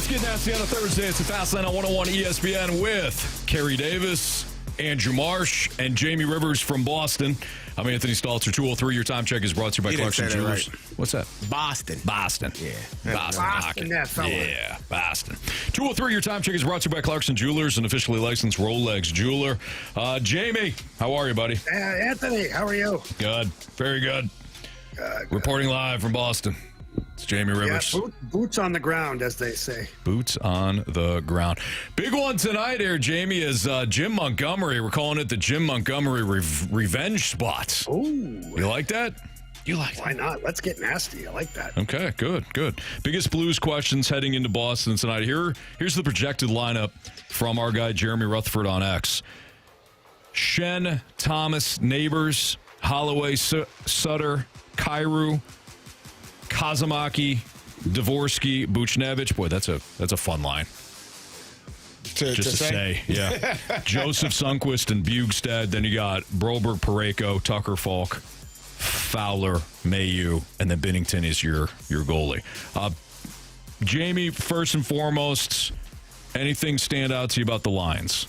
Get Nasty on a Thursday. It's the Fast Line on 101 ESPN with Carey Davis, Andrew Marsh, and Jamie Rivers from Boston. I'm Anthony Stalter. 203, your time check is brought to you by Clarkson Jewelers. Right. What's that? Boston. Yeah. Boston, that fella. Yeah, Boston. 203, your time check is brought to you by Clarkson Jewelers, an officially licensed Rolex jeweler. Jamie, how are you, buddy? Anthony, how are you? Good. Very good. Reporting live from Boston. It's Jamie Rivers. Yeah, boots on the ground, as they say. Boots on the ground. Big one tonight here, Jamie, is Jim Montgomery. We're calling it the Jim Montgomery revenge spot. Ooh. You like that? You like that? Why not? Let's get nasty. I like that. Okay, good. Biggest Blues questions heading into Boston tonight. Here's the projected lineup from our guy Jeremy Rutherford on X. Shen, Thomas, Neighbors, Holloway, Sutter, Kyrou, Kazamaki, Dvorsky, Buchnevich. Boy, that's a fun line. To say. Yeah. Joseph Sundqvist and Bugstad. Then you got Broberg, Parayko, Tucker, Falk, Fowler, Mayu, and then Binnington is your goalie. Jamie, first and foremost, anything stand out to you about the lines?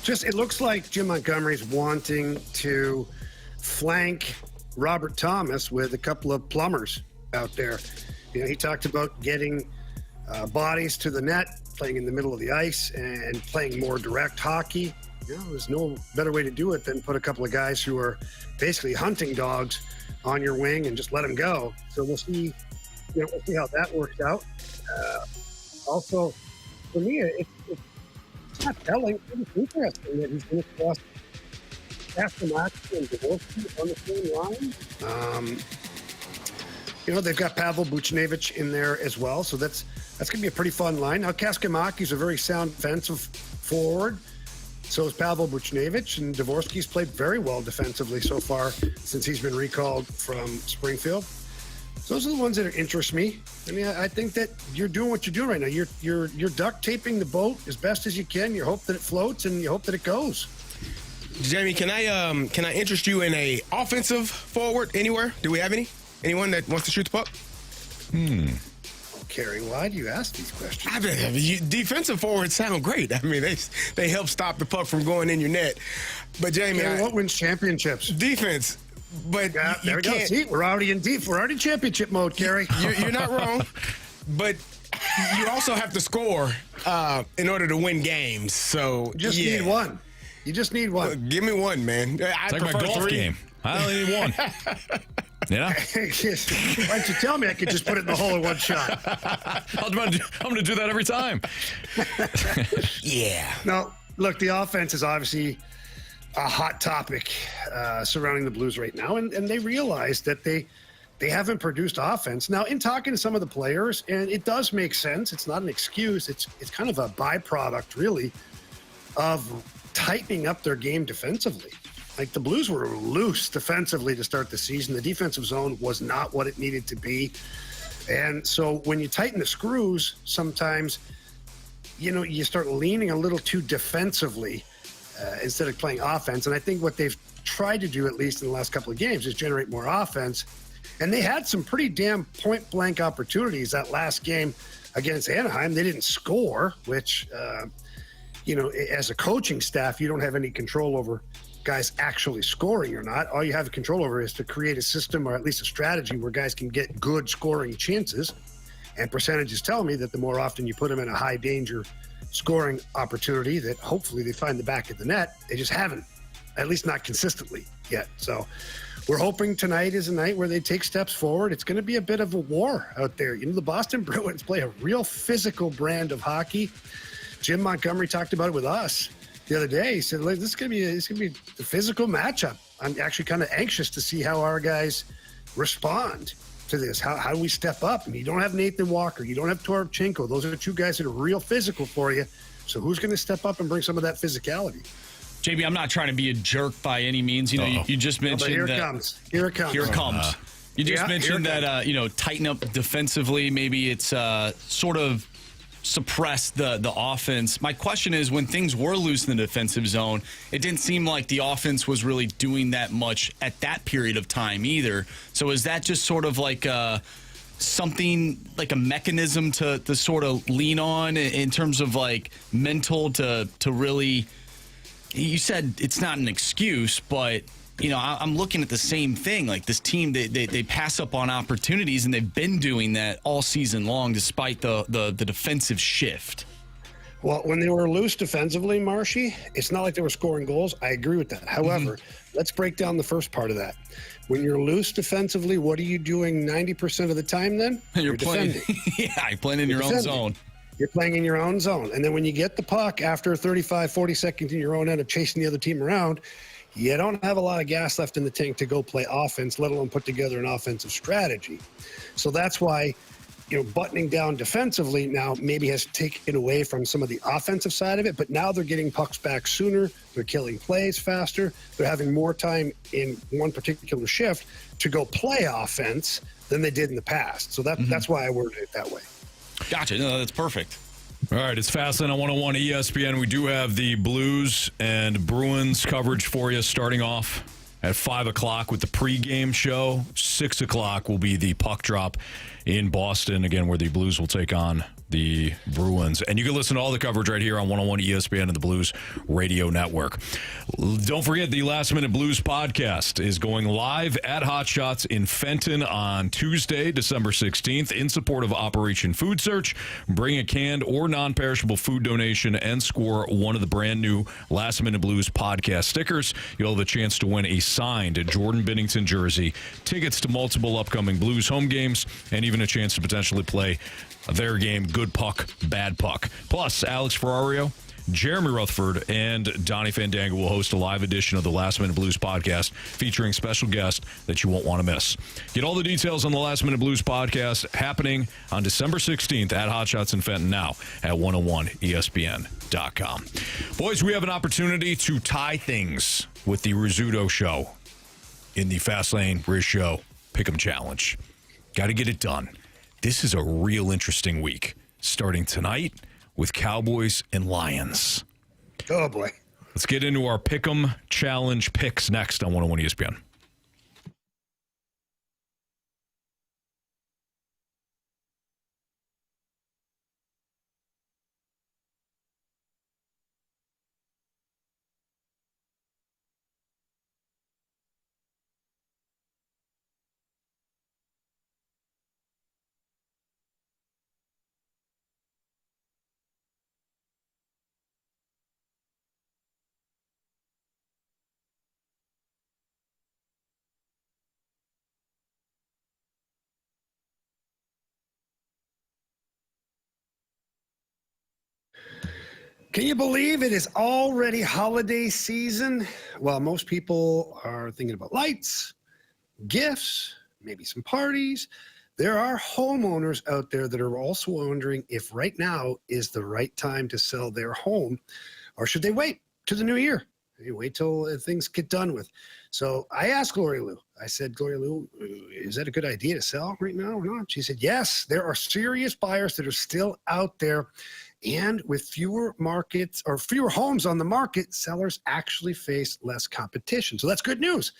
Just it looks like Jim Montgomery's wanting to flank Robert Thomas with a couple of plumbers out there. You know, he talked about getting bodies to the net, playing in the middle of the ice, and playing more direct hockey. You know, there's no better way to do it than put a couple of guys who are basically hunting dogs on your wing and just let them go. So we'll see. We'll see how that works out. Also, for me, it's not telling. It's interesting that he's going to cross Kastenmaki and Dvorsky on the same line. They've got Pavel Buchnevich in there as well, so that's going to be a pretty fun line. Now, Kastenmaki's a very sound defensive forward. So is Pavel Buchnevich, and Dvorsky's played very well defensively so far since he's been recalled from Springfield. So those are the ones that interest me. I mean, I think that you're doing what you're doing right now. You're duct taping the boat as best as you can. You hope that it floats, and you hope that it goes. Jamie, can I interest you in a offensive forward anywhere? Do we have anyone that wants to shoot the puck? Carey, why do you ask these questions? Defensive forwards sound great. I mean, they help stop the puck from going in your net. But Jamie, what wins championships? Defense. But yeah, there we go. See, we're already in deep. We're already in championship mode, Carey. You're not wrong. But you also have to score in order to win games. So just need one. You just need one. Look, give me one, man. It's like my golf game. I only need one. Yeah. Why don't you tell me I could just put it in the hole in one shot? I'm going to do that every time. Yeah. Now, look, the offense is obviously a hot topic surrounding the Blues right now, and they realize that they haven't produced offense. Now, in talking to some of the players, and it does make sense. It's not an excuse. It's kind of a byproduct, really, of tightening up their game defensively. Like, the Blues were loose defensively to start the season. The defensive zone was not what it needed to be. And so when you tighten the screws, sometimes, you start leaning a little too defensively instead of playing offense. And I think what they've tried to do, at least in the last couple of games, is generate more offense. And they had some pretty damn point-blank opportunities that last game against Anaheim. They didn't score, which, as a coaching staff, you don't have any control over guys actually scoring or not. All you have control over is to create a system or at least a strategy where guys can get good scoring chances. And percentages tell me that the more often you put them in a high danger scoring opportunity, that hopefully they find the back of the net. They just haven't, at least not consistently yet. So we're hoping tonight is a night where they take steps forward. It's going to be a bit of a war out there. The Boston Bruins play a real physical brand of hockey. Jim Montgomery talked about it with us the other day. He said, this is going to be a physical matchup. I'm actually kind of anxious to see how our guys respond to this. How do we step up? And you don't have Nathan Walker. You don't have Toropchenko. Those are the two guys that are real physical for you. So who's going to step up and bring some of that physicality? JB, I'm not trying to be a jerk by any means. You just mentioned here that. Here it comes. Here it comes. You just mentioned that, tighten up defensively. Maybe it's sort of suppress the offense. My question is, when things were loose in the defensive zone, it didn't seem like the offense was really doing that much at that period of time either. So is that just sort of like something like a mechanism to sort of lean on in terms of like mental to really? You said it's not an excuse, but I'm looking at the same thing. Like this team, they pass up on opportunities, and they've been doing that all season long, despite the defensive shift. Well, when they were loose defensively, Marshy, it's not like they were scoring goals. I agree with that. However, let's break down the first part of that. When you're loose defensively, what are you doing 90% of the time then? You're playing, defending. Yeah, you're playing in your own zone. You're playing in your own zone. And then when you get the puck after 35, 40 seconds in your own end of chasing the other team around, you don't have a lot of gas left in the tank to go play offense, let alone put together an offensive strategy. So that's why buttoning down defensively now maybe has taken away from some of the offensive side of it, but now they're getting pucks back sooner. They're killing plays faster. They're having more time in one particular shift to go play offense than they did in the past. So that's why I worded it that way. Gotcha. No, that's perfect. All right, it's Fastlane on 101 ESPN. We do have the Blues and Bruins coverage for you starting off at 5 o'clock with the pregame show. 6 o'clock will be the puck drop in Boston, again, where the Blues will take on the Bruins. And you can listen to all the coverage right here on 101 ESPN and the Blues Radio Network. Don't forget, the Last Minute Blues podcast is going live at Hot Shots in Fenton on Tuesday, December 16th, in support of Operation Food Search. Bring a canned or non-perishable food donation and score one of the brand new Last Minute Blues podcast stickers. You'll have a chance to win a signed Jordan Binnington jersey, tickets to multiple upcoming Blues home games, and even a chance to potentially play their game, Good Puck, Bad Puck. Plus, Alex Ferrario, Jeremy Rutherford, and Donnie Fandango will host a live edition of the Last Minute Blues podcast featuring special guests that you won't want to miss. Get all the details on the Last Minute Blues podcast happening on December 16th at Hot Shots in Fenton, now at 101ESPN.com. Boys, we have an opportunity to tie things with the Rizzuto Show in the Fastlane Riz Show Pick'em Challenge. Got to get it done. This is a real interesting week, starting tonight with Cowboys and Lions. Oh, boy. Let's get into our Pick'em Challenge picks next on 101 ESPN. Can you believe it is already holiday season? Well, most people are thinking about lights, gifts, maybe some parties. There are homeowners out there that are also wondering if right now is the right time to sell their home, or should they wait to the new year? They wait till things get done with. So I asked Gloria Lou. I said, Gloria Lou, is that a good idea to sell right now or not? She said, yes, there are serious buyers that are still out there. And with fewer markets or fewer homes on the market, sellers actually face less competition. So that's good news.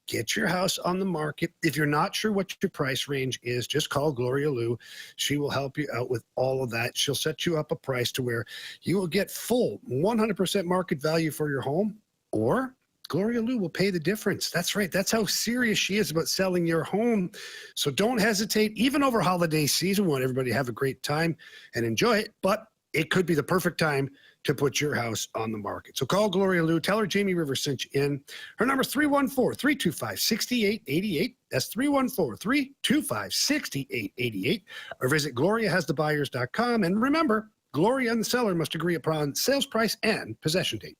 Get your house on the market. If you're not sure what your price range is, just call Gloria Lou. She will help you out with all of that. She'll set you up a price to where you will get full 100% market value for your home, or Gloria Lou will pay the difference. That's right. That's how serious she is about selling your home. So don't hesitate. Even over holiday season, we want everybody to have a great time and enjoy it. But it could be the perfect time to put your house on the market. So call Gloria Lou. Tell her Jamie Rivers sent you in. Her number is 314-325-6888. That's 314-325-6888. Or visit GloriaHasTheBuyers.com. And remember, Gloria and the seller must agree upon sales price and possession date.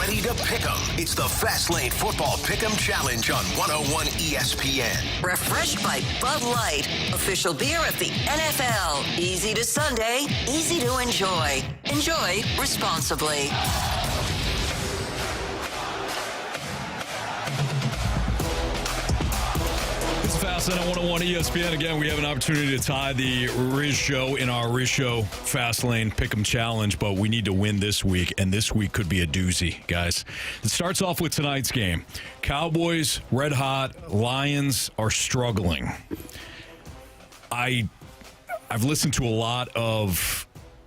ready to pick 'em. It's the Fast Lane Football Pick'em Challenge on 101 ESPN. Refreshed by Bud Light, official beer of the NFL. Easy to Sunday, easy to enjoy. Enjoy responsibly. It's Fast Lane on 101 ESPN. Again, we have an opportunity to tie the Riz Show in our Riz Show Fast Lane Pick'em Challenge, but we need to win this week, and this week could be a doozy, guys. It starts off with tonight's game. Cowboys, red hot. Lions are struggling. I've listened to a lot of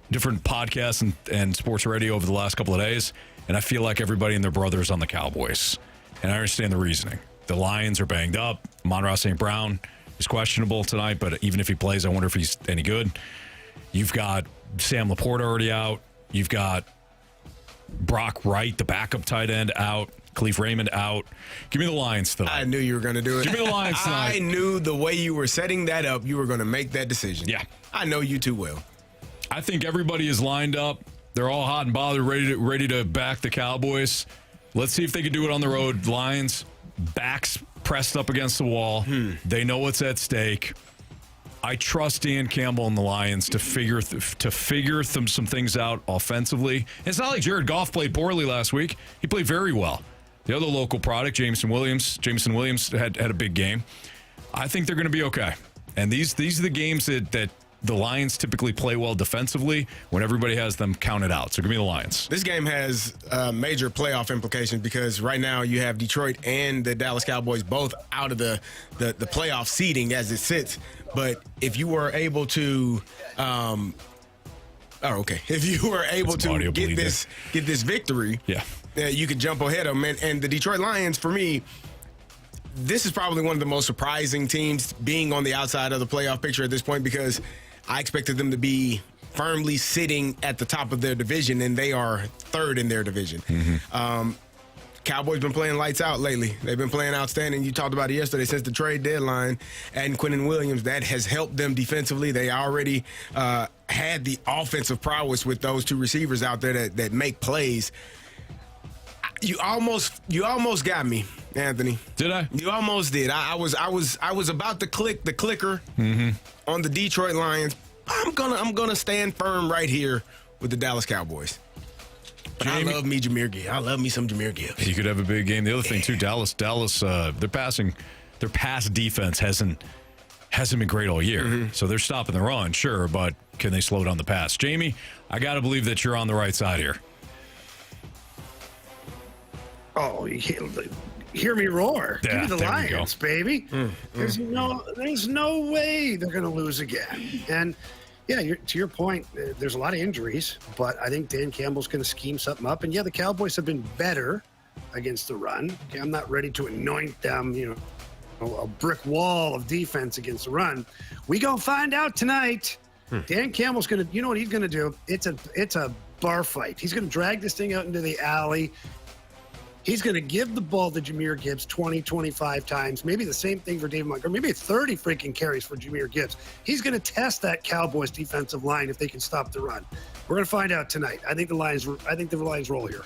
different podcasts and sports radio over the last couple of days, and I feel like everybody and their brother is on the Cowboys, and I understand the reasoning. The Lions are banged up. Amon-Ra St. Brown is questionable tonight, but even if he plays, I wonder if he's any good. You've got Sam Laporte already out. You've got Brock Wright, the backup tight end, out. Khalif Raymond out. Give me the Lions tonight. I knew you were going to do it. Give me the Lions tonight. I knew the way you were setting that up, you were going to make that decision. Yeah. I know you too well. I think everybody is lined up. They're all hot and bothered, ready to back the Cowboys. Let's see if they can do it on the road. Lions, backs pressed up against the wall. They know what's at stake. I trust Dan Campbell and the Lions to figure some things out offensively. And it's not like Jared Goff played poorly last week. He played very well. The other local product, Jameson Williams had a big game. I think they're going to be okay. And these are the games that the Lions typically play well defensively when everybody has them counted out. So give me the Lions. This game has major playoff implications because right now you have Detroit and the Dallas Cowboys both out of the playoff seeding as it sits. But if you were able to if you were able to get this victory, you could jump ahead of them. And the Detroit Lions, for me, this is probably one of the most surprising teams being on the outside of the playoff picture at this point because I expected them to be firmly sitting at the top of their division, and they are third in their division. Cowboys been playing lights out lately. They've been playing outstanding. You talked about it yesterday since the trade deadline, and Quinnen Williams, that has helped them defensively. They already had the offensive prowess with those two receivers out there that make plays. You almost got me, Anthony. Did I? You almost did. I was about to click the clicker on the Detroit Lions. I'm gonna stand firm right here with the Dallas Cowboys. But I love me Jahmyr Gibbs. I love me some Jahmyr Gibbs. He could have a big game. The other thing too, Dallas, their pass defense hasn't been great all year. So they're stopping the run, sure, but can they slow down the pass? Jamie, I got to believe that you're on the right side here. Oh, hear me roar. Yeah, Give me the there we Lions, baby. There's no way they're going to lose again. And, yeah, to your point, there's a lot of injuries, but I think Dan Campbell's going to scheme something up. And, yeah, the Cowboys have been better against the run. Okay, I'm not ready to anoint them, a brick wall of defense against the run. We going to find out tonight. Dan Campbell's going to, you know what he's going to do? It's a bar fight. He's going to drag this thing out into the alley. He's going to give the ball to Jahmyr Gibbs 20, 25 times. Maybe the same thing for David Montgomery. Maybe 30 freaking carries for Jahmyr Gibbs. He's going to test that Cowboys defensive line if they can stop the run. We're going to find out tonight. I think the Lions roll here.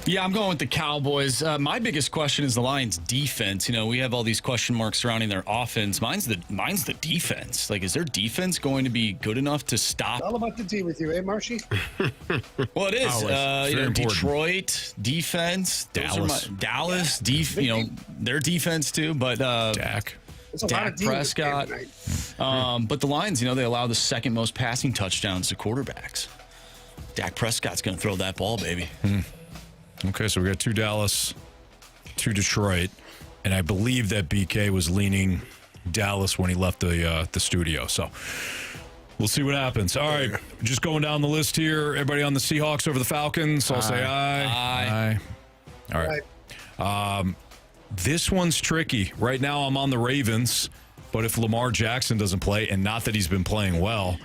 Yeah, I'm going with the Cowboys. My biggest question is the Lions' defense. We have all these question marks surrounding their offense. Mine's the defense. Like, is their defense going to be good enough to stop? It's all about the D with you, Marshy? Well, it is. Detroit defense, Dallas, their defense too. But Dak Prescott. But the Lions, they allow the second most passing touchdowns to quarterbacks. Dak Prescott's going to throw that ball, baby. Okay, so we got 2 Dallas, 2 Detroit, and I believe that BK was leaning Dallas when he left the studio. So we'll see what happens. All right, just going down the list here. Everybody on the Seahawks over the Falcons. I'll say aye. All right. This one's tricky. Right now I'm on the Ravens, but if Lamar Jackson doesn't play, and not that he's been playing well,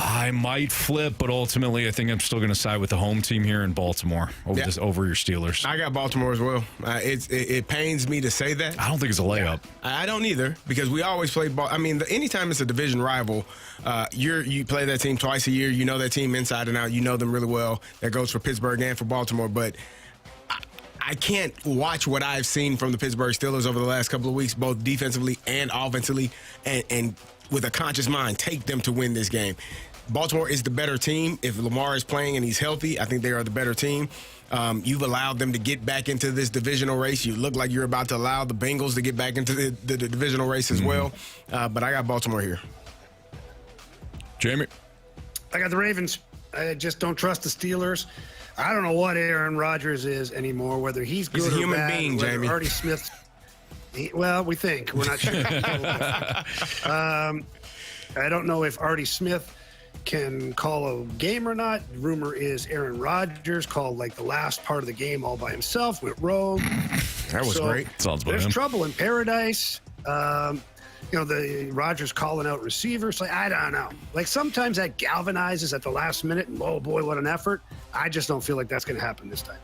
I might flip, but ultimately I think I'm still going to side with the home team here in Baltimore over your Steelers. I got Baltimore as well. It pains me to say that. I don't think it's a layup. I don't either, because we always play ball. I mean, anytime it's a division rival, you play that team twice a year. You know that team inside and out. You know them really well. That goes for Pittsburgh and for Baltimore. But I can't watch what I've seen from the Pittsburgh Steelers over the last couple of weeks, both defensively and offensively, and with a conscious mind, take them to win this game. Baltimore is the better team. If Lamar is playing and he's healthy, I think they are the better team. You've allowed them to get back into this divisional race. You look like you're about to allow the Bengals to get back into the divisional race as well. But I got Baltimore here. Jamie? I got the Ravens. I just don't trust the Steelers. I don't know what Aaron Rodgers is anymore, whether he's good a or human bad, being, whether Jamie. Artie Smith. Well, we think. We're not sure. I don't know if Artie Smith can call a game or not. Rumor is Aaron Rodgers called like the last part of the game all by himself, went rogue. That was great. Sounds about There's him. trouble in paradise. The Rodgers calling out receivers. Like, I don't know. Like, sometimes that galvanizes at the last minute, and oh boy, what an effort. I just don't feel like that's going to happen this time.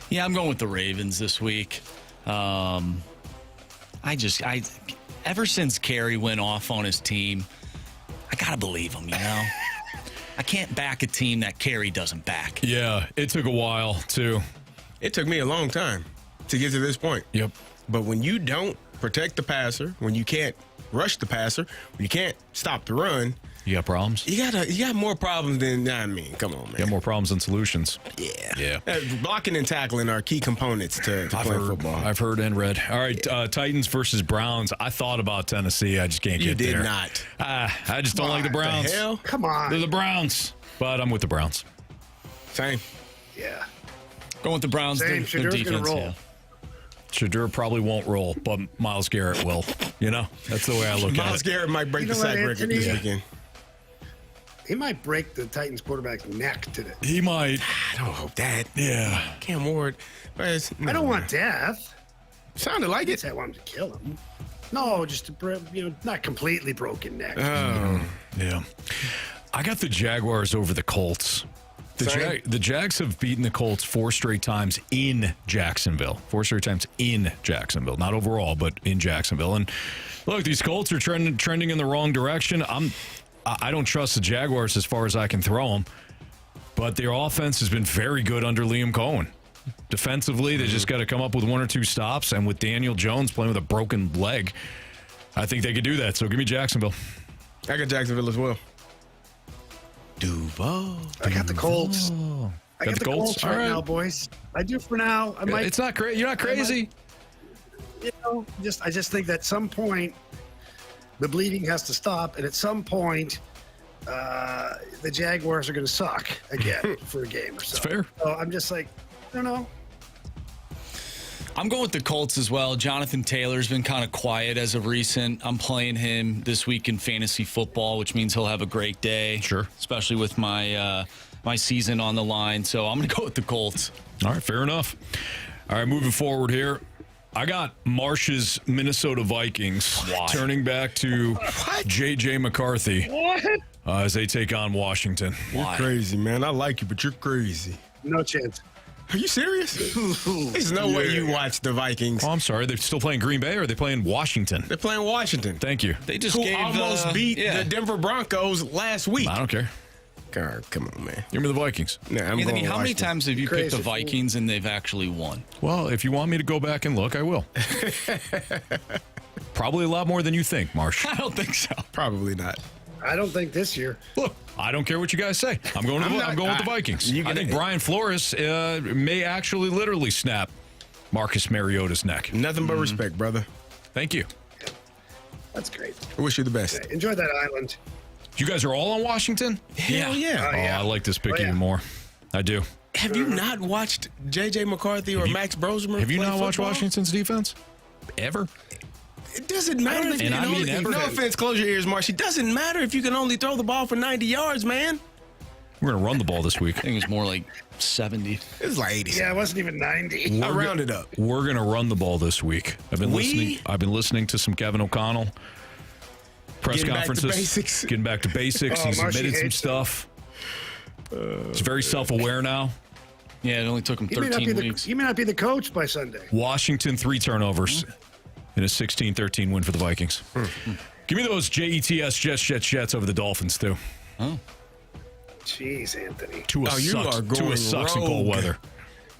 Yeah, I'm going with the Ravens this week. Ever since Carey went off on his team, I got to believe him, I can't back a team that Carey doesn't back. Yeah, it took a while, too. It took me a long time to get to this point. Yep. But when you don't protect the passer, when you can't rush the passer, when you can't stop the run, You got problems? you got more problems than, come on, man. You got more problems than solutions. Yeah. Blocking and tackling are key components to playing football. I've heard and read. All right, Titans versus Browns. I thought about Tennessee. I just can't You get there. did not. I just don't like the Browns. The hell? Come on. They're the Browns, but I'm with the Browns. Same. Yeah. Going with the Browns. Same. Their Shadur's defense. gonna roll. Yeah. Shadur probably won't roll, but Myles Garrett will. That's the way I look at Myles it. Garrett might break the sack record this weekend. He might break the Titans quarterback's neck today. He might. I don't hope that. Yeah. Cam Ward. I don't want death. Sounded like it. I want him to kill him. No, just not completely broken neck. Yeah. I got the Jaguars over the Colts. The Jags have beaten the Colts 4 straight times in Jacksonville. 4 straight times in Jacksonville. Not overall, but in Jacksonville. And look, these Colts are trending in the wrong direction. I don't trust the Jaguars as far as I can throw them. But their offense has been very good under Liam Cohen. Defensively, they just got to come up with 1 or 2 stops. And with Daniel Jones playing with a broken leg, I think they could do that. So give me Jacksonville. I got Jacksonville as well. I got the Colts. I got the Colts All right right. now, boys. I do for now. I might. It's not crazy. You're not crazy. I just think that at some point the bleeding has to stop, and at some point the Jaguars are going to suck again for a game or so. It's fair. So I'm just like, I don't know. I'm going with the Colts as well. Jonathan Taylor's been kind of quiet as of recent. I'm playing him this week in fantasy football, which means he'll have a great day. Sure. Especially with my my season on the line. So I'm going to go with the Colts. All right, fair enough. All right, moving forward here. I got Marsh's Minnesota Vikings turning back to J.J. McCarthy as they take on Washington. You're crazy, man. I like you, but you're crazy. No chance. Are you serious? There's no way you watch the Vikings. Oh, I'm sorry. They're still playing Green Bay, or are they playing Washington? They're playing Washington. Thank you. They just Who gave almost beat the Denver Broncos last week. I don't care. God, come on, man. Give me the Vikings. Nah, I'm Anthony, going how many Washington. times have you picked Crazy. the Vikings and they've actually won? Well, if you want me to go back and look, I will. Probably a lot more than you think, Marsh. I don't think so. Probably not. I don't think this year. Look, I don't care what you guys say. I'm going with the Vikings. I think Brian Flores may actually literally snap Marcus Mariota's neck. Nothing but respect, brother. Thank you. That's great. I wish you the best. Okay, enjoy that island. You guys are all on Washington? Hell yeah. Oh, I like this pick even more. I do. Have you not watched J.J. McCarthy or Max Brozeman? Have you play not watched football? Washington's defense? Ever? It doesn't matter if you And can I mean only, ever. no offense, close your ears, Marsh. It doesn't matter if you can only throw the ball for 90 yards, man. We're going to run the ball this week. I think it's more like 70. It was like 80. Yeah, it wasn't even 90. I rounded up. We're going to run the ball this week. I've been listening to some Kevin O'Connell. Press conferences. Getting back to basics. He's admitted some stuff. He's very self-aware now. Yeah, it only took him 13 weeks. He may not be the coach by Sunday. Washington, 3 turnovers in a 16-13 win for the Vikings. Give me those Jets over the Dolphins, too. Oh. Jeez, Anthony. Tua sucks in cold weather.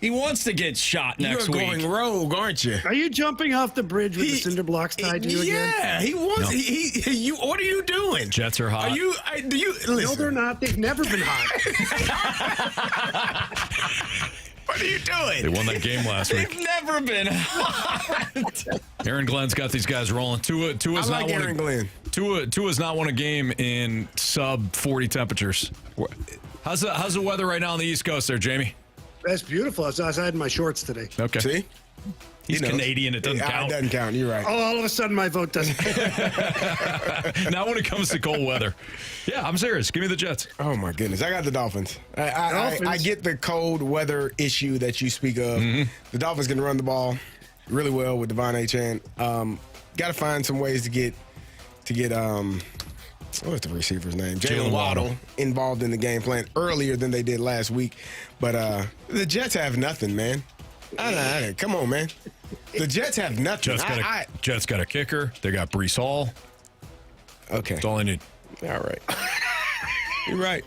He wants to get shot next week. You're going rogue, aren't you? Are you jumping off the bridge with the cinder blocks tied to you again? Yeah, he wants. No. What are you doing? Jets are hot. Listen. No, they're not. They've never been hot. What are you doing? They won that game last week. They've never been hot. Aaron Glenn's got these guys rolling. Tua's not Aaron Glenn. Tua's not won a game in sub 40 temperatures. How's the weather right now on the East Coast there, Jamie? That's beautiful. I was outside in my shorts today. Okay. See? He's Canadian. It doesn't count. It doesn't count. You're right. Oh, all of a sudden my vote doesn't count. Not when it comes to cold weather. Yeah, I'm serious. Give me the Jets. Oh, my goodness. I got the Dolphins. I get the cold weather issue that you speak of. The Dolphins can run the ball really well with Devon Achane. Got to find some ways to get what's the receiver's name? Jalen Waddle involved in the game plan earlier than they did last week. But the Jets have nothing, man. Come on, man. The Jets have nothing. Jets got a kicker. They got Breece Hall. Okay. That's all I need. All right. You're right.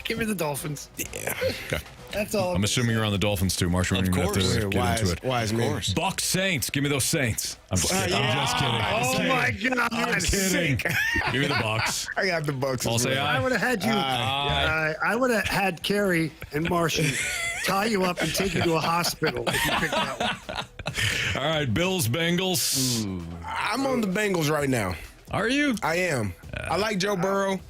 Give me the Dolphins. Yeah. Okay. That's all. I'm assuming you're on the Dolphins too, Marshall. Of course. Get into it. Wise man. Bucks Saints. Give me those Saints. I'm just kidding. Oh my God! I'm kidding. Give me the Bucks. I got the Bucks. I'll say I would have had you. I would have had Carey and Martian tie you up and take you to a hospital if you picked that one. All right, Bills, Bengals. I'm on the Bengals right now. Are you? I am. I like Joe Burrow.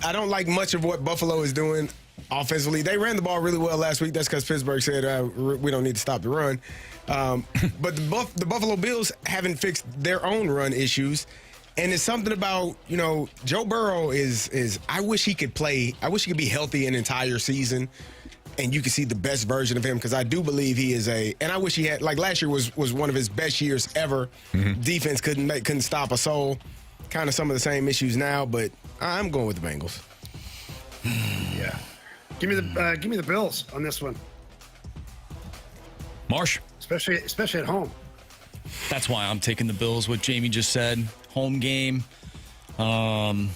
I don't like much of what Buffalo is doing offensively. They ran the ball really well last week. That's because Pittsburgh said we don't need to stop the run. But the Buffalo Bills haven't fixed their own run issues. And it's something about, Joe Burrow is I wish he could play. I wish he could be healthy an entire season and you could see the best version of him, because I do believe he is and I wish he had, like last year was one of his best years ever. Defense couldn't stop a soul. Kind of some of the same issues now, but I'm going with the Bengals. Yeah. Give me the Bills on this one. Marsh. Especially at home. That's why I'm taking the Bills, what Jamie just said. Home game. The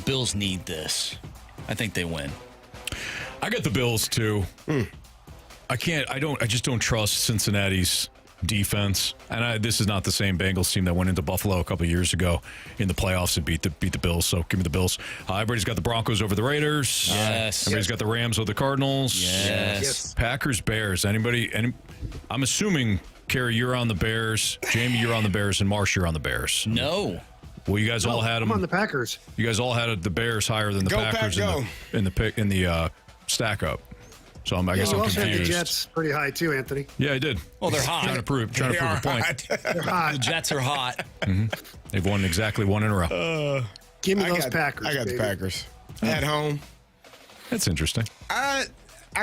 Bills need this. I think they win. I got the Bills too. I just don't trust Cincinnati's defense. And this is not the same Bengals team that went into Buffalo a couple of years ago in the playoffs and beat the Bills. So give me the Bills. Everybody's got the Broncos over the Raiders. Yes. Everybody's got the Rams over the Cardinals. Yes. Packers, Bears. Anybody? I'm assuming, Carey, you're on the Bears. Jamie, you're on the Bears. And Marsh, you're on the Bears. No. Well, you guys all had them. I'm on the Packers. You guys all had the Bears higher than the Packers in the stack up. So I guess I'm confused. You also had the Jets pretty high too, Anthony. Yeah, I did. Well, they're hot. Trying to prove a point. They're hot. The Jets are hot. They've won exactly one in a row. Give me those Packers. I got the Packers at home. That's interesting. I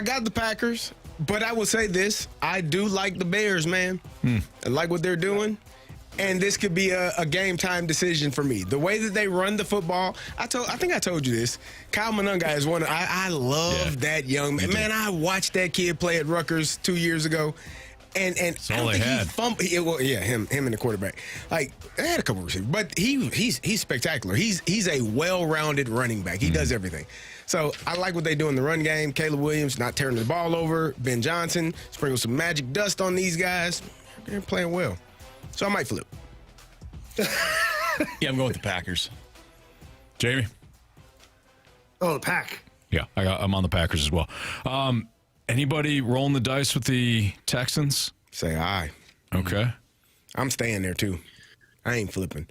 got the Packers, but I will say this: I do like the Bears, man. I like what they're doing. And this could be a game time decision for me. The way that they run the football, I think I told you this. Kyle Monunga is one. I love that young man. Man, I watched that kid play at Rutgers 2 years ago, and that's I all don't they think had. he fumbled. Him and the quarterback. Like they had a couple of receivers, but he's spectacular. He's a well-rounded running back. He does everything. So I like what they do in the run game. Caleb Williams not turning the ball over. Ben Johnson sprinkle some magic dust on these guys. They're playing well. So I might flip. Yeah, I'm going with the Packers. Jamie? Oh, the Pack. Yeah, I'm on the Packers as well. Anybody rolling the dice with the Texans? Say aye. Okay. I'm staying there, too. I ain't flipping.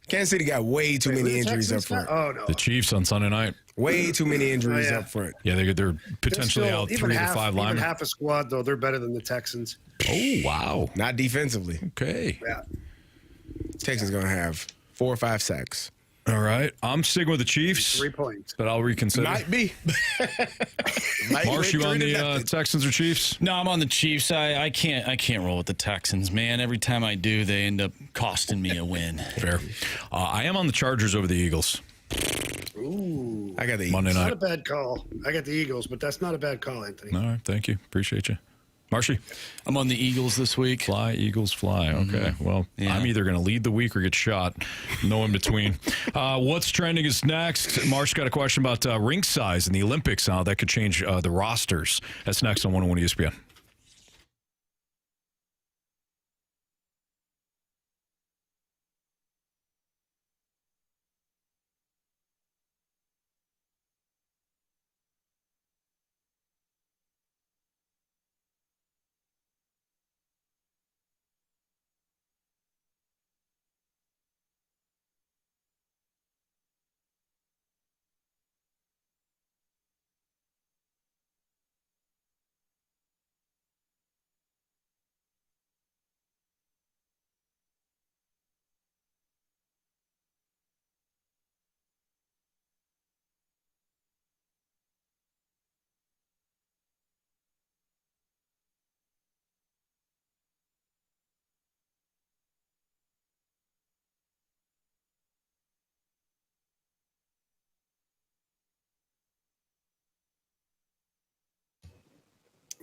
Kansas City got way too many injuries up front. Oh, no. The Chiefs on Sunday night. Way too many injuries up front. Yeah, they're potentially out 3 to 5 linemen. Even half a squad, though, they're better than the Texans. Oh, wow. Not defensively. Okay. Yeah. Texans going to have 4 or 5 sacks. All right. I'm sticking with the Chiefs. 3 points. But I'll reconsider. Might be. Marsh, you on the Texans or Chiefs? No, I'm on the Chiefs. I can't roll with the Texans, man. Every time I do, they end up costing me a win. Fair. I am on the Chargers over the Eagles. Ooh. I got the Eagles. Monday night. Not a bad call. I got the Eagles, but that's not a bad call, Anthony. All right. Thank you. Appreciate you. Marshy? I'm on the Eagles this week. Fly, Eagles, fly. Okay. Well, Yeah. I'm either going to lead the week or get shot. No in between. What's trending is next. Marsh got a question about rink size in the Olympics, how that could change the rosters. That's next on 101 ESPN.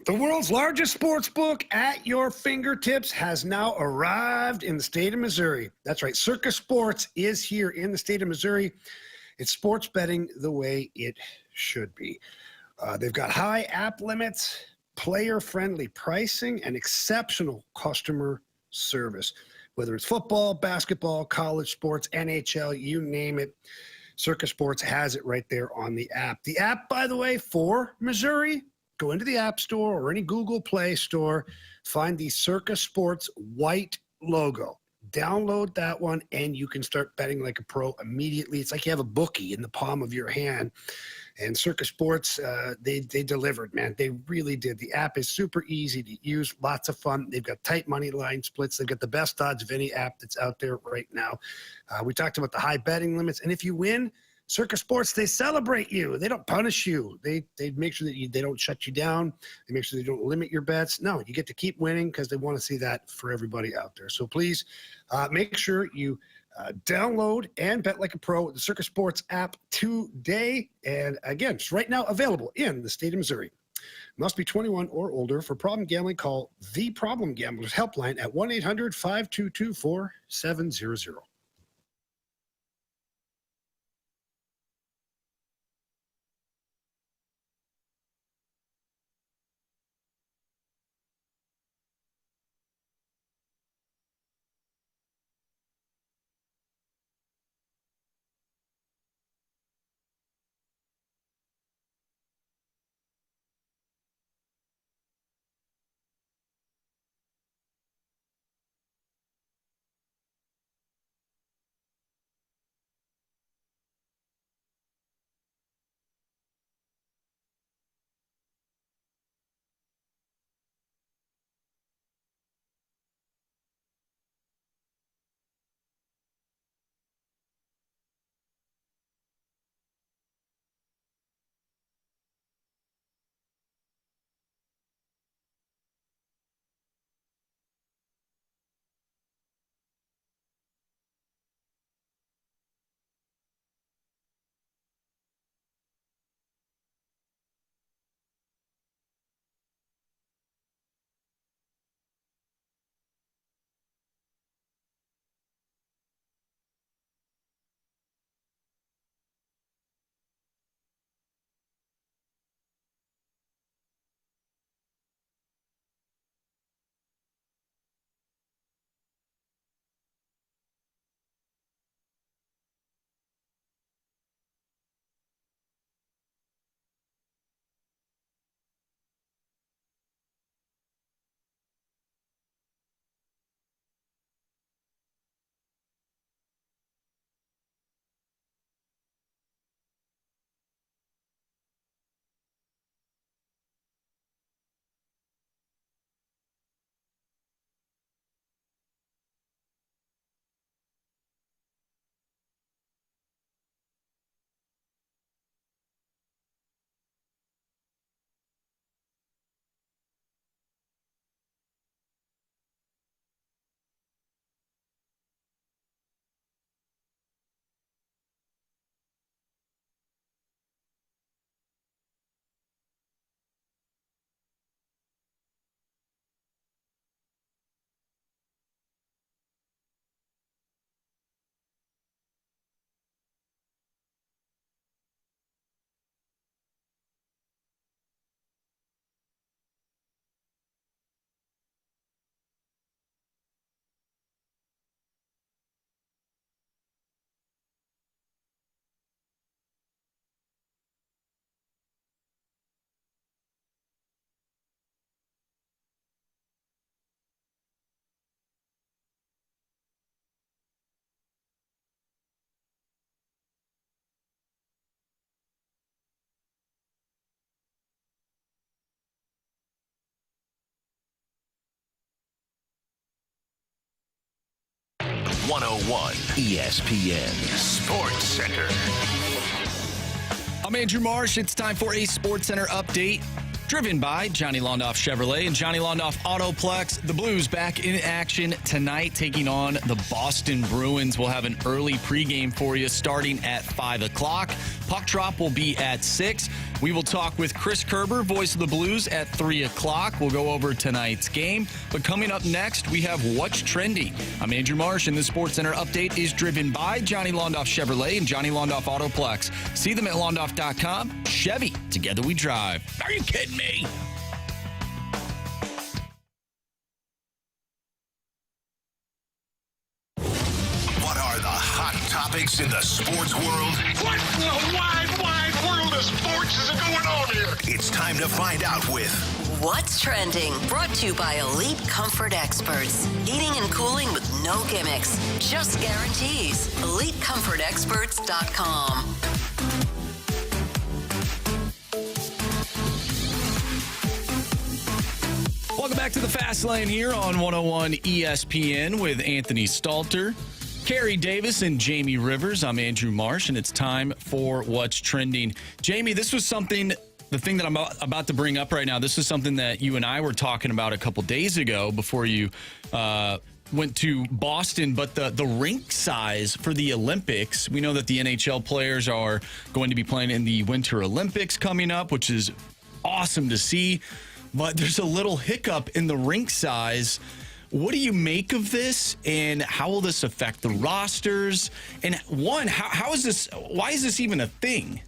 The world's largest sports book at your fingertips has now arrived in the state of Missouri. That's right. Circus Sports is here in the state of Missouri. It's sports betting the way it should be. They've got high app limits, player-friendly pricing, and exceptional customer service. Whether it's football, basketball, college sports, NHL, you name it, Circus Sports has it right there on the app. The app, by the way, for Missouri, go into the App Store or any Google Play Store, find the Circus Sports white logo. Download that one, and you can start betting like a pro immediately. It's like you have a bookie in the palm of your hand. And Circus Sports, they delivered, man. They really did. The app is super easy to use, lots of fun. They've got tight money line splits. They've got the best odds of any app that's out there right now. We talked about the high betting limits. And if you win, Circus Sports, they celebrate you. They don't punish you. They make sure that they don't shut you down. They make sure they don't limit your bets. No, you get to keep winning because they want to see that for everybody out there. So please make sure you download and bet like a pro with the Circus Sports app today. And again, it's right now available in the state of Missouri. Must be 21 or older. For problem gambling, call the Problem Gamblers Helpline at 1-800-522-4700. 101 ESPN Sports Center. I'm Andrew Marsh. It's time for a Sports Center update. Driven by Johnny Londoff Chevrolet and Johnny Londoff Autoplex. The Blues back in action tonight, taking on the Boston Bruins. We'll have an early pregame for you starting at 5 o'clock. Puck drop will be at 6. We will talk with Chris Kerber, voice of the Blues, at 3 o'clock. We'll go over tonight's game. But coming up next, we have What's Trending. I'm Andrew Marsh, and the Sports Center update is driven by Johnny Londoff Chevrolet and Johnny Londoff Autoplex. See them at londoff.com. Chevy, together we drive. Are you kidding me? What are the hot topics in the sports world? What in the wide world of sports is going on here? It's time to find out with What's Trending? Brought to you by Elite Comfort Experts. Heating and cooling with no gimmicks, just guarantees. EliteComfortExperts.com. Welcome back to the Fast Lane here on 101 ESPN with Anthony Stalter, Carey Davis, and Jamie Rivers. I'm Andrew Marsh, and it's time for What's Trending. Jamie, this was something, the thing that I'm about to bring up right now, this is something that you and I were talking about a couple days ago before you went to Boston, but the rink size for the Olympics, we know that the NHL players are going to be playing in the Winter Olympics coming up, which is awesome to see. But there's a little hiccup in the rink size. What do you make of this, and how will this affect the rosters? And one, how is this? Why is this even a thing?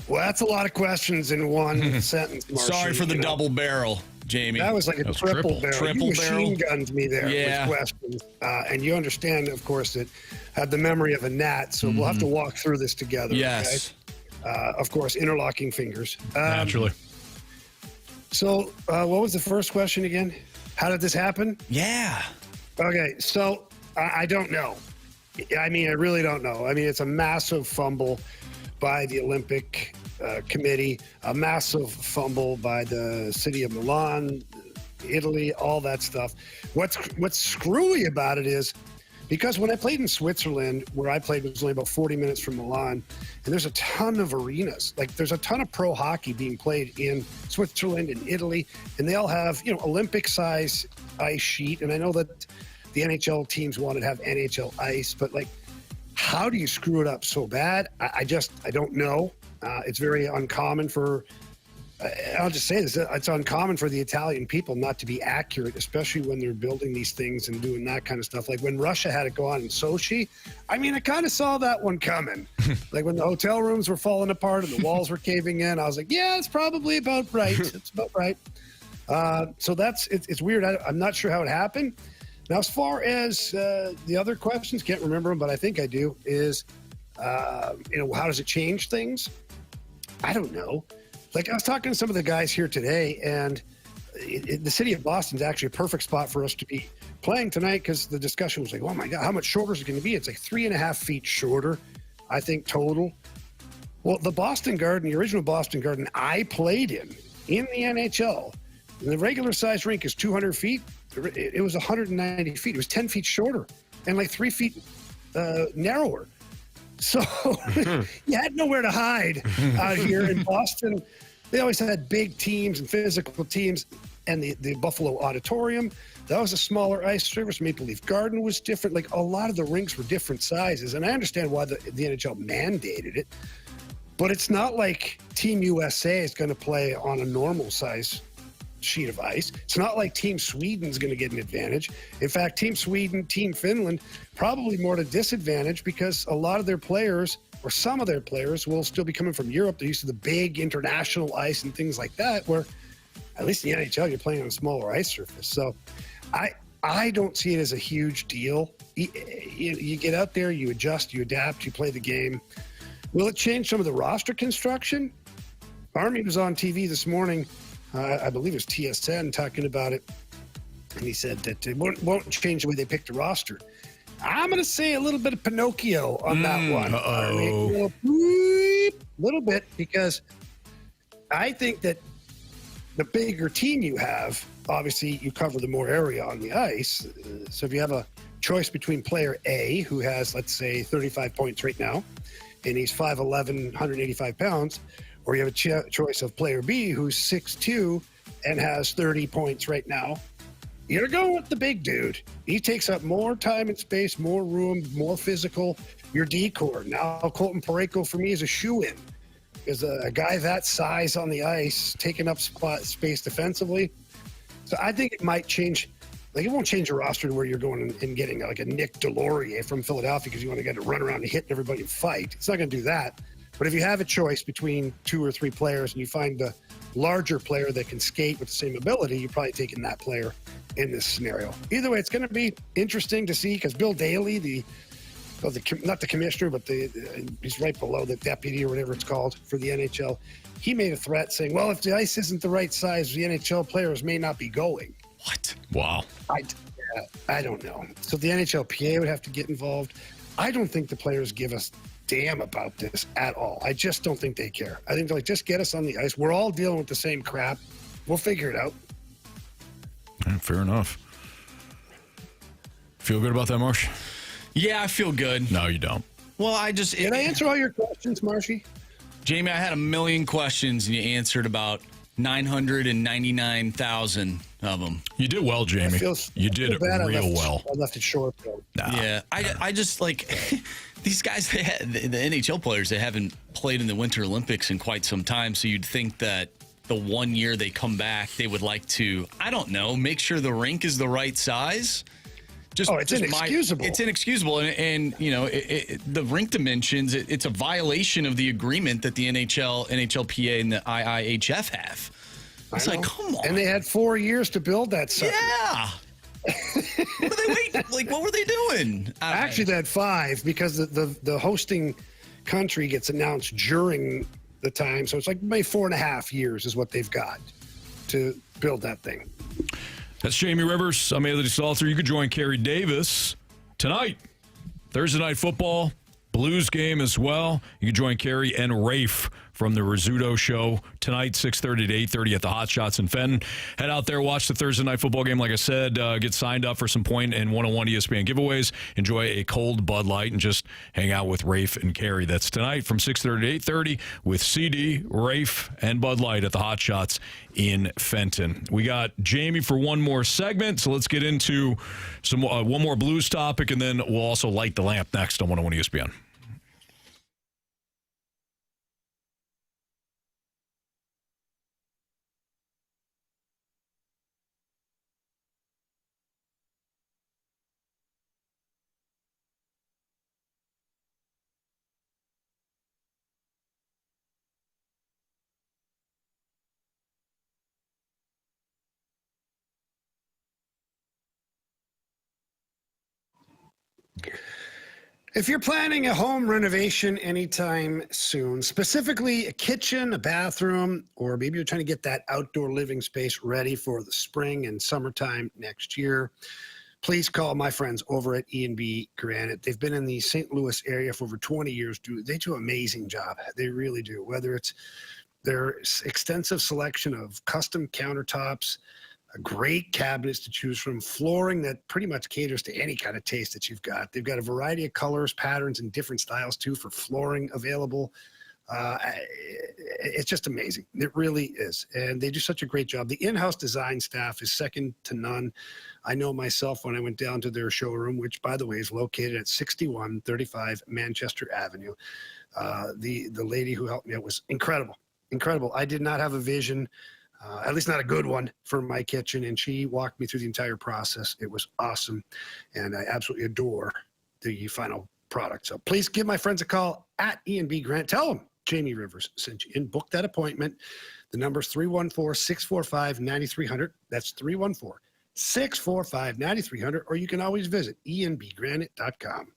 Well, that's a lot of questions in one sentence, Marcy. Sorry for the double barrel, Jamie. That was like a triple barrel. Triple you machine gunned me there with questions. And you understand, of course, that I have the memory of a gnat, so we'll have to walk through this together. Yes. Okay? Of course, interlocking fingers. Naturally. So what was the first question again? How did this happen? Yeah. Okay, so I don't know. I mean, I really don't know. I mean, it's a massive fumble by the Olympic Committee, a massive fumble by the city of Milan, Italy, all that stuff. What's screwy about it is, because when I played in Switzerland, where I played was only about 40 minutes from Milan, and there's a ton of arenas. Like, there's a ton of pro hockey being played in Switzerland and Italy, and they all have, Olympic-size ice sheet. And I know that the NHL teams wanted to have NHL ice, but, like, how do you screw it up so bad? I don't know. It's very uncommon for... I'll just say this, it's uncommon for the Italian people not to be accurate, especially when they're building these things and doing that kind of stuff. Like when Russia had it go on in Sochi, I mean, I kind of saw that one coming. Like when the hotel rooms were falling apart and the walls were caving in, I was like, yeah, it's probably about right. It's about right. So it's weird. I'm not sure how it happened. Now, as far as the other questions, can't remember them, but I think I do, is, how does it change things? I don't know. Like, I was talking to some of the guys here today, and the city of Boston is actually a perfect spot for us to be playing tonight, because the discussion was like, oh my God, how much shorter is it going to be? It's like 3.5 feet shorter, I think, total. Well, the Boston Garden, the original Boston Garden I played in the NHL, and the regular size rink is 200 feet. It was 190 feet. It was 10 feet shorter and like 3 feet narrower. So you had nowhere to hide out here in Boston. They always had big teams and physical teams, and the Buffalo Auditorium, that was a smaller ice surface. Maple Leaf Garden was different. Like, a lot of the rinks were different sizes, and I understand why the NHL mandated it, but it's not like Team USA is going to play on a normal size sheet of ice. It's not like Team Sweden's going to get an advantage. In fact, Team Sweden, Team Finland, probably more at a disadvantage, because a lot of their players, or some of their players, will still be coming from Europe. They're used to the big international ice and things like that, where at least in the NHL, you're playing on a smaller ice surface. So I don't see it as a huge deal. You get out there, you adjust, you adapt, you play the game. Will it change some of the roster construction? Army was on TV this morning, I believe it was TSN, talking about it, and he said that it won't change the way they pick the roster. I'm going to say a little bit of Pinocchio on that one. A little bit, because I think that the bigger team you have, obviously you cover the more area on the ice. So if you have a choice between player A, who has, let's say, 35 points right now, and he's 5'11", 185 pounds, or you have a choice of player B, who's 6'2", and has 30 points right now. You're going with the big dude. He takes up more time and space, more room, more physical. Your decor. Now, Colton Parayko for me is a shoe-in. Is a guy that size on the ice, taking up space defensively. So I think it might change. Like, it won't change your roster to where you're going and getting like a Nick Delorier from Philadelphia because you want to get to run around and hit everybody and fight. It's not going to do that. But if you have a choice between 2 or 3 players and you find the larger player that can skate with the same ability, you're probably taking that player in this scenario. Either way, it's going to be interesting to see because Bill Daly, not the commissioner, but he's right below the deputy or whatever it's called for the NHL. He made a threat saying, well, if the ice isn't the right size, the NHL players may not be going. What? Wow. I don't know. So the NHLPA would have to get involved. I don't think the players give us damn about this at all. I just don't think they care. I think they're like, just get us on the ice. We're all dealing with the same crap. We'll figure it out. Yeah, fair enough. Feel good about that, Marsh? Yeah, I feel good. No, you don't. Well, Can I answer all your questions, Marshy? Jamie, I had a million questions, and you answered about 999,000 of them. You did well, Jamie. You did it real well. I left it short, though. Nah. Yeah, I just like these guys. The NHL players, they haven't played in the Winter Olympics in quite some time. So you'd think that the 1 year they come back, they would like to, I don't know, make sure the rink is the right size. It's inexcusable. It's inexcusable, and you know the rink dimensions. It's a violation of the agreement that the NHL, NHLPA, and the IIHF have. It's like, come on. And they had 4 years to build that sucker. Yeah. What are they waiting? Like, what were they doing? Actually, they had 5 because the hosting country gets announced during the time, so it's like maybe 4.5 years is what they've got to build that thing. That's Jamie Rivers. I'm Anthony Stalter. You could join Carey Davis tonight. Thursday Night Football, Blues game as well. You can join Carey and Rafe from the Rizzuto Show tonight, 6:30 to 8:30 at the Hot Shots in Fenton. Head out there, watch the Thursday Night Football game. Like I said, get signed up for some point and 101 ESPN giveaways. Enjoy a cold Bud Light and just hang out with Rafe and Carey. That's tonight from 6:30 to 8:30 with CD, Rafe, and Bud Light at the Hot Shots in Fenton. We got Jamie for one more segment, so let's get into some one more Blues topic, and then we'll also light the lamp next on 101 ESPN. If you're planning a home renovation anytime soon, specifically a kitchen, a bathroom, or maybe you're trying to get that outdoor living space ready for the spring and summertime next year, please call my friends over at E&B Granite. They've been in the St. Louis area for over 20 years. They do an amazing job. They really do. Whether it's their extensive selection of custom countertops, great cabinets to choose from, flooring that pretty much caters to any kind of taste that you've got. They've got a variety of colors, patterns, and different styles, too, for flooring available. It's just amazing. It really is. And they do such a great job. The in-house design staff is second to none. I know myself when I went down to their showroom, which, by the way, is located at 6135 Manchester Avenue. The lady who helped me out was incredible. Incredible. I did not have a vision, at least not a good one, for my kitchen, and she walked me through the entire process. It was awesome, and I absolutely adore the final product. So please give my friends a call at E&B Grant. Tell them Jamie Rivers sent you and book that appointment. The number is 314-645-9300. That's 314-645-9300, or you can always visit enbgranite.com.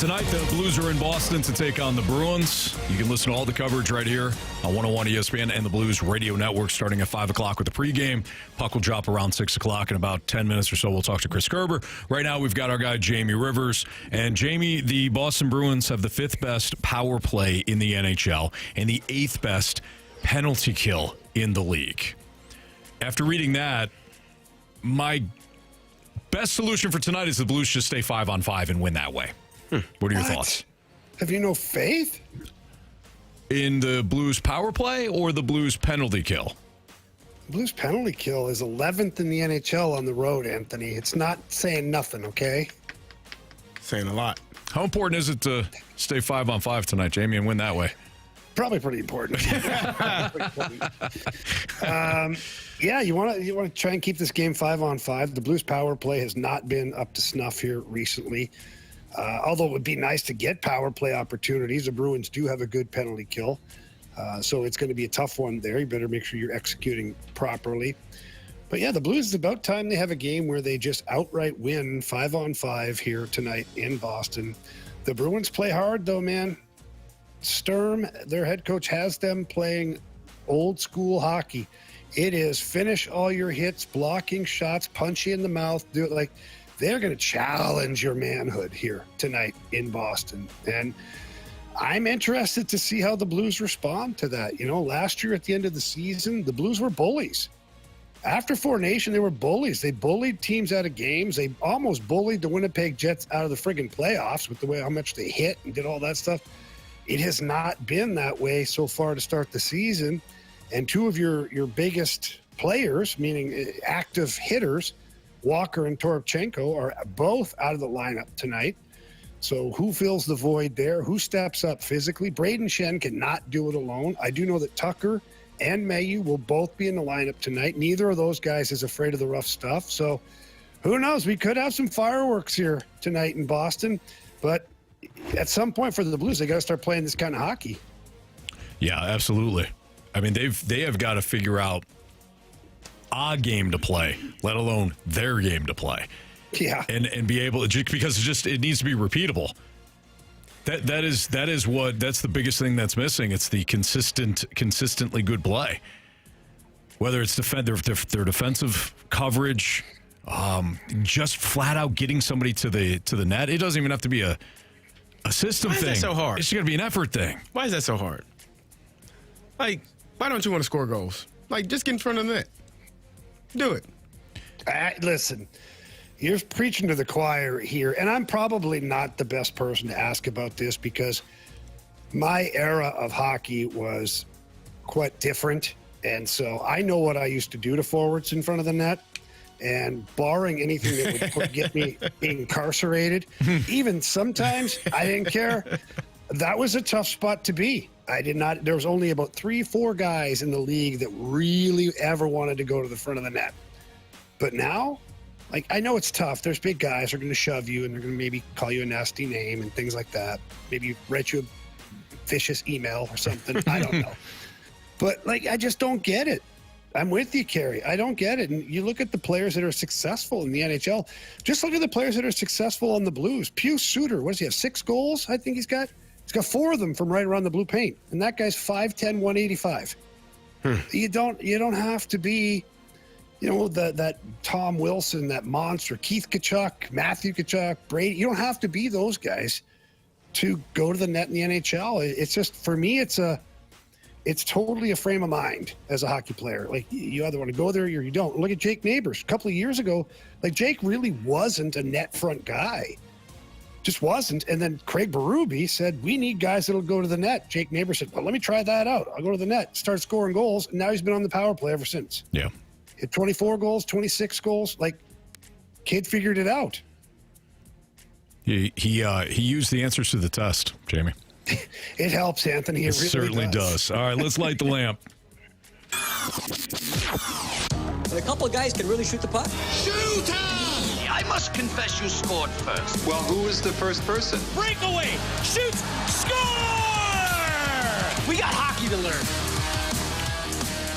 Tonight, the Blues are in Boston to take on the Bruins. You can listen to all the coverage right here on 101 ESPN and the Blues Radio Network starting at 5 o'clock with the pregame. Puck will drop around 6 o'clock. In about 10 minutes or so, we'll talk to Chris Kerber. Right now, we've got our guy, Jamie Rivers. And Jamie, the Boston Bruins have the 5th best power play in the NHL and the 8th best penalty kill in the league. After reading that, my best solution for tonight is the Blues just stay 5-on-5 and win that way. What are your thoughts? Have you no faith? In the Blues power play or the Blues penalty kill? Blues penalty kill is 11th in the NHL on the road, Anthony. It's not saying nothing, okay? Saying a lot. How important is it to stay 5-on-5 tonight, Jamie, and win that way? Probably pretty important. Yeah, you want to try and keep this game 5-on-5. The Blues power play has not been up to snuff here recently. Although it would be nice to get power play opportunities, the Bruins do have a good penalty kill. So it's going to be a tough one there. You better make sure you're executing properly. But yeah, the Blues, it's about time they have a game where they just outright win 5-on-5 here tonight in Boston. The Bruins play hard though, man. Sturm, their head coach, has them playing old school hockey. It is finish all your hits, blocking shots, punch you in the mouth, do it like... They're going to challenge your manhood here tonight in Boston. And I'm interested to see how the Blues respond to that. You know, last year at the end of the season, the Blues were bullies. After Four Nation, they were bullies. They bullied teams out of games. They almost bullied the Winnipeg Jets out of the friggin' playoffs with the way how much they hit and did all that stuff. It has not been that way so far to start the season. And two of your biggest players, meaning active hitters, Walker and Toropchenko, are both out of the lineup tonight. So who fills the void there? Who steps up physically? Braden Shen cannot do it alone. I do know that Tucker and Mayu will both be in the lineup tonight. Neither of those guys is afraid of the rough stuff. So who knows? We could have some fireworks here tonight in Boston. But at some point for the Blues, they got to start playing this kind of hockey. Yeah, absolutely. I mean, they have got to figure out a game to play, let alone their game to play. Yeah. And be able to, because it needs to be repeatable. That's the biggest thing that's missing. It's the consistently good play. Whether it's their defensive coverage, just flat out getting somebody to the net. It doesn't even have to be a system thing. Why is that so hard? It's going to be an effort thing. Why is that so hard? Like, why don't you want to score goals? Like, just get in front of the net. Do it. Listen, you're preaching to the choir here, and I'm probably not the best person to ask about this because my era of hockey was quite different, and so I know what I used to do to forwards in front of the net, and barring anything that would get me incarcerated, even sometimes I didn't care. That was a tough spot to be. There was only about 3-4 guys in the league that really ever wanted to go to the front of the net. But now, like, I know it's tough. There's big guys who are going to shove you and they're going to maybe call you a nasty name and things like that. Maybe write you a vicious email or something. I don't know. But, like, I just don't get it. I'm with you, Carey. I don't get it. And you look at the players that are successful in the NHL. Just look at the players that are successful on the Blues. Pius Suter, what does he have, 6 goals? I think he's got 4 of them from right around the blue paint. And that guy's 5'10", 185. You don't have to be, that Tom Wilson, that monster, Keith Tkachuk, Matthew Tkachuk, Brady. You don't have to be those guys to go to the net in the NHL. It's just, for me, it's totally a frame of mind as a hockey player. Like, you either want to go there or you don't. Look at Jake Neighbors. A couple of years ago, like, Jake really wasn't a net front guy. Just wasn't. And then Craig Berube said, we need guys that'll go to the net. Jake Neighbors said, well, let me try that out. I'll go to the net, start scoring goals. And now he's been on the power play ever since. Yeah. Hit 24 goals, 26 goals. Like, kid figured it out. He used the answers to the test, Jamie. It helps, Anthony. It really certainly does. All right, let's light the lamp. And a couple of guys can really shoot the puck. Shooter! I must confess you scored first. Well, who was the first person? Breakaway! Shoots! Score! We got hockey to learn.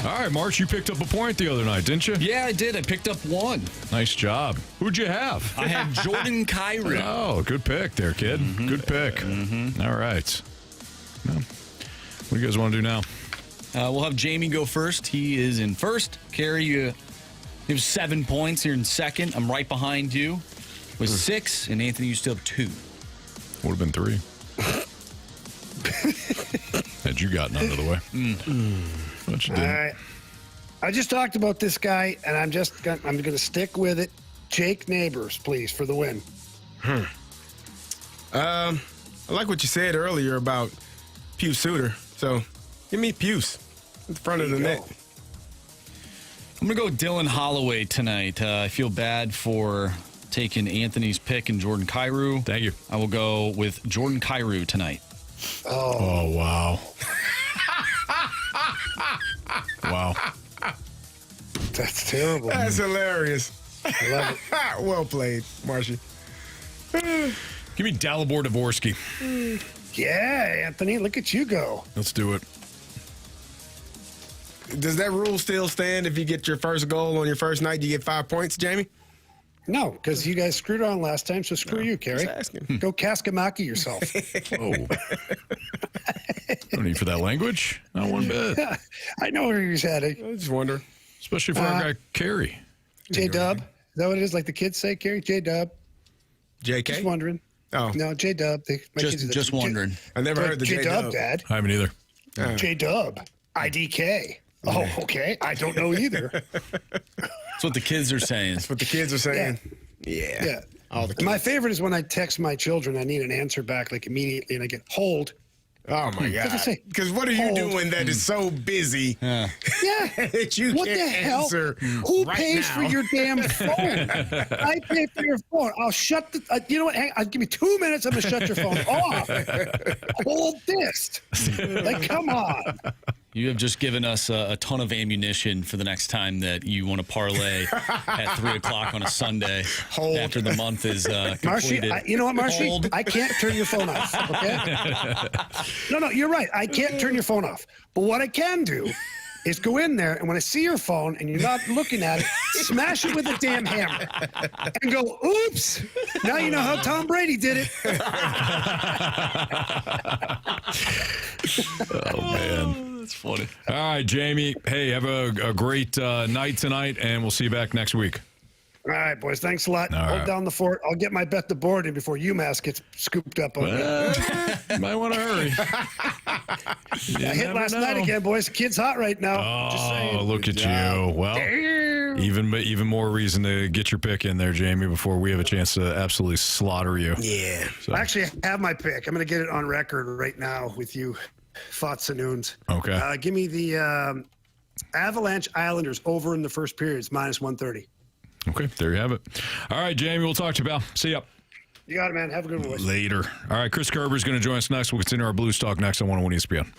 All right, Marsh, you picked up a point the other night, didn't you? Yeah, I did. I picked up one. Nice job. Who'd you have? I had Jordan Carey. Oh, good pick there, kid. Mm-hmm. Good pick. Mm-hmm. All right. Well, what do you guys want to do now? We'll have Jamie go first. He is in first. Carey, you have 7 points. You're in second. I'm right behind you with 6. And Anthony, you still have 2. Would have been 3. Had you gotten out of the way. But you didn't. All right. I just talked about this guy, and I'm going to stick with it. Jake Neighbors, please, for the win. I like what you said earlier about Pius Suter. So give me Pius in front of the net. I'm going to go Dylan Holloway tonight. I feel bad for taking Anthony's pick and Jordan Carey. Thank you. I will go with Jordan Carey tonight. Oh wow. Wow. That's terrible. That's hilarious. I love it. Well played, Marshy. Give me Dalibor Dvorsky. Yeah, Anthony, look at you go. Let's do it. Does that rule still stand? If you get your first goal on your first night, you get 5 points, Jamie? No, because you guys screwed on last time, so screw you, Carey. Go Kaskamaki yourself. Oh. No need for that language. Not one bit. I know where he's heading. I was just wondering. Especially for our guy, Carey. J-Dub. Is that what it is, like the kids say, Carey? J-Dub. JK? Just wondering. Oh. No, J-Dub. Just wondering. I never heard the J-Dub, Dad. I haven't either. J-Dub. IDK. Oh, okay. I don't know either. That's what the kids are saying. That's what the kids are saying. Yeah. All the kids. My favorite is when I text my children, I need an answer back like immediately, and I get hold. Oh, my God. Because what are you doing that is so busy that you what can't the hell? answer Who right pays now? for your damn phone? I pay for your phone. I'll shut the. You know what? Give me 2 minutes. I'm going to shut your phone off. Hold this. Like, come on. You have just given us a ton of ammunition for the next time that you want to parlay at 3 o'clock on a Sunday after the month is completed. Marshy, you know what, Marshy? I can't turn your phone off, okay? No, you're right. I can't turn your phone off. But what I can do is go in there, and when I see your phone and you're not looking at it, smash it with a damn hammer and go, oops. Now you know how Tom Brady did it. Oh, man. That's funny. All right, Jamie. Hey, have a great night tonight, and we'll see you back next week. All right, boys. Thanks a lot. Hold down the fort. I'll get my bet the board in before UMass gets scooped up on you might want to hurry. I hit last night again, boys. The kid's hot right now. Just saying. Look at you. Well, even more reason to get your pick in there, Jamie, before we have a chance to absolutely slaughter you. Yeah. So. I actually have my pick. I'm going to get it on record right now with you, Fotsanoons. Okay. Give me the Avalanche Islanders over in the first period. It's minus 130. Okay, there you have it. All right, Jamie, we'll talk to you, pal. See ya. You got it, man. Have a good one, boys. Later. All right, Chris Kerber is going to join us next. We'll continue our Blues talk next on 101 ESPN.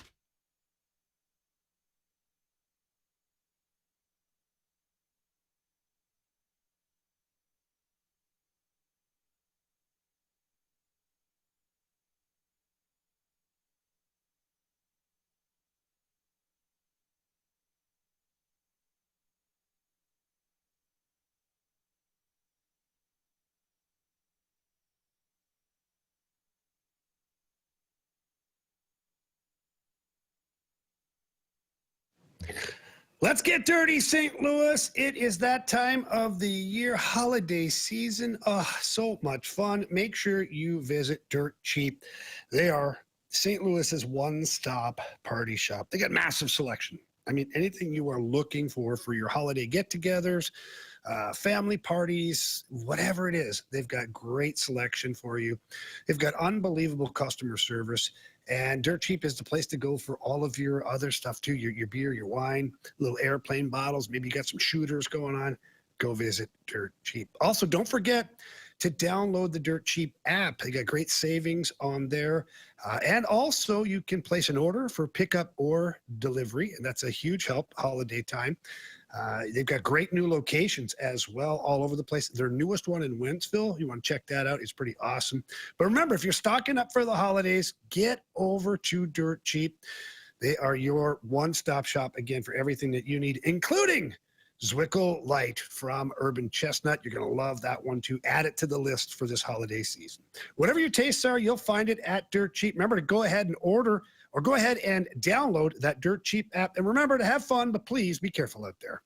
Let's get dirty, St. Louis. It is that time of the year, holiday season. So much fun. Make sure you visit Dirt Cheap. They are St. Louis's one-stop party shop. They got massive selection. I mean, anything you are looking for your holiday get-togethers, family parties, whatever it is, they've got great selection for you. They've got unbelievable customer service. And Dirt Cheap is the place to go for all of your other stuff, too. Your beer, your wine, little airplane bottles. Maybe you got some shooters going on. Go visit Dirt Cheap. Also, don't forget to download the Dirt Cheap app. They got great savings on there. And also, you can place an order for pickup or delivery. And that's a huge help holiday time. They've got great new locations as well all over the place. Their newest one in Wentzville, you want to check that out. It's pretty awesome. But remember, if you're stocking up for the holidays, get over to Dirt Cheap. They are your one-stop shop, again, for everything that you need, including Zwickle Light from Urban Chestnut. You're going to love that one, too. Add it to the list for this holiday season. Whatever your tastes are, you'll find it at Dirt Cheap. Remember to go ahead and order or go ahead and download that Dirt Cheap app. And remember to have fun, but please be careful out there.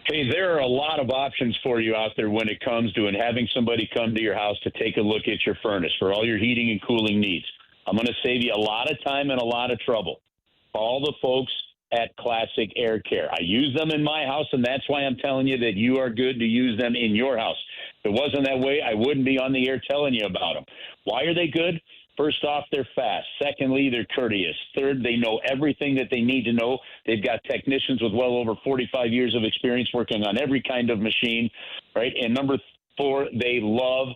Hey, there are a lot of options for you out there when it comes to having somebody come to your house to take a look at your furnace for all your heating and cooling needs. I'm going to save you a lot of time and a lot of trouble. Call the folks at Classic Air Care. I use them in my house, and that's why I'm telling you that you are good to use them in your house. If it wasn't that way, I wouldn't be on the air telling you about them. Why are they good? First off, they're fast. Secondly, they're courteous. Third, they know everything that they need to know. They've got technicians with well over 45 years of experience working on every kind of machine, right? And number 4, they love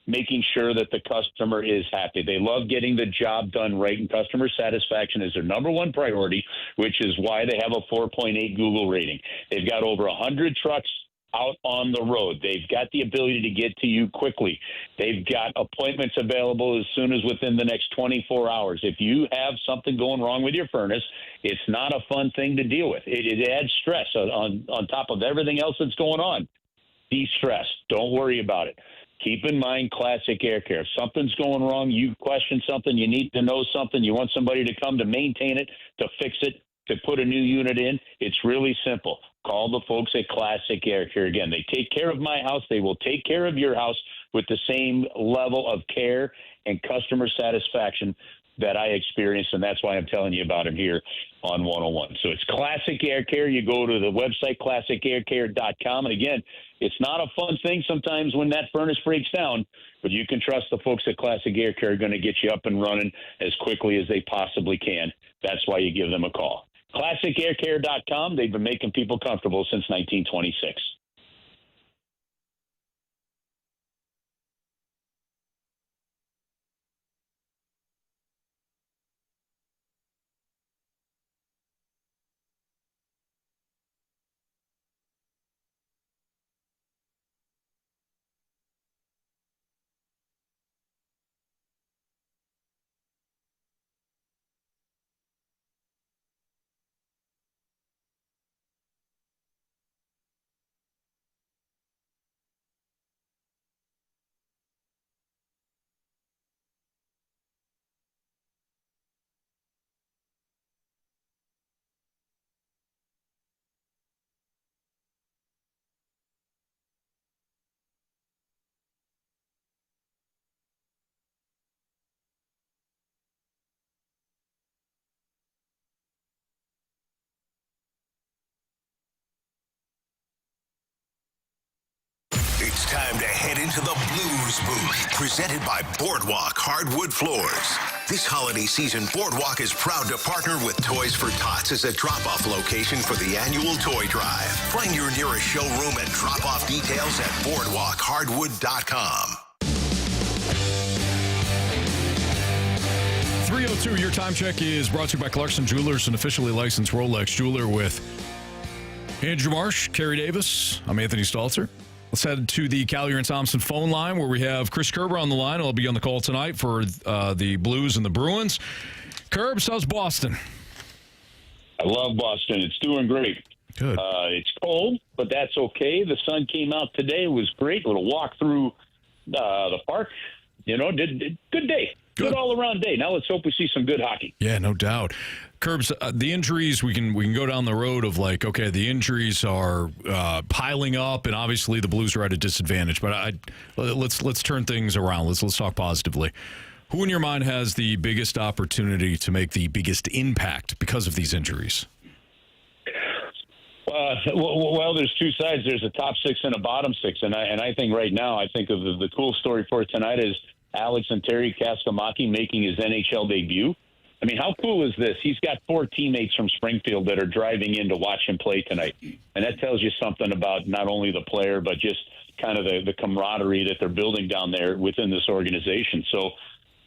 making sure that the customer is happy. They love getting the job done right, and customer satisfaction is their number one priority, which is why they have a 4.8 Google rating. They've got over 100 trucks out on the road. They've got the ability to get to you quickly. They've got appointments available as soon as within the next 24 hours. If you have something going wrong with your furnace, it's not a fun thing to deal with. It adds stress on top of everything else that's going on. De-stress. Don't worry about it. Keep in mind Classic Air Care. If something's going wrong, you question something, you need to know something, you want somebody to come to maintain it, to fix it, to put a new unit in, it's really simple. Call the folks at Classic Air Care. Again, they take care of my house. They will take care of your house with the same level of care and customer satisfaction that I experienced, and that's why I'm telling you about them here on 101. So it's Classic Air Care. You go to the website, classicaircare.com. And again, it's not a fun thing sometimes when that furnace breaks down, but you can trust the folks at Classic Air Care are going to get you up and running as quickly as they possibly can. That's why you give them a call. ClassicAirCare.com. They've been making people comfortable since 1926. It's time to head into the Blues Booth, presented by Boardwalk Hardwood Floors. This holiday season, Boardwalk is proud to partner with Toys for Tots as a drop-off location for the annual toy drive. Find your nearest showroom and drop-off details at boardwalkhardwood.com. 3:02, your time check is brought to you by Clarkson Jewelers, an officially licensed Rolex jeweler, with Andrew Marsh, Kerry Davis. I'm Anthony Stalter. Let's head to the Callier and Thompson phone line, where we have Chris Kerber on the line. I'll be on the call tonight for the Blues and the Bruins. Kerbs, how's Boston? I love Boston. It's doing great. Good. It's cold, but that's okay. The sun came out today. It was great. A little walk through the park. Good day. Good all-around day. Now let's hope we see some good hockey. Yeah, no doubt. Kerbs, the injuries, we can go down the road of like, okay, the injuries are piling up, and obviously the Blues are at a disadvantage. But let's turn things around. Let's talk positively. Who in your mind has the biggest opportunity to make the biggest impact because of these injuries? Well, there's two sides. There's a top six and a bottom six, and I think right now, I think of the cool story for tonight is Alex and Terry Kaskamaki making his NHL debut. I mean, how cool is this? He's got 4 teammates from Springfield that are driving in to watch him play tonight. And that tells you something about not only the player, but just kind of the camaraderie that they're building down there within this organization. So,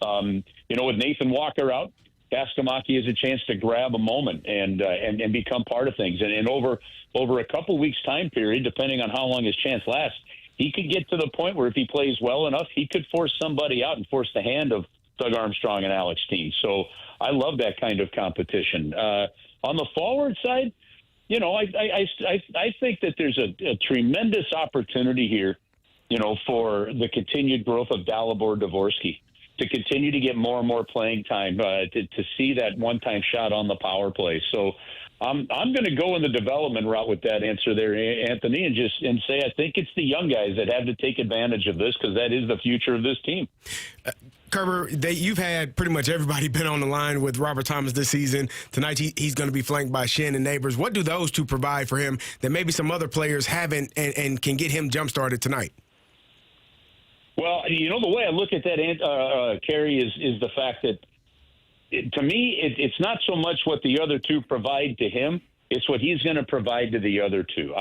with Nathan Walker out, Kaskamaki has a chance to grab a moment and become part of things. And over a couple weeks time period, depending on how long his chance lasts, he could get to the point where if he plays well enough, he could force somebody out and force the hand of Doug Armstrong and Alex Teen. So I love that kind of competition. On the forward side, I think that there's a tremendous opportunity here, for the continued growth of Dalibor Dvorsky to continue to get more and more playing time, to see that one-time shot on the power play. So I'm going to go in the development route with that answer there, Anthony, and say I think it's the young guys that have to take advantage of this because that is the future of this team. Kerber, you've had pretty much everybody been on the line with Robert Thomas this season. Tonight he's going to be flanked by Schenn and Neighbors. What do those two provide for him that maybe some other players haven't and can get him jump-started tonight? Well, the way I look at that, Carey, is the fact that, to me, it's not so much what the other two provide to him. It's what he's going to provide to the other two.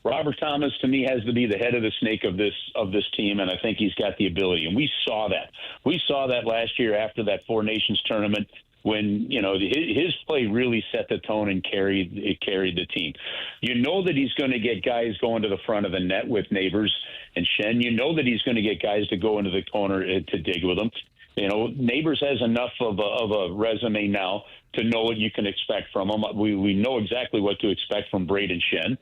Robert Thomas, to me, has to be the head of the snake of this team, and I think he's got the ability. And we saw that. We saw that last year after that Four Nations tournament when, his play really set the tone and carried the team. You know that he's going to get guys going to the front of the net with Neighbors and Schenn. You know that he's going to get guys to go into the corner to dig with them. Neighbors has enough of a resume now to know what you can expect from him. We know exactly what to expect from Braden Schenn.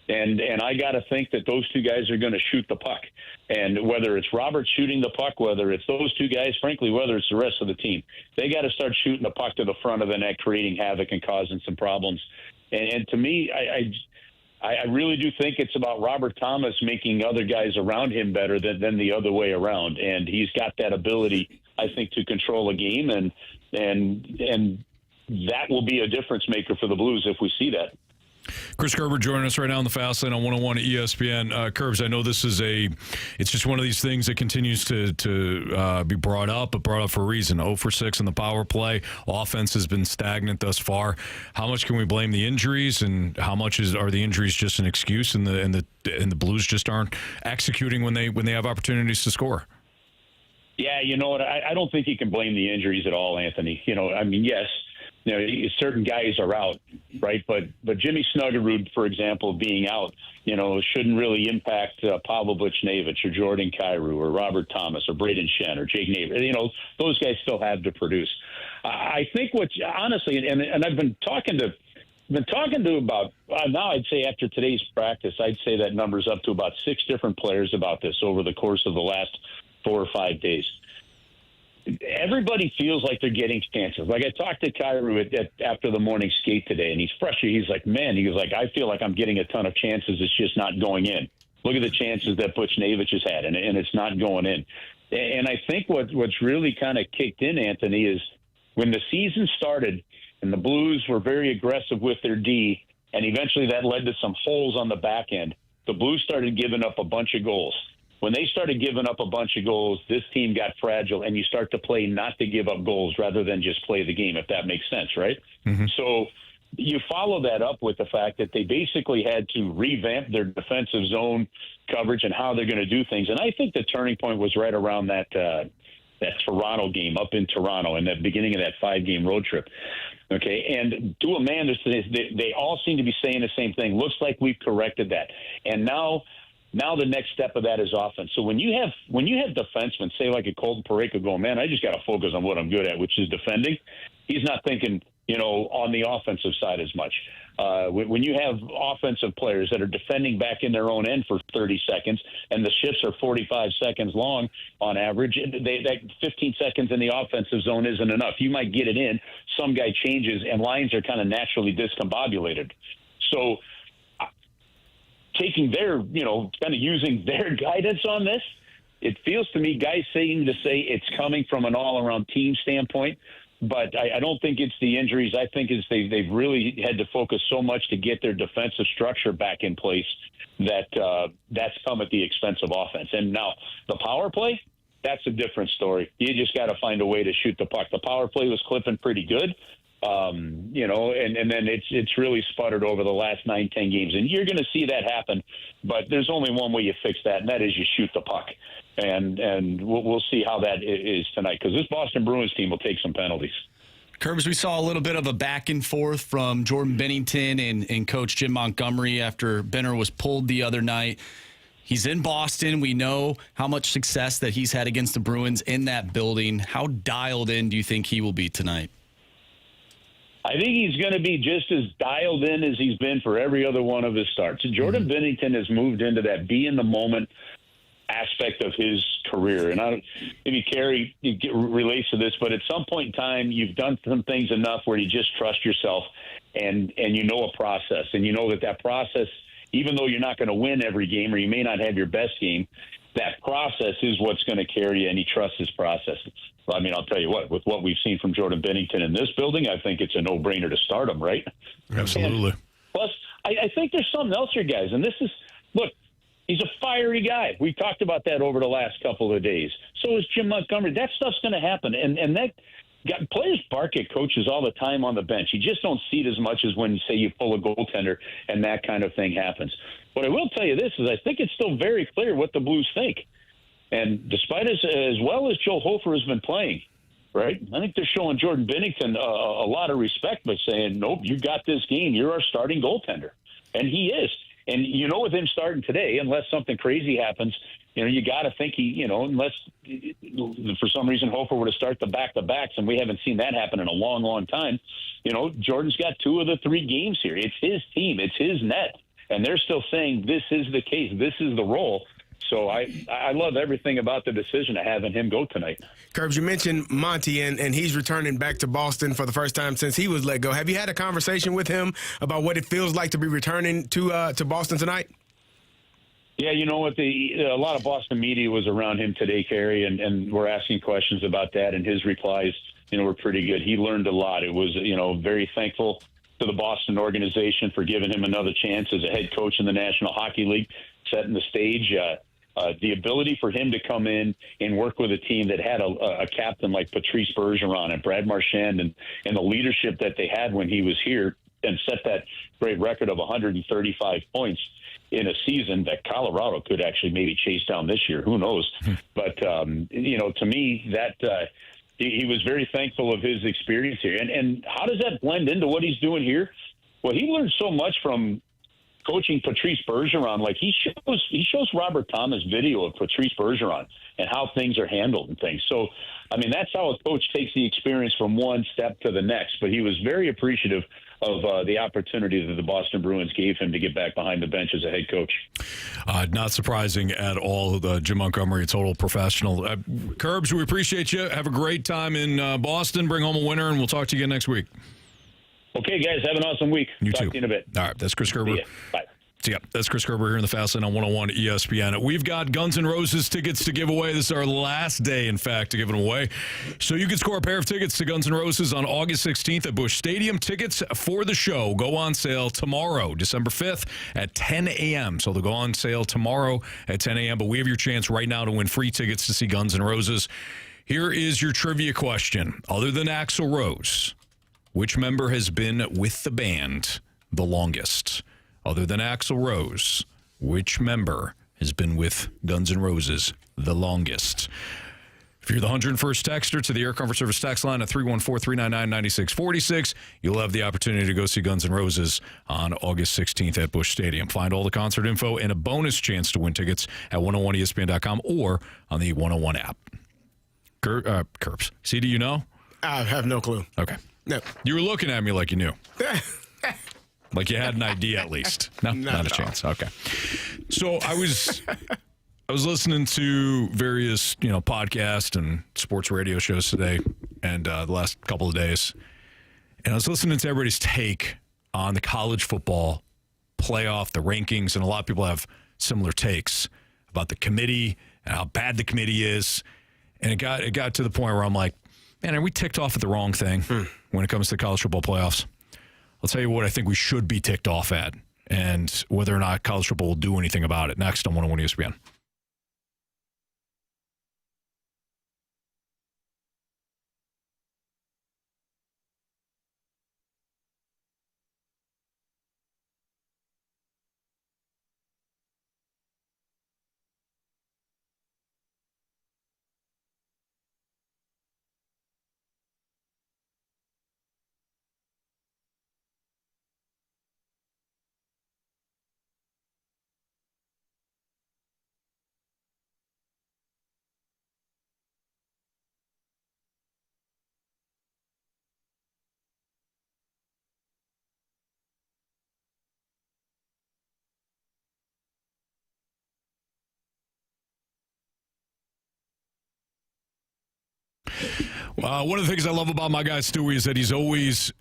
And I got to think that those two guys are going to shoot the puck. And whether it's Robert shooting the puck, whether it's those two guys, frankly, whether it's the rest of the team, they got to start shooting the puck to the front of the net, creating havoc and causing some problems. And to me, I really do think it's about Robert Thomas making other guys around him better than the other way around. And he's got that ability, I think, to control a game. And that will be a difference maker for the Blues if we see that. Chris Kerber joining us right now on the Fast Lane on 101 at ESPN. Kerbs, I know this is it's just one of these things that continues to be brought up, but brought up for a reason. 0 for 6 in the power play. Offense has been stagnant thus far. How much can we blame the injuries, and how much are the injuries just an excuse, and the Blues just aren't executing when they have opportunities to score? Yeah, you know what? I don't think you can blame the injuries at all, Anthony. Yes. Certain guys are out, right? But Jimmy Snuggerud, for example, being out, shouldn't really impact Pavel Buchnevich or Jordan Kyrou or Robert Thomas or Braden Schenn or Jake Neighbors. Those guys still have to produce. I think honestly, and I've been talking to about now I'd say after today's practice, I'd say that number's up to about 6 different players about this over the course of the last 4 or 5 days. Everybody feels like they're getting chances. Like I talked to Kyrou after the morning skate today, and he's frustrated. He's like, I feel like I'm getting a ton of chances. It's just not going in. Look at the chances that Buchnevich has had, and it's not going in. And I think what's really kind of kicked in, Anthony, is when the season started and the Blues were very aggressive with their D, and eventually that led to some holes on the back end, the Blues started giving up a bunch of goals. When they started giving up a bunch of goals, this team got fragile, and you start to play not to give up goals rather than just play the game, if that makes sense, right? Mm-hmm. So you follow that up with the fact that they basically had to revamp their defensive zone coverage and how they're going to do things. And I think the turning point was right around that Toronto game up in Toronto and the beginning of that 5-game road trip. Okay, and to a man, they all seem to be saying the same thing. Looks like we've corrected that. And now the next step of that is offense. So when you have defensemen, say like a Colton Parayko going, man, I just got to focus on what I'm good at, which is defending. He's not thinking, on the offensive side as much. When you have offensive players that are defending back in their own end for 30 seconds and the shifts are 45 seconds long on average, that 15 seconds in the offensive zone isn't enough. You might get it in, some guy changes, and lines are kind of naturally discombobulated. So taking their, kind of using their guidance on this, it feels to me guys saying to say it's coming from an all-around team standpoint. But I don't think it's the injuries. I think it's they've really had to focus so much to get their defensive structure back in place that that's come at the expense of offense. And now the power play, that's a different story. You just got to find a way to shoot the puck. The power play was clipping pretty good, and then it's really sputtered over the last 9-10 games. And you're going to see that happen, but there's only one way you fix that, and that is you shoot the puck. And we'll see how that is tonight, because this Boston Bruins team will take some penalties. Kerbs, we saw a little bit of a back and forth from Jordan Binnington and Coach Jim Montgomery after Benner was pulled the other night. He's in Boston. We know how much success that he's had against the Bruins in that building. How dialed in do you think he will be tonight? I think he's going to be just as dialed in as he's been for every other one of his starts. Jordan Binnington has moved into that be-in-the-moment aspect of his career. And maybe Carey relates to this, but at some point in time, you've done some things enough where you just trust yourself and you know a process. And you know that process, even though you're not going to win every game or you may not have your best game, that process is what's going to carry you, and he trusts his process. I mean, I'll tell you what, with what we've seen from Jordan Binnington in this building, I think it's a no-brainer to start him, right? Absolutely. And plus, I think there's something else here, guys, and this is, look, he's a fiery guy. We talked about that over the last couple of days. So is Jim Montgomery. That stuff's going to happen. And that players bark at coaches all the time on the bench. You just don't see it as much as when you say you pull a goaltender and that kind of thing happens. But I will tell you this, is I think it's still very clear what the Blues think. And despite as well as Joe Hofer has been playing, right, I think they're showing Jordan Binnington a lot of respect by saying, nope, you got this game. You're our starting goaltender. And he is. And, with him starting today, unless something crazy happens, you got to think unless for some reason Hofer were to start the back-to-backs, and we haven't seen that happen in a long, long time, Jordan's got 2 of the 3 games here. It's his team. It's his net. And they're still saying this is the case. This is the role. So I love everything about the decision of having him go tonight. Kerbs, you mentioned Monty, and he's returning back to Boston for the first time since he was let go. Have you had a conversation with him about what it feels like to be returning to Boston tonight? Yeah, you know what? A lot of Boston media was around him today, Carey, and we're asking questions about that, and his replies, were pretty good. He learned a lot. It was, very thankful to the Boston organization for giving him another chance as a head coach in the National Hockey League, setting the stage. The ability for him to come in and work with a team that had a captain like Patrice Bergeron and Brad Marchand and the leadership that they had when he was here, and set that great record of 135 points in a season that Colorado could actually maybe chase down this year. Who knows? But, to me, that he was very thankful of his experience here. And how does that blend into what he's doing here? Well, he learned so much from coaching Patrice Bergeron. Like he shows Robert Thomas video of Patrice Bergeron and how things are handled and things. So, I mean, that's how a coach takes the experience from one step to the next. But he was very appreciative of the opportunity that the Boston Bruins gave him to get back behind the bench as a head coach. Not surprising at all. Jim Montgomery, a total professional. Kerbs, we appreciate you. Have a great time in Boston. Bring home a winner, and we'll talk to you again next week. Okay, guys, have an awesome week. You Talk too. to you in a bit. All right, that's Chris Kerber. Bye. So, yeah, that's Chris Kerber here in the Fast Lane on 101 ESPN. We've got Guns N' Roses tickets to give away. This is our last day, in fact, to give them away. So you can score a pair of tickets to Guns N' Roses on August 16th at Busch Stadium. Tickets for the show go on sale tomorrow, December 5th at 10 a.m. So they'll go on sale tomorrow at 10 a.m. But we have your chance right now to win free tickets to see Guns N' Roses. Here is your trivia question. Other than Axl Rose, which member has been with the band the longest? Other than Axl Rose, which member has been with Guns N' Roses the longest? If you're the 101st texter to the Air Comfort Service text line at 314-399-9646, you'll have the opportunity to go see Guns N' Roses on August 16th at Busch Stadium. Find all the concert info and a bonus chance to win tickets at 101ESPN.com or on the 101 app. Kerbs, see, do you know? I have no clue. Okay. No. You were looking at me like you knew. Like you had an idea at least. No, not a chance. Okay. So I was listening to various, podcasts and sports radio shows today and the last couple of days. And I was listening to everybody's take on the college football playoff, the rankings, and a lot of people have similar takes about the committee and how bad the committee is. And it got to the point where I'm like, man, are we ticked off at the wrong thing when it comes to college football playoffs? I'll tell you what I think we should be ticked off at and whether or not college football will do anything about it. Next on 101 ESPN. One of the things I love about my guy Stewie is that he's always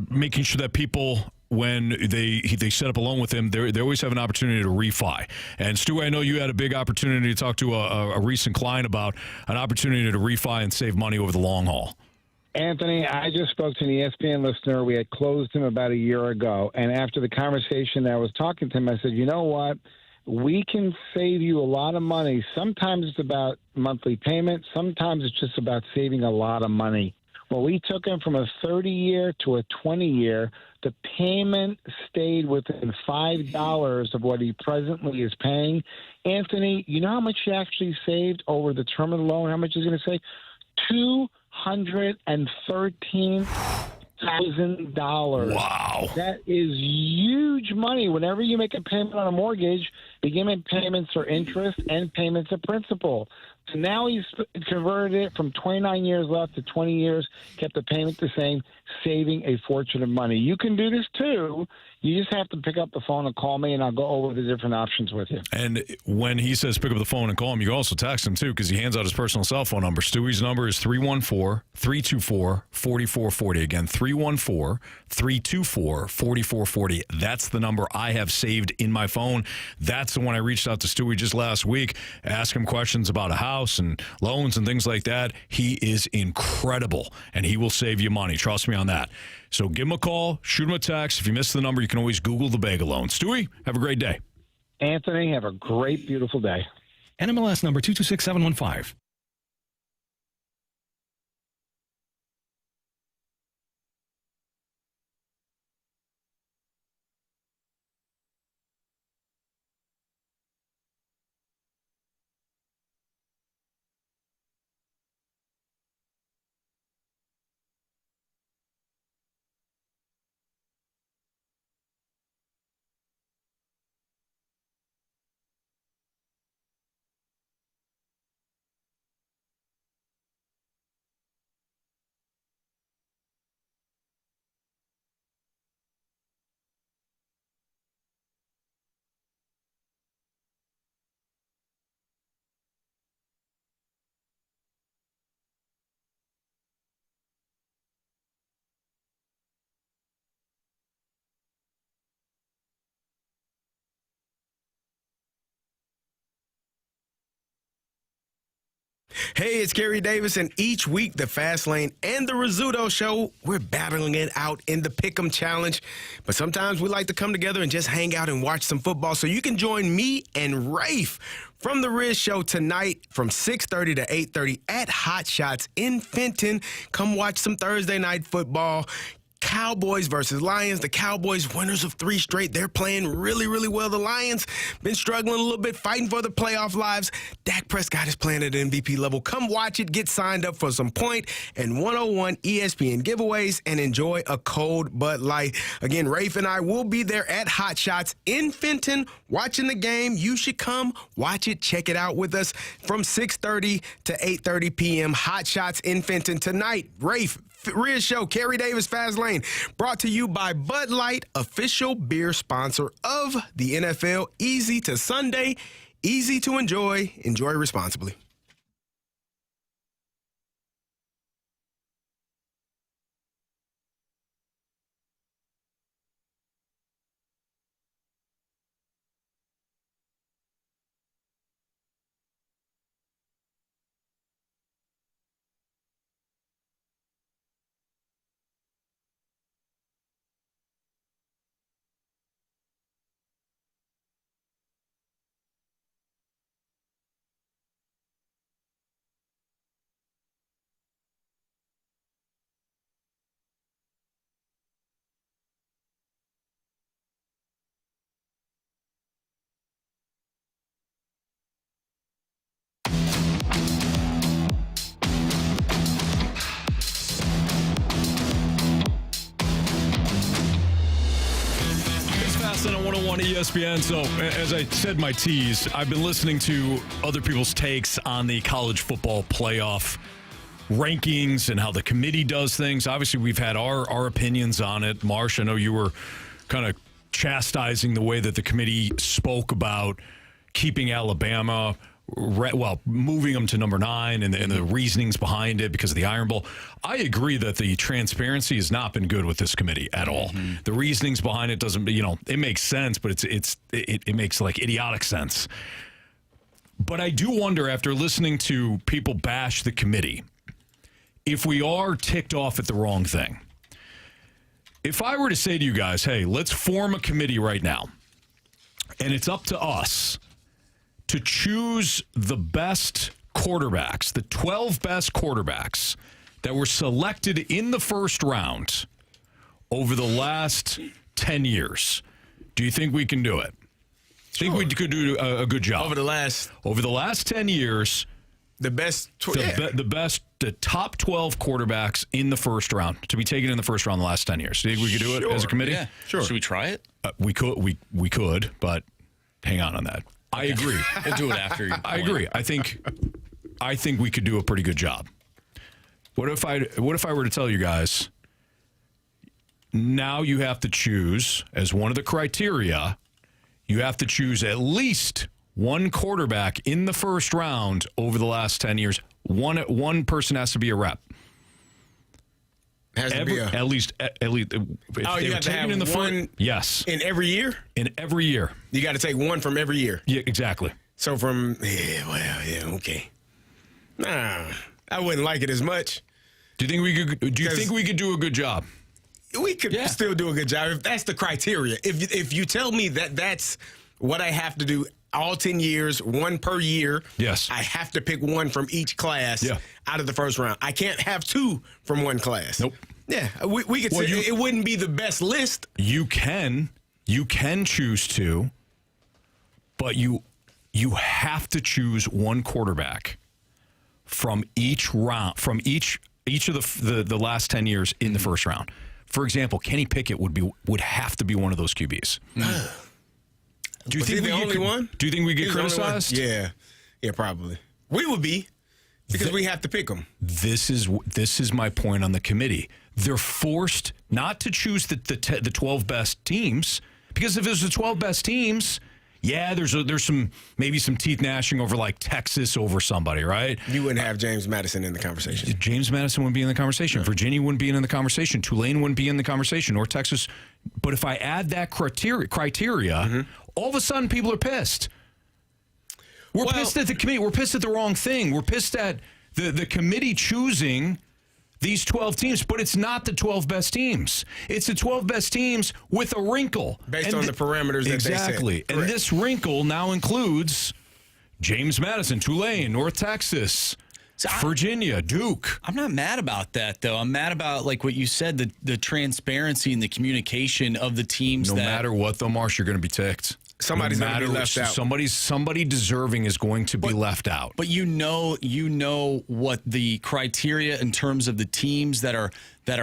making sure that people, when they set up a loan with him, they always have an opportunity to refi. And Stewie, I know you had a big opportunity to talk to a recent client about an opportunity to refi and save money over the long haul. Anthony, I just spoke to an ESPN listener. We had closed him about a year ago. And after the conversation, I was talking to him. I said, you know what? We can save you a lot of money. Sometimes it's about monthly payment. Sometimes it's just about saving a lot of money. Well, we took him from a 30-year to a 20-year. The payment stayed within $5 of what he presently is paying. Anthony, you know how much he actually saved over the term of the loan? How much he's going to save? $213,000. Wow. That is huge money. Whenever you make a payment on a mortgage, beginning payments are interest and payments are principal. So now he's converted it from 29 years left to 20 years, kept the payment the same, saving a fortune of money. You can do this too. You just have to pick up the phone and call me, and I'll go over the different options with you. And when he says pick up the phone and call him, you can also text him, too, because he hands out his personal cell phone number. Stewie's number is 314-324-4440. Again, 314-324-4440. That's the number I have saved in my phone. That's the one I reached out to Stewie just last week, ask him questions about a house and loans and things like that. He is incredible, and he will save you money. Trust me on that. So give him a call, shoot him a text. If you miss the number, you can always Google the Bagel Loan. Stewie, have a great day. Anthony, have a great, beautiful day. NMLS number 226715. Hey, it's Kerry Davis, and each week the Fast Lane and the Rizzuto Show, we're battling it out in the Pick'em Challenge. But sometimes we like to come together and just hang out and watch some football. So you can join me and Rafe from the Riz Show tonight from 6:30 to 8:30 at Hot Shots in Fenton. Come watch some Thursday night football. Cowboys versus Lions. The Cowboys, winners of 3 straight. They're playing really, really well. The Lions been struggling a little bit, fighting for the playoff lives. Dak Prescott is playing at MVP level. Come watch it. Get signed up for some Point and 101 ESPN giveaways and enjoy a cold Bud Light. Again, Rafe and I will be there at Hot Shots in Fenton watching the game. You should come watch it. Check it out with us from 6:30 to 8:30 p.m. Hot Shots in Fenton tonight. Rafe, Riz Show, Kerry Davis, Fast Lane, brought to you by Bud Light, official beer sponsor of the NFL. Easy to Sunday, easy to enjoy. Enjoy responsibly. On 101 ESPN. So, as I said, my tease, I've been listening to other people's takes on the college football playoff rankings and how the committee does things. Obviously, we've had our opinions on it. Marsh, I know you were kind of chastising the way that the committee spoke about keeping Alabama, moving them to number 9 and the reasonings behind it because of the Iron Bowl. I agree that the transparency has not been good with this committee at all. Mm-hmm. The reasonings behind it doesn't, it makes sense, but it makes like idiotic sense. But I do wonder, after listening to people bash the committee, if we are ticked off at the wrong thing. If I were to say to you guys, hey, let's form a committee right now, and it's up to us to choose the best quarterbacks, the 12 best quarterbacks that were selected in the first round over the last 10 years. Do you think we can do it? Sure. Think we could do a good job? Over the last 10 years, the top 12 quarterbacks in the first round to be taken in the first round the last 10 years. Do you think we could do it as a committee? Yeah, sure. Should we try it? We could, but hang on that. I agree. We'll do it after. I agree. I think we could do a pretty good job. What if I were to tell you guys, now you have to choose as one of the criteria, you have to choose at least one quarterback in the first round over the last 10 years. One person has to be a rep. At least. If you have to have in the one. Yes. In every year. You got to take one from every year. Yeah, exactly. So okay. Nah, I wouldn't like it as much. Do you think we could? Do you think we could do a good job? We could still do a good job if that's the criteria. If you tell me that that's what I have to do all 10 years, one per year. Yes. I have to pick one from each class out of the first round. I can't have two from one class. Nope. Yeah, we could say it wouldn't be the best list. You can choose to, but you have to choose one quarterback from each round, from each of the last 10 years in the first round. For example, Kenny Pickett would have to be one of those QBs. Do you think Do you think we get criticized? Yeah, probably. We would be because we have to pick them. This is my point on the committee. They're forced not to choose the 12 best teams, because if it was the 12 best teams, there's some teeth gnashing over like Texas over somebody, right? You wouldn't have James Madison in the conversation. James Madison wouldn't be in the conversation. No. Virginia wouldn't be in the conversation. Tulane wouldn't be in the conversation, or Texas. But if I add that criteria, all of a sudden people are pissed. We're pissed at the committee. We're pissed at the wrong thing. We're pissed at the committee choosing these 12 teams, but it's not the 12 best teams. It's the 12 best teams with a wrinkle. Based on the parameters that they set. Exactly. And this wrinkle now includes James Madison, Tulane, North Texas, Virginia, Duke. I'm not mad about that, though. I'm mad about, like what you said, the transparency and the communication of the teams. No matter what, though, Marsh, you're going to be ticked. Somebody's going to be left out. Somebody deserving is going to be left out. But you know what the criteria in terms of the teams that are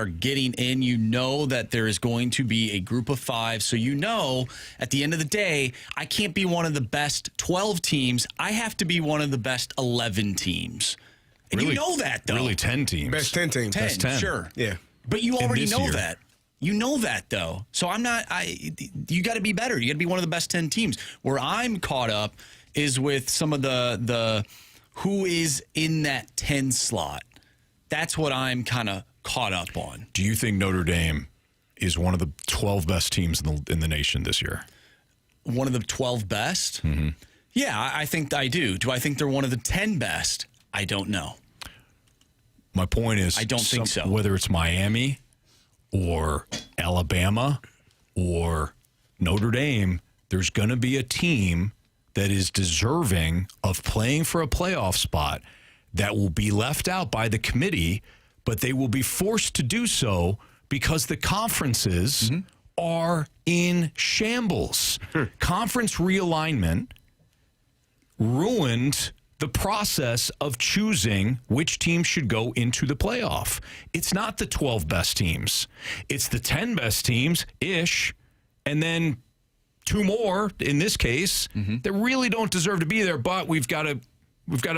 getting in. You know that there is going to be a group of 5. So at the end of the day, I can't be one of the best 12 teams. I have to be one of the best 11 teams. And really, you know that, though. Really 10 teams. Best 10 teams. 10, Best 10. Sure. Yeah. But you already know year. that. You know that, though. So you got to be better. You got to be one of the best 10 teams. Where I'm caught up is with some of the who is in that 10 slot. That's what I'm kind of caught up on. Do you think Notre Dame is one of the 12 best teams in the nation this year? One of the 12 best? Mm-hmm. Yeah, I think I do. Do I think they're one of the 10 best? I don't know. My point is, I don't think so. Whether it's Miami or Alabama or Notre Dame, there's going to be a team that is deserving of playing for a playoff spot that will be left out by the committee, but they will be forced to do so because the conferences are in shambles. Conference realignment ruined the process of choosing which team should go into the playoff. It's not the 12 best teams. It's the 10 best teams-ish, and then 2 more, in this case, that really don't deserve to be there, but we've got to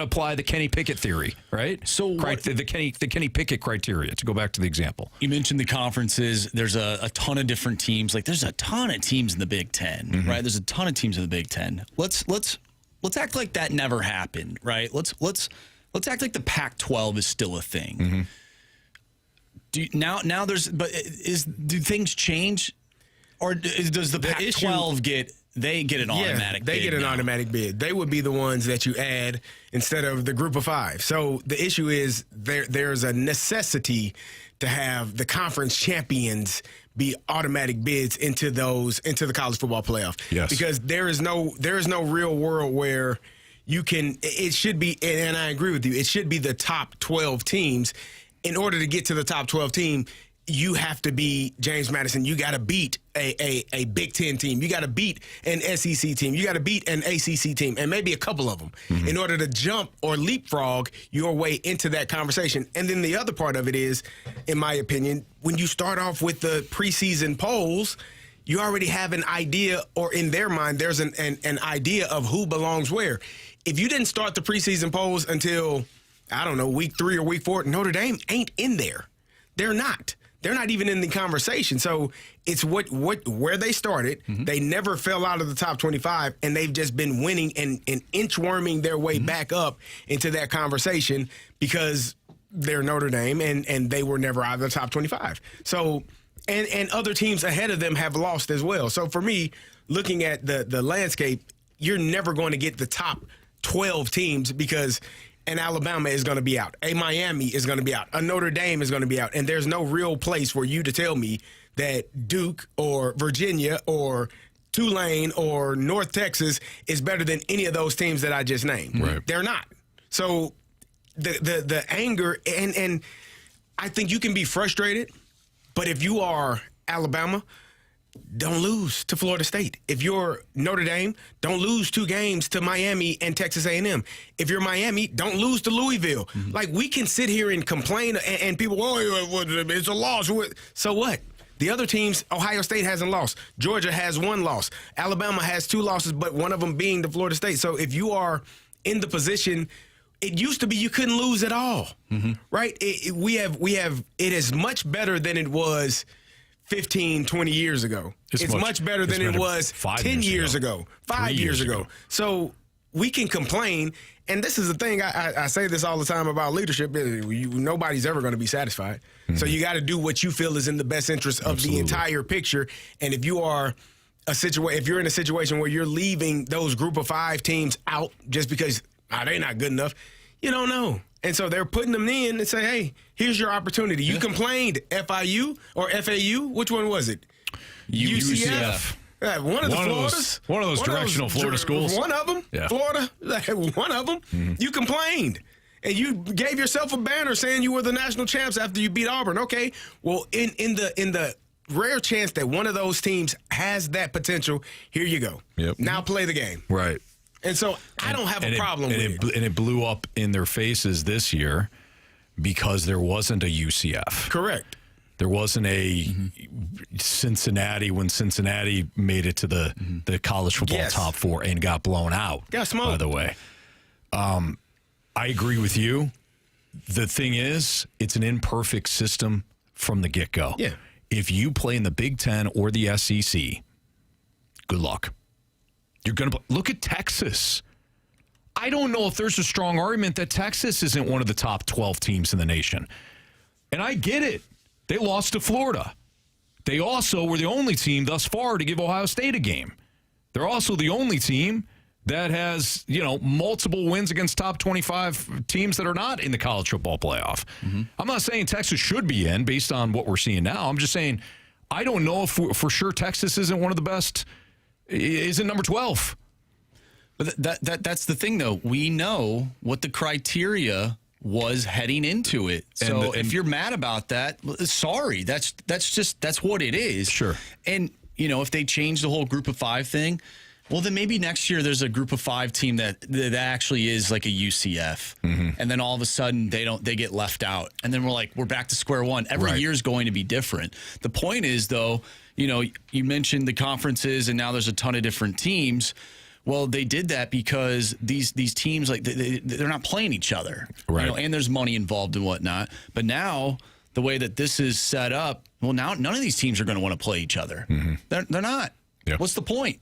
apply the Kenny Pickett theory, right? So the Kenny Pickett criteria, to go back to the example. You mentioned the conferences. There's a ton of different teams. Like, there's a ton of teams in the Big Ten, right? There's a ton of teams in the Big Ten. Let's act like that never happened, right? Let's act like the Pac-12 is still a thing. Do things change, or does the Pac-12 get an automatic? They get an automatic bid. They would be the ones that you add instead of the group of 5. So the issue is there's a necessity to have the conference champions be automatic bids into the college football playoff. Yes. Because there is no real world where you can. It should be, and I agree with you. It should be the top 12 teams. In order to get to the top 12 team, you have to be James Madison. You got to beat a Big Ten team. You got to beat an SEC team. You got to beat an ACC team, and maybe a couple of them in order to jump or leapfrog your way into that conversation. And then the other part of it is, in my opinion, when you start off with the preseason polls, you already have an idea, or in their mind, there's an idea of who belongs where. If you didn't start the preseason polls until, I don't know, week 3 or week 4, Notre Dame ain't in there. They're not. They're not even in the conversation. So it's where they started. They never fell out of the top 25, and they've just been winning and inchworming their way back up into that conversation because they're Notre Dame, and they were never out of the top 25. So, and other teams ahead of them have lost as well. So for me, looking at the landscape, you're never going to get the top 12 teams because an Alabama is going to be out. A Miami is going to be out. A Notre Dame is going to be out. And there's no real place for you to tell me that Duke or Virginia or Tulane or North Texas is better than any of those teams that I just named. Right. They're not. So the anger, and I think you can be frustrated, but if you are Alabama, don't lose to Florida State. If you're Notre Dame, don't lose 2 games to Miami and Texas A&M. If you're Miami, don't lose to Louisville. Like, we can sit here and complain, and people, it's a loss. So what? The other teams, Ohio State hasn't lost. Georgia has 1 loss. Alabama has 2 losses, but one of them being to Florida State. So if you are in the position, it used to be you couldn't lose at all, right? It is much better than it was 15, 20 years ago. It's much better than it was 10 years ago, 5 years ago. So we can complain, and this is the thing, I say this all the time about leadership, nobody's ever going to be satisfied. So you got to do what you feel is in the best interest of the entire picture. And if you are if you're in a situation where you're leaving those group of 5 teams out just because they're not good enough, you don't know. And so they're putting them in and say, hey, here's your opportunity. You complained, FIU or FAU. Which one was it? UCF. One of the Floridas. One of those directional Florida schools. One of them. Yeah. Florida. One of them. You complained. And you gave yourself a banner saying you were the national champs after you beat Auburn. Okay. Well, in the rare chance that one of those teams has that potential, here you go. Yep. Now play the game. Right. And so I don't have a problem with it. And it blew up in their faces this year because there wasn't a UCF. Correct. There wasn't a Cincinnati when Cincinnati made it to the college football top 4 and got blown out, Got smoked. by the way. I agree with you. the thing is, it's an imperfect system from the get-go. Yeah. If you play in the Big Ten or the SEC, good luck. You're going to look at Texas. I don't know if there's a strong argument that Texas isn't one of the top 12 teams in the nation. And I get it. They lost to Florida. They also were the only team thus far to give Ohio State a game. They're also the only team that has, multiple wins against top 25 teams that are not in the college football playoff. Mm-hmm. I'm not saying Texas should be in based on what we're seeing now. I'm just saying I don't know if for sure Texas isn't one of the best, isn't number 12. But that's the thing, though. We know what the criteria was heading into it. So if you're mad about that, sorry. That's what it is. Sure. And, if they change the whole group of 5 thing, well, then maybe next year there's a group of 5 team that actually is like a UCF. Mm-hmm. And then all of a sudden they get left out. And then we're back to square one. Every year is going to be different. The point is, though, you mentioned the conferences and now there's a ton of different teams. Well, they did that because these teams, they're not playing each other. Right. And there's money involved and whatnot. But now the way that this is set up, well, now none of these teams are going to want to play each other. Mm-hmm. They're not. Yeah. What's the point?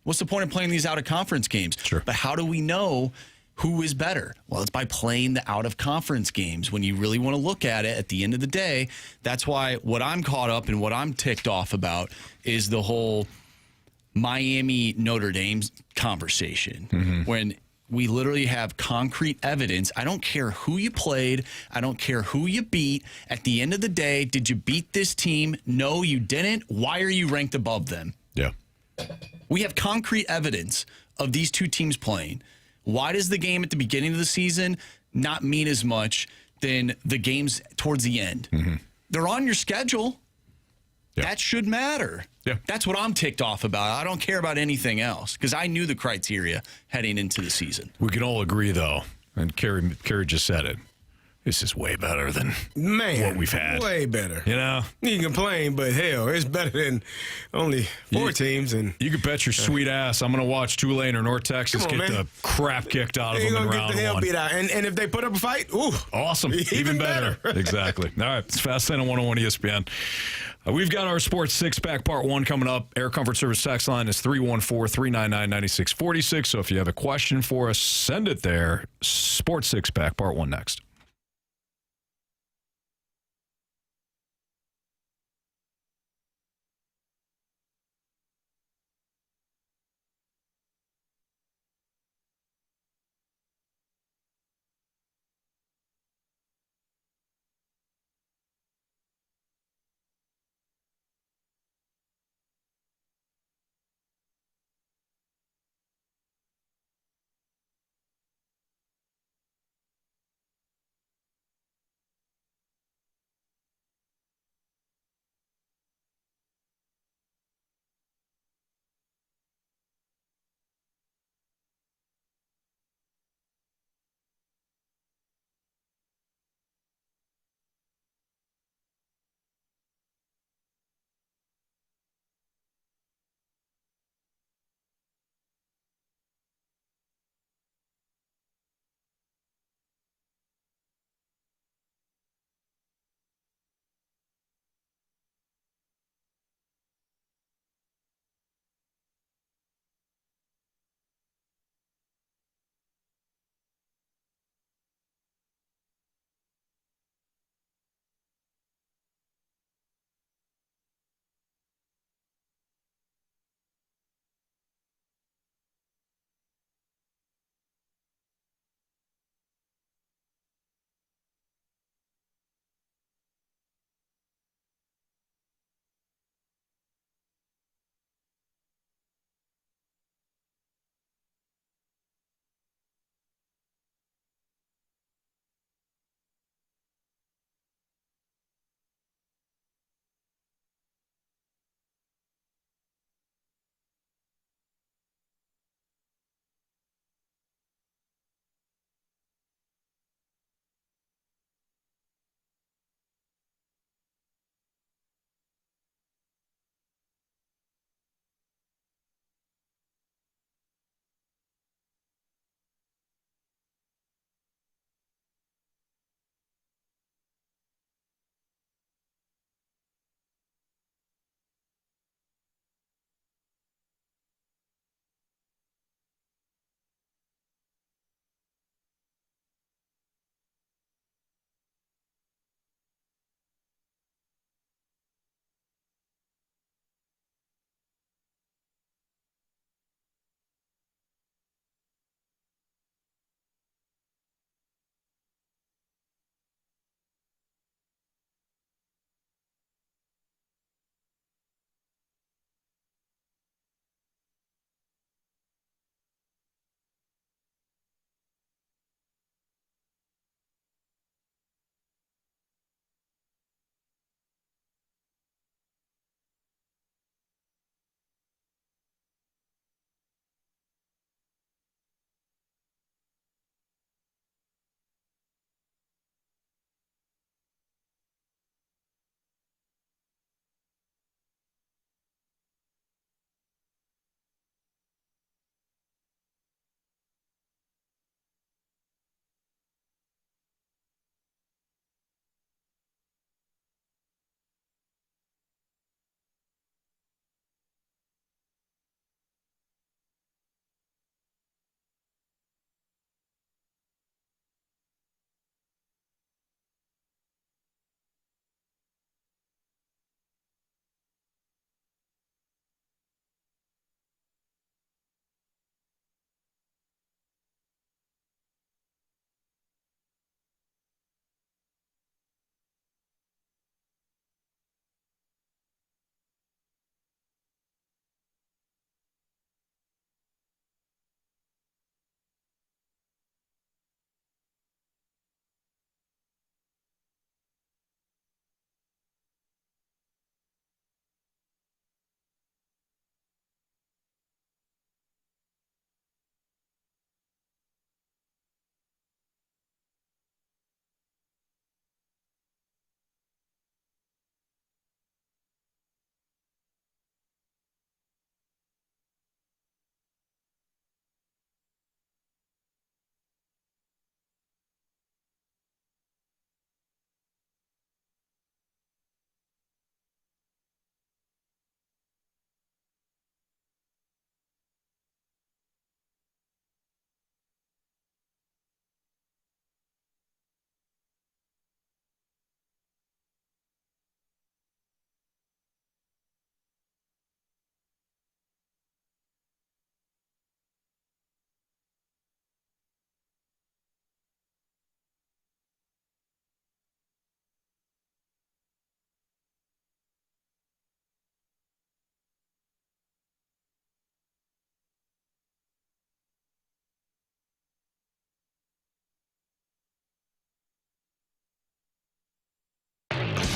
What's the point of playing these out-of-conference games? Sure. But how do we know who is better? Well, it's by playing the out-of-conference games. When you really want to look at it, at the end of the day, that's why what I'm caught up and what I'm ticked off about is the whole Miami-Notre Dame conversation. Mm-hmm. When we literally have concrete evidence. I don't care who you played. I don't care who you beat. At the end of the day, did you beat this team? No, you didn't. Why are you ranked above them? Yeah. We have concrete evidence of these two teams playing. Why does the game at the beginning of the season not mean as much than the games towards the end? Mm-hmm. They're on your schedule. Yeah. That should matter. Yeah. That's what I'm ticked off about. I don't care about anything else because I knew the criteria heading into the season. We can all agree, though, and Carey just said it, this is way better than what we've had. Way better. You know? You can complain, but hell, it's better than only 4 teams. And you could bet your sweet ass I'm going to watch Tulane or North Texas get the crap kicked out of them in round 1. Get the hell beat out. And if they put up a fight, ooh. Awesome. Even better. Exactly. All right. It's Fast Lane on 101 ESPN. We've got our Sports Six-Pack Part 1 coming up. Air Comfort Service text line is 314-399-9646. So if you have a question for us, send it there. Sports Six-Pack Part 1 next.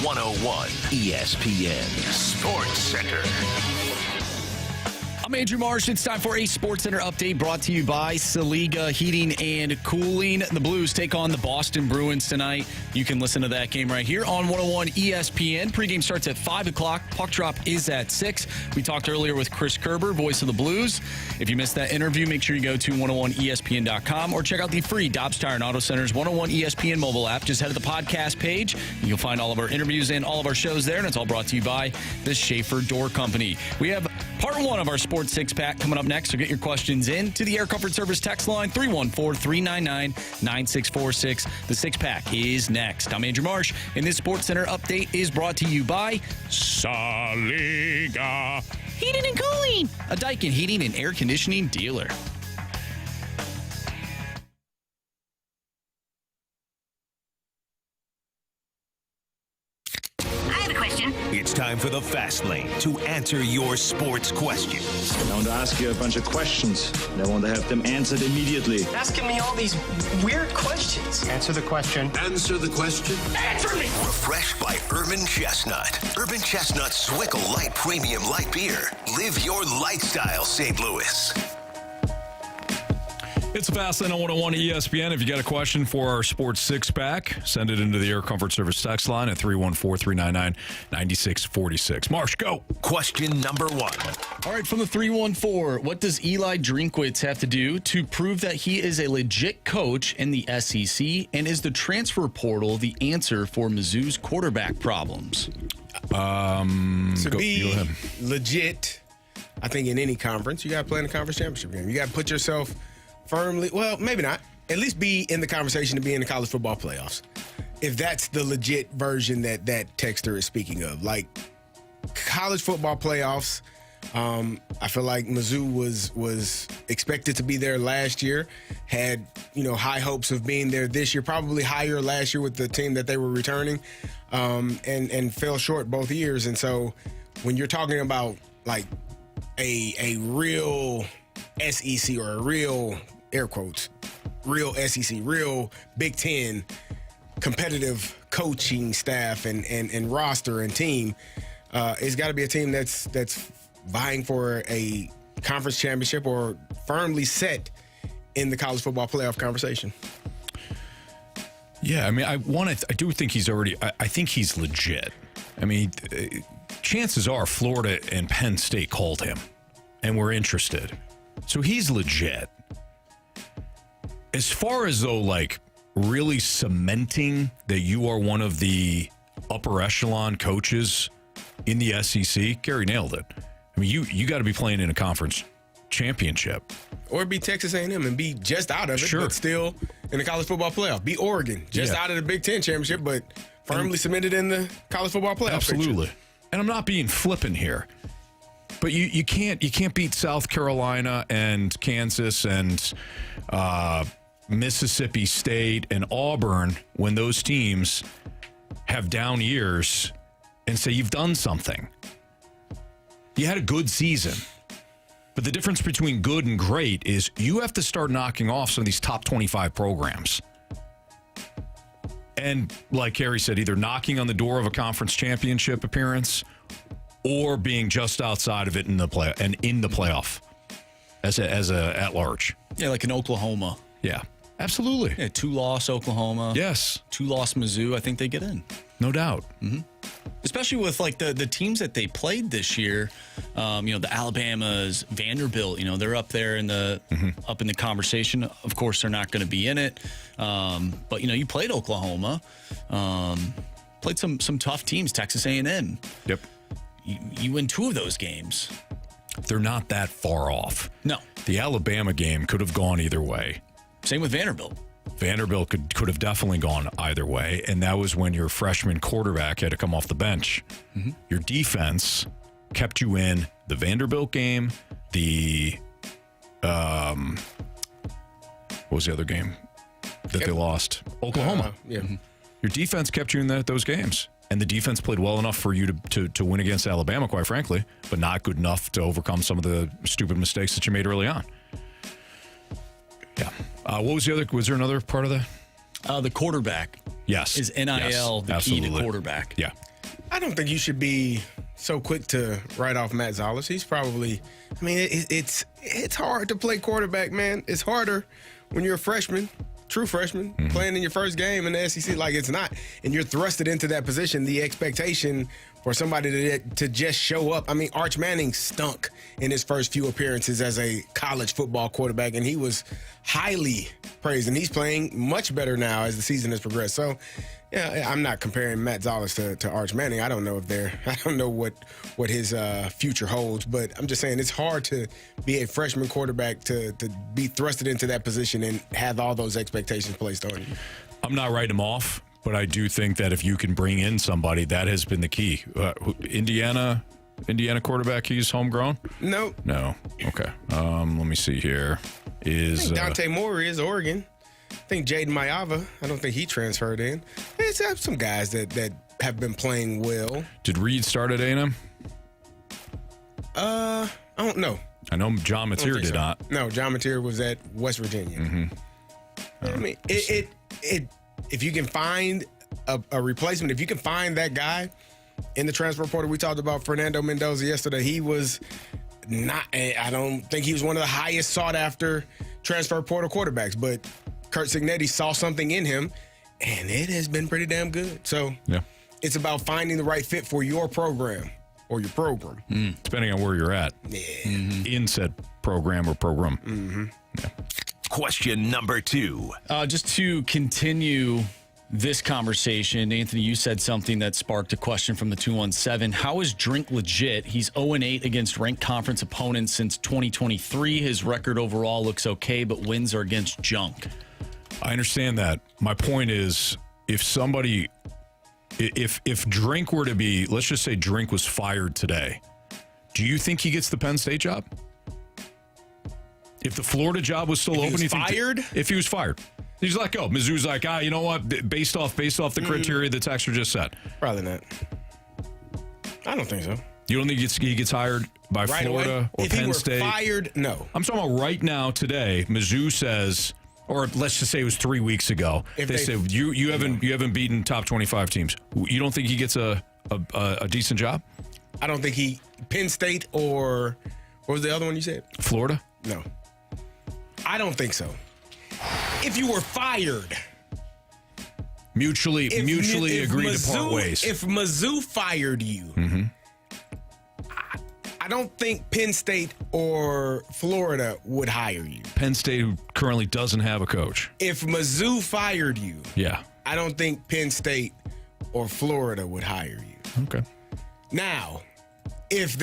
101 ESPN Sports Center. I'm Andrew Marsh. It's time for a Sports Center update brought to you by Saliga Heating and Cooling. The Blues take on the Boston Bruins tonight. You can listen to that game right here on 101 ESPN. Pregame starts at 5 o'clock. Puck drop is at 6. We talked earlier with Chris Kerber, voice of the Blues. If you missed that interview, make sure you go to 101ESPN.com or check out the free Dobbs Tire and Auto Center's 101 ESPN mobile app. Just head to the podcast page. You'll find all of our interviews and all of our shows there, and it's all brought to you by the Schaefer Door Company. We have part 1 of our Sports Six-Pack coming up next, so get your questions in to the Air Comfort Service text line, 314-399-9646. The Six-Pack is next. I'm Andrew Marsh, and this Sports Center update is brought to you by Saliga Heating and Cooling, a Daikin heating and air conditioning dealer. It's time for the Fast Lane to answer your sports questions. I want to ask you a bunch of questions, and I want to have them answered immediately. Asking me all these weird questions. Answer the question. Answer the question. Answer me! Refreshed by Urban Chestnut. Urban Chestnut Swickle Light Premium Light Beer. Live your lifestyle, St. Louis. It's a Fast Lane on 101 ESPN. If you got a question for our Sports Six-Pack, send it into the Air Comfort Service text line at 314-399-9646. Marsh, go. Question number 1. All right, from the 314, what does Eli Drinkwitz have to do to prove that he is a legit coach in the SEC? And is the transfer portal the answer for Mizzou's quarterback problems? To be legit, I think in any conference, you got to play in a conference championship game. You got to put yourself firmly, well, maybe not, at least be in the conversation to be in the college football playoffs. If that's the legit version that texter is speaking of. Like, college football playoffs, I feel like Mizzou was expected to be there last year, had, high hopes of being there this year, probably higher last year with the team that they were returning, and fell short both years. And so when you're talking about, like, a real SEC or a real, air quotes, real SEC, real Big Ten competitive coaching staff and roster and team, it's got to be a team that's vying for a conference championship or firmly set in the college football playoff conversation. Yeah, I mean, I do think he's already, I think he's legit. I mean, chances are Florida and Penn State called him and were interested. So he's legit. As far as though, like, really cementing that you are one of the upper echelon coaches in the SEC, Carey nailed it. I mean, you got to be playing in a conference championship. Or be Texas A&M and be just out of it, but still in the college football playoff. Be Oregon, just out of the Big Ten championship, but firmly cemented in the college football playoff. Absolutely. Picture. And I'm not being flippant here. But you can't beat South Carolina and Kansas and Mississippi State and Auburn when those teams have down years and say you've done something. You had a good season. But the difference between good and great is you have to start knocking off some of these top 25 programs. And like Carey said, either knocking on the door of a conference championship appearance or being just outside of it in the playoff as a at large. Yeah, like in Oklahoma. Yeah, absolutely. Yeah, 2-loss Oklahoma. Yes. 2-loss Mizzou. I think they get in. No doubt. Mm-hmm. Especially with like the teams that they played this year. The Alabamas, Vanderbilt. They're up there in the up in the conversation. Of course, they're not going to be in it. But you played Oklahoma. Played some tough teams. Texas A&M. Yep. You win 2 of those games. They're not that far off. No. The Alabama game could have gone either way. Same with Vanderbilt. Vanderbilt could have definitely gone either way, and that was when your freshman quarterback had to come off the bench. Mm-hmm. Your defense kept you in the Vanderbilt game, the what was the other game that they lost? Oklahoma. Yeah. Mm-hmm. Your defense kept you in those games. And the defense played well enough for you to win against Alabama, quite frankly, but not good enough to overcome some of the stupid mistakes that you made early on. Yeah. What was the other? Was there another part of that? The quarterback. Yes. Is NIL the key to quarterback? Yeah. I don't think you should be so quick to write off Matt Zollis. He's probably, I mean, it's hard to play quarterback, man. It's harder when you're a freshman, true freshman, playing in your first game in the SEC. Like, it's not. And you're thrusted into that position. The expectation for somebody to just show up. I mean, Arch Manning stunk in his first few appearances as a college football quarterback, and he was highly praised. And he's playing much better now as the season has progressed. So, yeah, I'm not comparing Matt Zollis to Arch Manning. I don't know what his future holds, but I'm just saying it's hard to be a freshman quarterback to be thrusted into that position and have all those expectations placed on you. I'm not writing him off, but I do think that if you can bring in somebody, that has been the key. Indiana quarterback, he's homegrown? No. Okay. Let me see here. I think Dante Moore is Oregon. I think Jaden Mayava, I don't think he transferred in. There's some guys that have been playing well. Did Reed start at A&M? I don't know. I know John Mateer did not. No, John Mateer was at West Virginia. I mean, if you can find a replacement, if you can find that guy in the transfer portal, we talked about Fernando Mendoza yesterday. He was not, I don't think he was one of the highest sought after transfer portal quarterbacks, but Kurt Cignetti saw something in him, and it has been pretty damn good. So it's about finding the right fit for your program or your program. Depending on where you're at. In said program or program. Question number 2. Just to continue this conversation, Anthony, you said something that sparked a question from the 217. How is Drink legit? He's 0-8 against ranked conference opponents since 2023. His record overall looks okay, but wins are against junk. I understand that. My point is, if Drink were to be, let's just say Drink was fired today, do you think he gets the Penn State job? If the Florida job was still open, if he was fired, he's let go. Mizzou's like, you know what? Based off the criteria the texter just set. Probably not. I don't think so. You don't think he gets hired by Florida or Penn State? If he were fired, no. I'm talking about right now, today. Mizzou says, or let's just say it was 3 weeks ago. They said you haven't beaten top 25 teams. You don't think he gets a decent job? I don't think Penn State or what was the other one you said? Florida? No. I don't think so. If you were fired, mutually agreed to part ways. If Mizzou fired you, I don't think Penn State or Florida would hire you. Penn State, who currently doesn't have a coach. If Mizzou fired you, I don't think Penn State or Florida would hire you. Okay. Now, if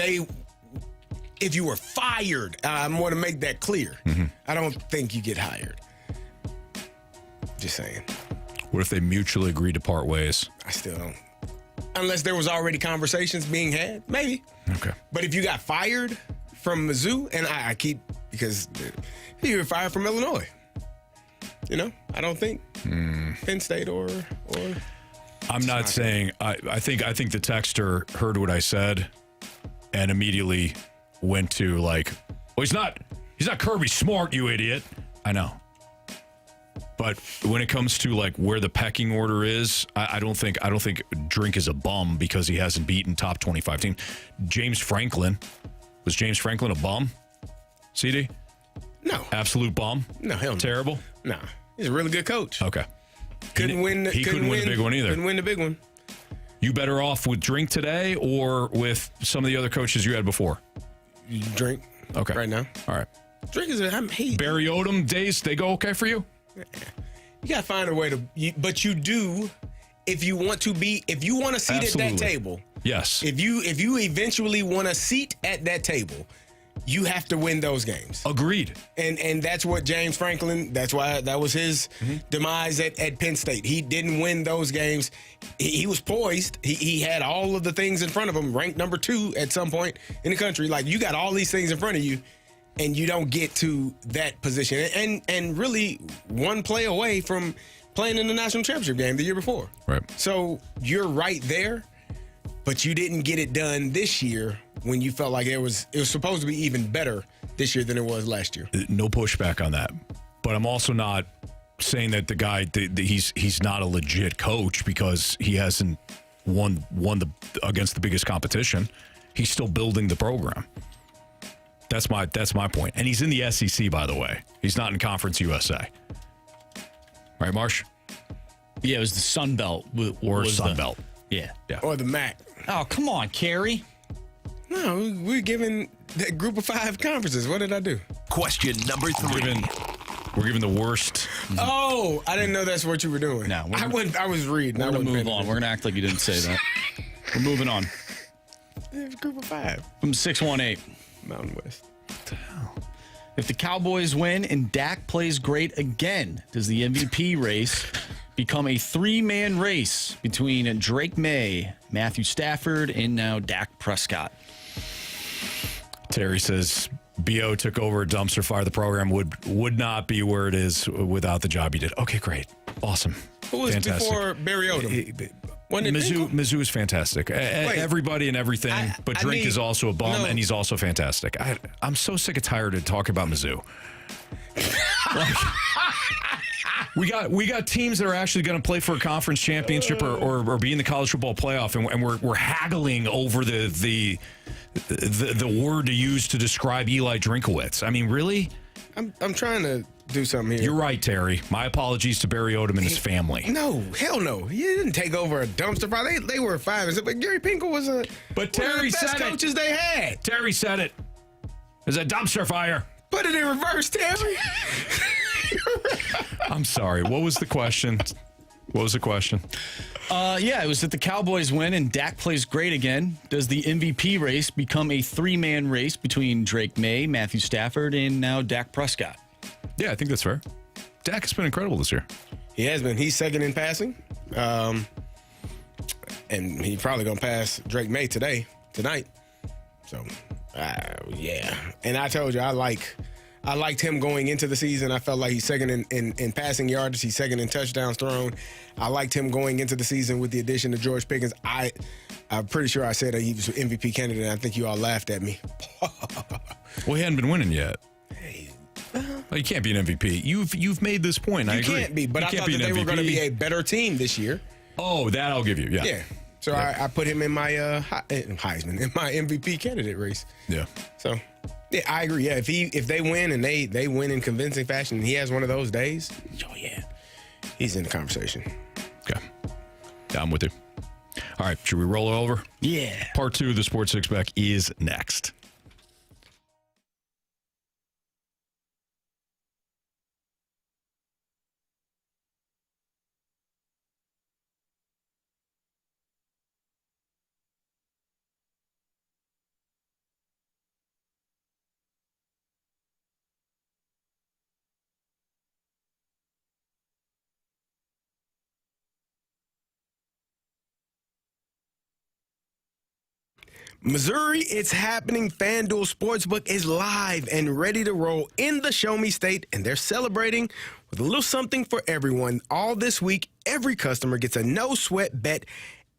you were fired, I want to make that clear. I don't think you get hired. Just saying. What if they mutually agree to part ways? I still don't. Unless there was already conversations being had, maybe. Okay. But if you got fired from Mizzou, and because you were fired from Illinois, I don't think Penn State or I'm not saying. I think the texter heard what I said and immediately went to like, well, he's not Kirby Smart, you idiot. I know. But when it comes to like where the pecking order is, I don't think Drink is a bum because he hasn't beaten top 25 teams. James Franklin, was James Franklin a bum? CD? No. Absolute bum? No, hell no. Terrible? No. He's a really good coach. Okay. Couldn't win the big one either. Couldn't win the big one. You better off with Drink today or with some of the other coaches you had before? Drink. Okay. Right now. All right. Drink is Barry Odom days, they go okay for you? You got to find a way but you do, if you want to seat at that table. Yes. If you eventually want a seat at that table, you have to win those games. Agreed. And that's what James Franklin, that's why that was his demise at Penn State. He didn't win those games. He was poised. He had all of the things in front of him, ranked number 2 at some point in the country. Like, you got all these things in front of you, and you don't get to that position. And really one play away from playing in the national championship game the year before. Right. So you're right there, but you didn't get it done this year when you felt like it was supposed to be even better this year than it was last year. No pushback on that. But I'm also not saying that the guy, he's not a legit coach because he hasn't won against the biggest competition. He's still building the program. That's my point. And he's in the SEC, by the way. He's not in Conference USA. Right, Marsh? Yeah, it was the Sun Belt. Or Sun Belt. Yeah. Or the MAC. Oh, come on, Carey. No, we're giving that group of 5 conferences. What did I do? Question number 3. We're giving the worst. Oh, I didn't know that's what you were doing. No, I was reading. We're going to move on. We're going to act like you didn't say that. We're moving on. Group of 5. From 618. Mountain West. What the hell? If the Cowboys win and Dak plays great again, does the MVP race become a 3-man race between Drake May, Matthew Stafford, and now Dak Prescott? Terry says B.O. took over a dumpster fire. The program would not be where it is without the job he did. Okay, great. Awesome. Who was fantastic. Before Barry Odom? Mizzou is fantastic. Everybody and everything, but Drink is also a bum, and he's also fantastic. I'm so sick and tired of talking about Mizzou. We got teams that are actually going to play for a conference championship or be in the college football playoff, and we're haggling over the word to use to describe Eli Drinkowitz. I mean, really? I'm trying to do something here. You're right, Terry. My apologies to Barry Odom and his family. No, hell no. He didn't take over a dumpster fire. They were 5. But Gary Pinkel was one of the best coaches they had. Terry said it. There's a dumpster fire. Put it in reverse, Terry. I'm sorry. What was the question? Yeah, it was that the Cowboys win and Dak plays great again. Does the MVP race become a 3-man race between Drake May, Matthew Stafford, and now Dak Prescott? Yeah, I think that's fair. Dak has been incredible this year. He has been. He's second in passing. And he's probably going to pass Drake May tonight. So, yeah. And I told you, I liked him going into the season. I felt like he's second in passing yardage. He's second in touchdowns thrown. I liked him going into the season with the addition of George Pickens. I'm pretty sure I said that he was an MVP candidate, and I think you all laughed at me. Well, he hadn't been winning yet. Well, you can't be an MVP. You've made this point. I agree. You can't be, but I thought that they were going to be a better team this year. Oh, that I'll give you. Yeah. Yeah. So yeah. I put him in my Heisman, in my MVP candidate race. Yeah. So, yeah, I agree. Yeah, if they win and they win in convincing fashion, and he has one of those days, oh yeah, he's in the conversation. Okay. Yeah, I'm with you. All right, should we roll it over? Yeah. Part 2 of the Sports Six Pack is next. Missouri, it's happening. FanDuel Sportsbook is live and ready to roll in the Show Me State, and they're celebrating with a little something for everyone. All this week, every customer gets a no-sweat bet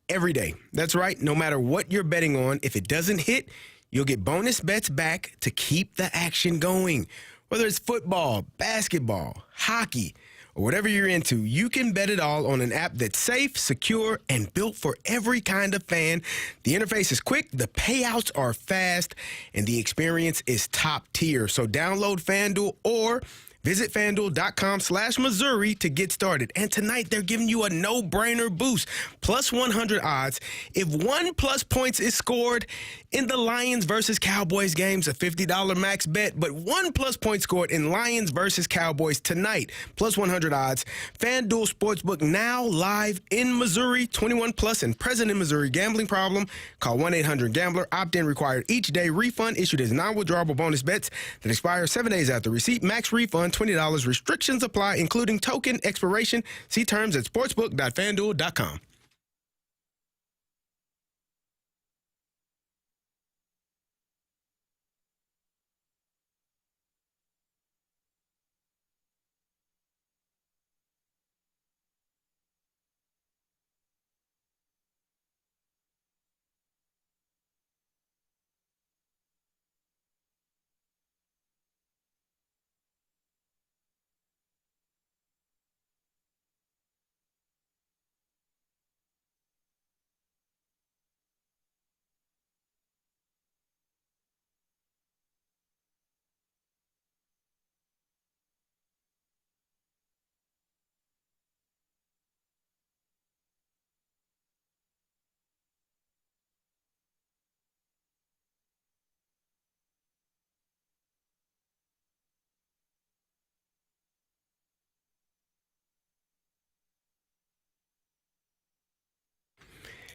every day. That's right. No matter what you're betting on, if it doesn't hit, you'll get bonus bets back to keep the action going. Whether it's football, basketball, hockey, or whatever you're into, you can bet it all on an app that's safe, secure, and built for every kind of fan. The interface is quick, the payouts are fast, and the experience is top tier. So download FanDuel or visit FanDuel.com/Missouri to get started. And tonight, they're giving you a no-brainer boost. Plus 100 odds. If 1+ points is scored in the Lions versus Cowboys games, a $50 max bet. But 1+ point scored in Lions versus Cowboys tonight. Plus 100 odds. FanDuel Sportsbook now live in Missouri. 21+ and present in Missouri. Gambling problem? Call 1-800-GAMBLER. Opt-in required each day. Refund issued as non-withdrawable bonus bets that expire 7 days after receipt. Max refund $20. Restrictions apply, including token expiration. See terms at sportsbook.fanduel.com.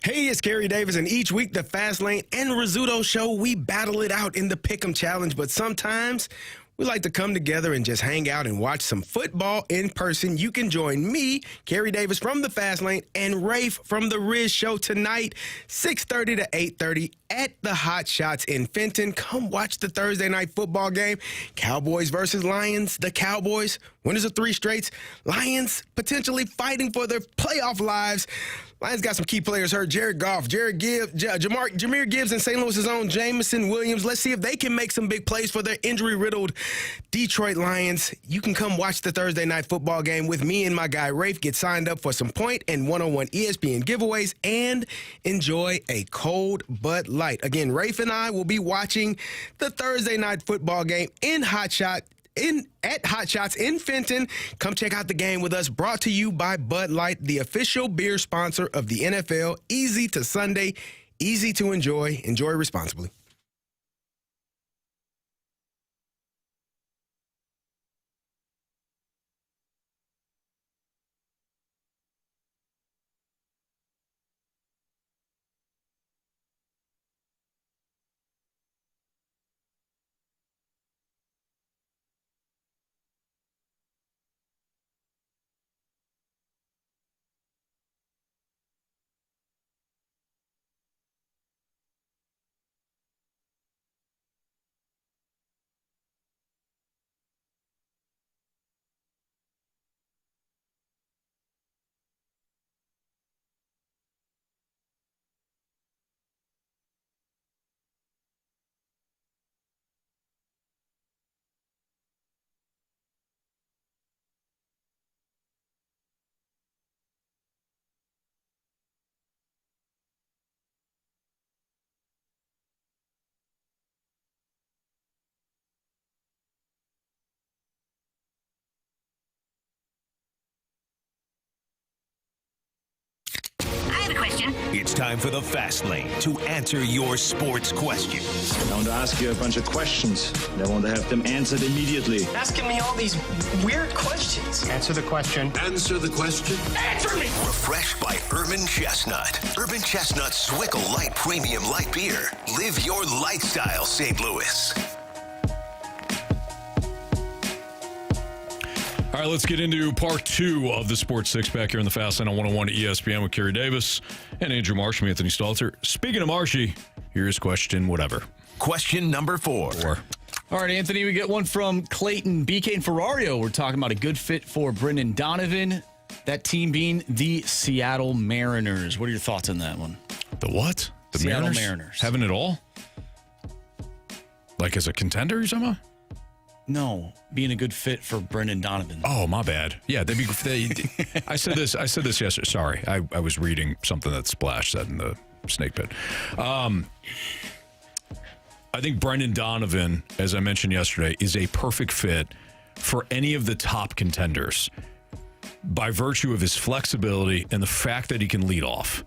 Hey, it's Kerry Davis, and each week the Fast Lane and Rizzuto Show, we battle it out in the Pick'em Challenge, but sometimes we like to come together and just hang out and watch some football in person. You can join me, Kerry Davis from the Fast Lane, and Rafe from the Riz Show tonight, 6:30 to 8:30 at the Hot Shots in Fenton. Come watch the Thursday night football game. Cowboys versus Lions. The Cowboys, winners of 3 straights. Lions potentially fighting for their playoff lives. Lions got some key players hurt. Jared Goff, Jahmyr Gibbs, and St. Louis's own Jameson Williams. Let's see if they can make some big plays for their injury-riddled Detroit Lions. You can come watch the Thursday night football game with me and my guy Rafe. Get signed up for some point and one-on-one ESPN giveaways and enjoy a cold Bud Light. Again, Rafe and I will be watching the Thursday night football game at Hot Shots in Fenton. Come check out the game with us. Brought to you by Bud Light, the official beer sponsor of the NFL. Easy to Sunday, easy to enjoy. Enjoy responsibly. It's time for the Fast Lane to answer your sports questions. I want to ask you a bunch of questions. I want to have them answered immediately. Asking me all these weird questions. Answer the question. Answer the question. Answer me! Refreshed by Urban Chestnut. Urban Chestnut Swickle Light Premium Light Beer. Live your lifestyle, St. Louis. All right, let's get into part 2 of the Sports Six-Pack here in the Fast Lane on 101 ESPN with Kerry Davis and Andrew Marsh and Anthony Stalter. Speaking of Marshy, here's question whatever. Question number 4. All right, Anthony, we get one from Clayton, BK, and Ferrario. We're talking about a good fit for Brendan Donovan, that team being the Seattle Mariners. What are your thoughts on that one? The what? The Seattle Mariners. Having it all? Like as a contender, you're talking about? No, being a good fit for Brendan Donovan. Oh, my bad. Yeah, I said this yesterday. Sorry, I was reading something that Splash said in the snake pit. I think Brendan Donovan, as I mentioned yesterday, is a perfect fit for any of the top contenders by virtue of his flexibility and the fact that he can lead off.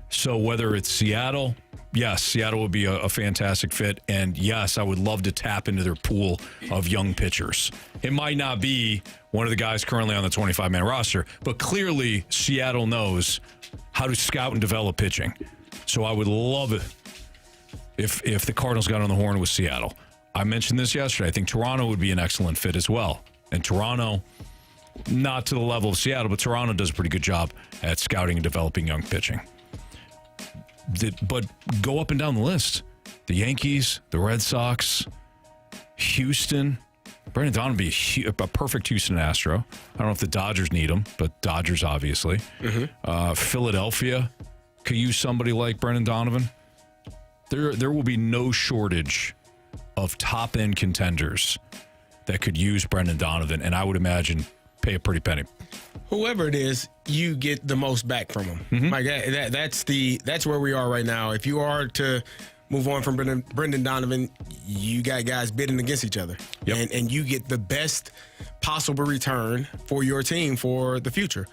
So whether it's Seattle, yes, Seattle would be a fantastic fit. And yes, I would love to tap into their pool of young pitchers. It might not be one of the guys currently on the 25-man roster, but clearly Seattle knows how to scout and develop pitching. So I would love it if the Cardinals got on the horn with Seattle. I mentioned this yesterday. I think Toronto would be an excellent fit as well. And Toronto, not to the level of Seattle, but Toronto does a pretty good job at scouting and developing young pitching. But go up and down the list. The Yankees, the Red Sox, Houston. Brendan Donovan would be a perfect Houston Astro. I don't know if the Dodgers need him, but Dodgers obviously. Mm-hmm. Philadelphia could use somebody like Brendan Donovan. There will be no shortage of top-end contenders that could use Brendan Donovan, and I would imagine pay a pretty penny. Whoever it is, you get the most back from him. Mm-hmm. Like that's where we are right now. If you are to move on from Brendan Donovan, you got guys bidding against each other. Yep. And you get the best possible return for your team for the future.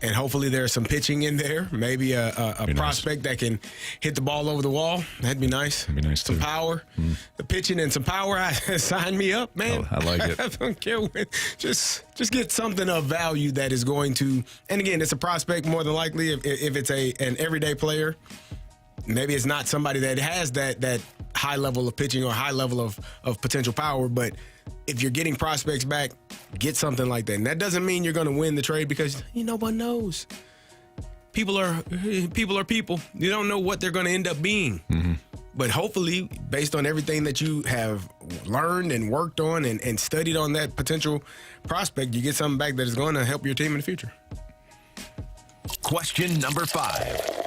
And hopefully there's some pitching in there. Maybe a prospect that can hit the ball over the wall. That'd be nice. That'd be nice, some too. Power. The pitching and some power. Sign me up, man. I like it. I don't care when. Just get something of value that is going to. And again, it's a prospect more than likely. If it's an everyday player, maybe it's not somebody that has that high level of pitching or high level of potential power. But if you're getting prospects back, get something like that. And that doesn't mean you're going to win the trade because no one knows. People are people. You don't know what they're going to end up being. Mm-hmm. But hopefully, based on everything that you have learned and worked on and studied on that potential prospect, you get something back that is going to help your team in the future. Question number 5.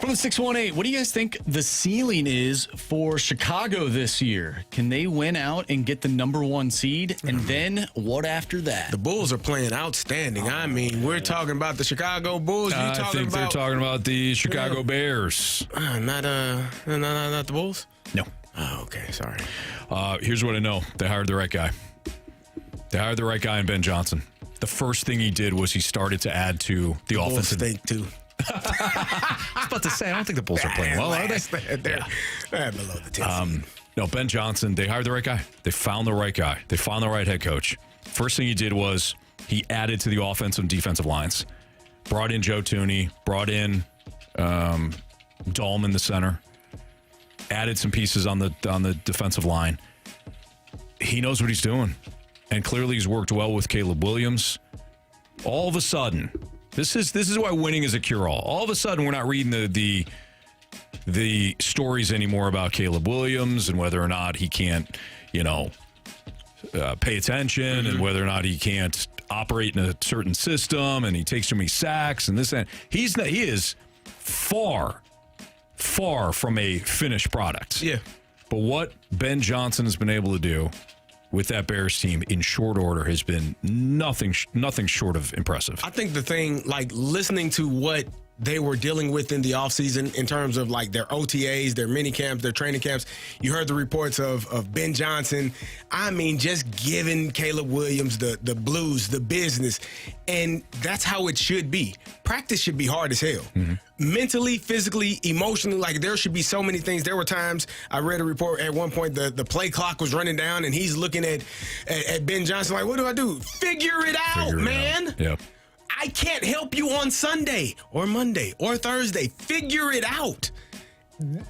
From the 618, what do you guys think the ceiling is for Chicago this year? Can they win out and get the number 1 seed? And then what after that? The Bulls are playing outstanding. I mean, we're talking about the Chicago Bulls. I think they're talking about the Chicago Bears. Not the Bulls? No. Oh, okay. Sorry. Here's what I know. They hired the right guy. They hired the right guy in Ben Johnson. The first thing he did was he started to add to the offensive. Bulls stink too. I was about to say, I don't think the Bulls are playing well, are they? They're below the 10 seed. No, Ben Johnson, they hired the right guy. They found the right guy. They found the right head coach. First thing he did was he added to the offensive and defensive lines. Brought in Joe Tooney, brought in Dahlman, the center, added some pieces on the defensive line. He knows what he's doing. And clearly he's worked well with Caleb Williams. All of a sudden, this is why winning is a cure-all. All of a sudden, we're not reading the stories anymore about Caleb Williams and whether or not he can't, pay attention and whether or not he can't operate in a certain system and he takes too many sacks and this and he is far from a finished product. Yeah. But what Ben Johnson has been able to do with that Bears team in short order has been nothing short of impressive. I think the thing, like listening to what they were dealing with in the offseason in terms of like their OTAs, their mini camps, their training camps. You heard the reports of Ben Johnson. I mean, just giving Caleb Williams the blues, the business. And that's how it should be. Practice should be hard as hell. Mm-hmm. Mentally, physically, emotionally, like there should be so many things. There were times I read a report at one point the play clock was running down and he's looking at Ben Johnson like, what do I do? Figure it out, man. Yep. I can't help you on Sunday or Monday or Thursday. Figure it out.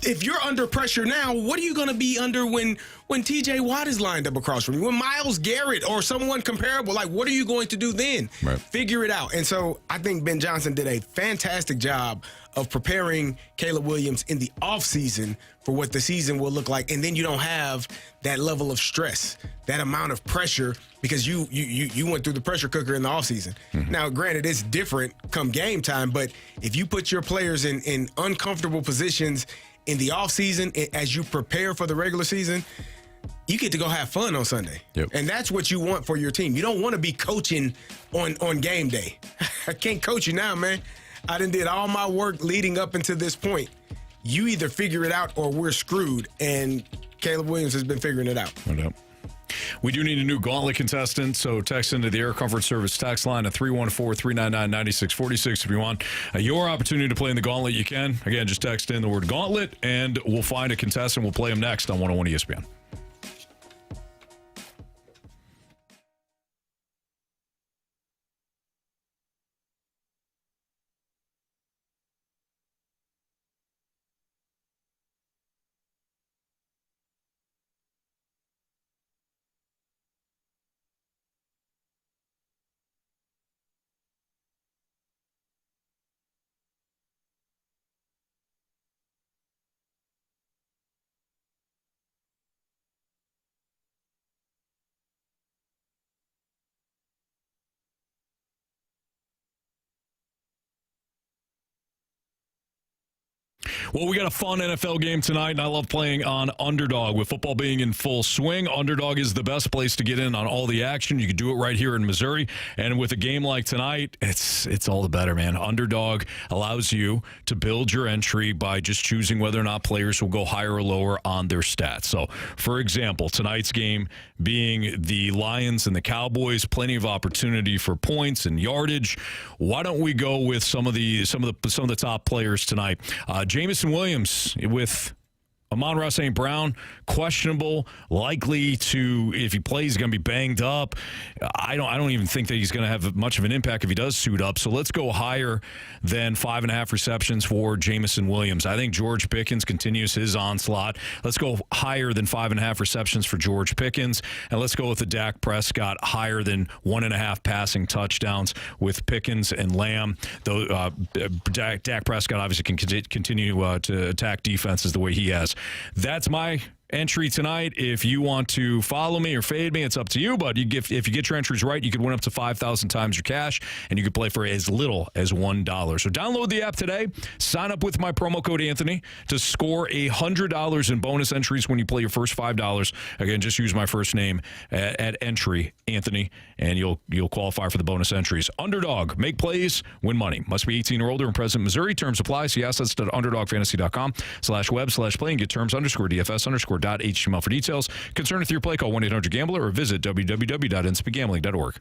If you're under pressure now, what are you going to be under when TJ Watt is lined up across from you? When Myles Garrett or someone comparable, like what are you going to do then? Right. Figure it out. And so I think Ben Johnson did a fantastic job of preparing Caleb Williams in the offseason for what the season will look like. And then you don't have that level of stress, that amount of pressure because you went through the pressure cooker in the offseason. Mm-hmm. Now, granted, it's different come game time, but if you put your players in uncomfortable positions in the offseason as you prepare for the regular season, you get to go have fun on Sunday. Yep. And that's what you want for your team. You don't want to be coaching on game day. I can't coach you now, man. I done did all my work leading up into this point. You either figure it out or we're screwed. And Caleb Williams has been figuring it out. No doubt. We do need a new Gauntlet contestant, so text into the Air Comfort Service text line at 314-399-9646 if you want your opportunity to play in the Gauntlet. You can. Again, just text in the word Gauntlet, and we'll find a contestant. We'll play him next on 101 ESPN. Well, we got a fun NFL game tonight, and I love playing on Underdog. With football being in full swing, Underdog is the best place to get in on all the action. You can do it right here in Missouri. And with a game like tonight, it's all the better, man. Underdog allows you to build your entry by just choosing whether or not players will go higher or lower on their stats. So, for example, tonight's game being the Lions and the Cowboys, plenty of opportunity for points and yardage. Why don't we go with some of the top players tonight? Jameson Williams with Amon-Ra St. Brown, questionable, likely to, if he plays, he's going to be banged up. I don't even think that he's going to have much of an impact if he does suit up. So let's go higher than 5.5 receptions for Jameson Williams. I think George Pickens continues his onslaught. Let's go higher than 5.5 receptions for George Pickens. And let's go with the Dak Prescott higher than 1.5 passing touchdowns with Pickens and Lamb. Though Dak Prescott obviously can continue to attack defenses the way he has. That's my entry tonight. If you want to follow me or fade me, it's up to you. But if you get your entries right, you could win up to 5,000 times your cash, and you could play for as little as $1. So download the app today. Sign up with my promo code Anthony to score $100 in bonus entries when you play your first $5. Again, just use my first name at entry, Anthony, and you'll qualify for the bonus entries. Underdog, make plays, win money. Must be 18 or older and present in Missouri. Terms apply. See assets at underdogfantasy.com/web/play and get terms _DFS_.html for details. Concern with your play, call 1-800-GAMBLER or visit www.inspigambling.org.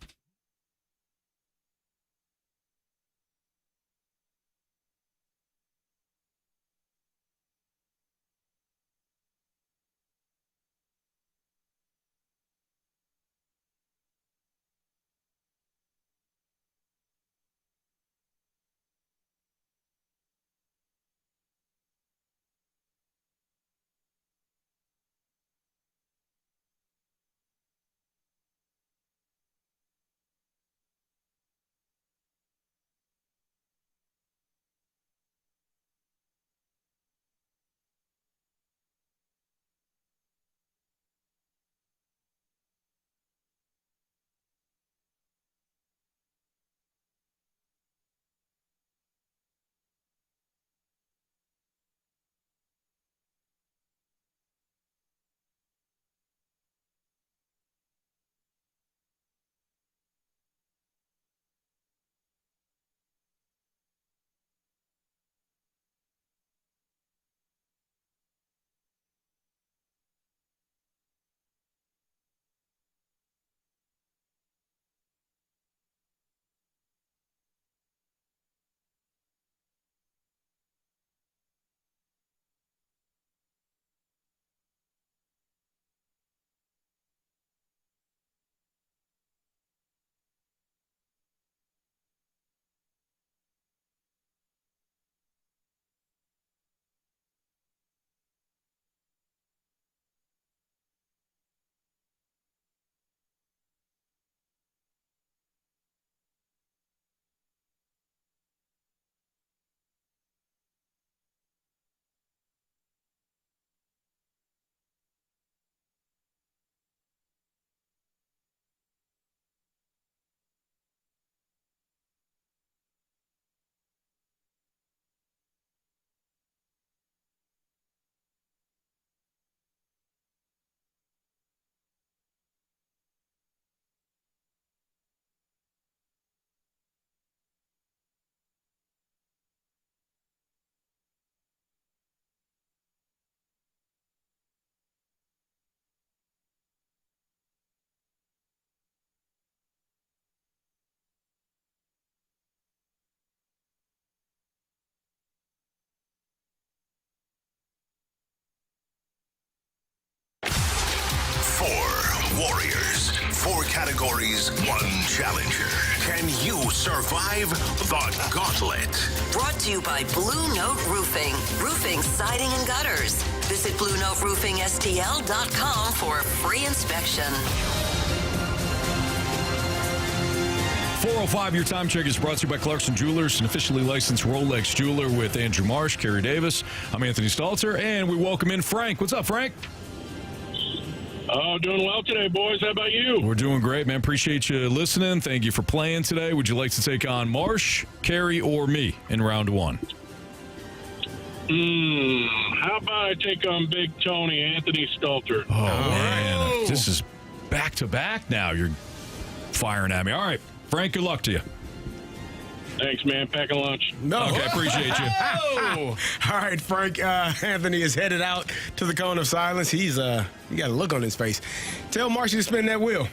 Warriors. 4 categories, 1 challenger. Can you survive the Gauntlet? Brought to you by Blue Note Roofing. Roofing, siding, and gutters. Visit BlueNoteRoofingSTL.com for a free inspection. 4:05, your time check is brought to you by Clarkson Jewelers, an officially licensed Rolex jeweler with Andrew Marsh, Kerry Davis. I'm Anthony Stalter, and we welcome in Frank. What's up, Frank? Oh, doing well today, boys. How about you? We're doing great, man. Appreciate you listening. Thank you for playing today. Would you like to take on Marsh, Carey, or me in round 1? How about I take on Big Tony, Anthony Stalter? Oh, man. This is back-to-back now. You're firing at me. All right, Frank, good luck to you. Thanks, man. Packing lunch. No. Okay, appreciate you. All right, Frank. Anthony is headed out to the cone of silence. He's you got a look on his face. Tell Marshy to spin that wheel.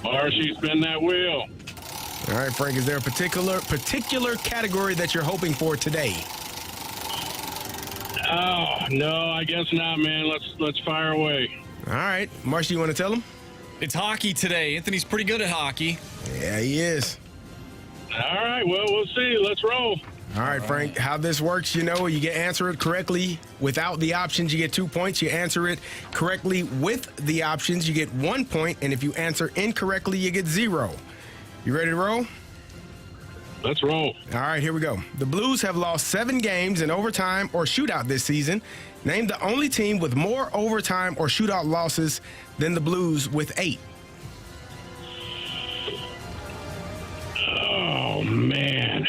Marshy, spin that wheel. All right, Frank. Is there a particular category that you're hoping for today? Oh no, I guess not, man. Let's fire away. All right, Marshy, you want to tell him? It's hockey today. Anthony's pretty good at hockey. Yeah, he is. All right, well, we'll see. Let's roll. All right, Frank, how this works, you answer it correctly without the options, you get 2 points. You answer it correctly with the options, you get 1 point. And if you answer incorrectly, you get 0. You ready to roll? Let's roll. All right, here we go. The Blues have lost 7 games in overtime or shootout this season. Name the only team with more overtime or shootout losses than the Blues with 8. Oh, man.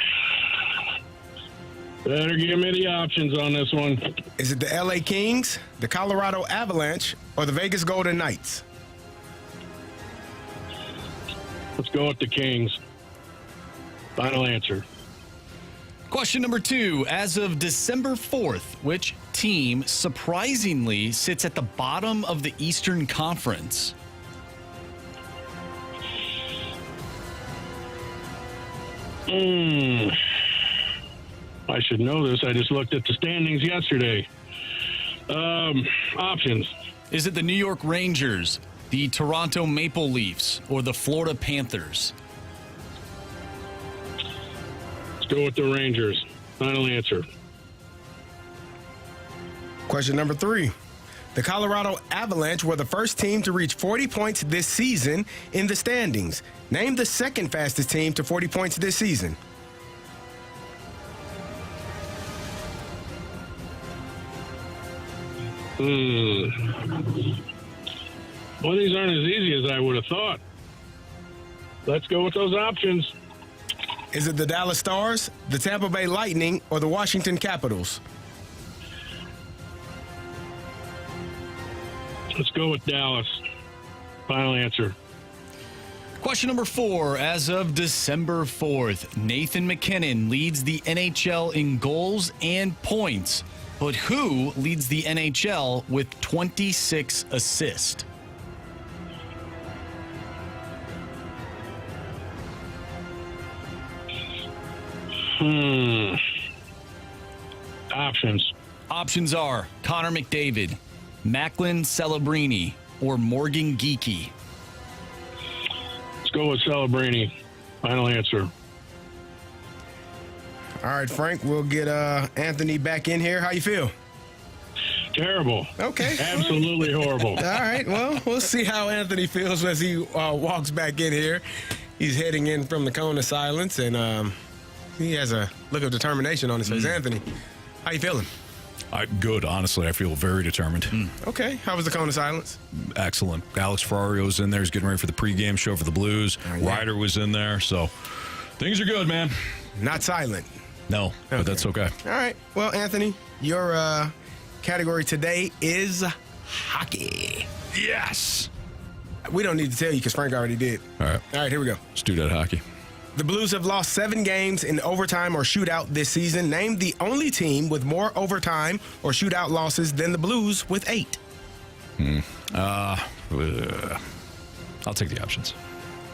Better give me the options on this one. Is it the LA Kings, the Colorado Avalanche, or the Vegas Golden Knights? Let's go with the Kings. Final answer. Question number 2. As of December 4th, which team surprisingly sits at the bottom of the Eastern Conference? I should know this. I just looked at the standings yesterday. Options. Is it the New York Rangers, the Toronto Maple Leafs, or the Florida Panthers? Let's go with the Rangers. Final answer. Question number 3. The Colorado Avalanche were the first team to reach 40 points this season in the standings. Name the second fastest team to 40 points this season. Well, these aren't as easy as I would have thought. Let's go with those options. Is it the Dallas Stars, the Tampa Bay Lightning, or the Washington Capitals? Let's go with Dallas. Final answer. Question number 4. As of December 4th, Nathan MacKinnon leads the NHL in goals and points. But who leads the NHL with 26 assists? Options. Options are Connor McDavid, Macklin Celebrini, or Morgan Geekie. Let's go with Celebrini. Final answer. All right, Frank, we'll get Anthony back in here. How you feel? Terrible. Okay. Absolutely horrible. All right, well, we'll see how Anthony feels as he walks back in here. He's heading in from the cone of silence, and he has a look of determination on his face. Anthony, how you feeling? Good, honestly. I feel very determined. Okay. How was the cone of silence? Excellent. Alex Ferrario's in there. He's getting ready for the pregame show for the Blues. Ryder was in there, so things are good, man. Not silent. No, but that's okay. All right. Well, Anthony, your category today is hockey. Yes. We don't need to tell you because Frank already did. All right, here we go. Let's do that hockey. The Blues have lost 7 games in overtime or shootout this season. Name the only team with more overtime or shootout losses than the Blues with 8. I'll take the options.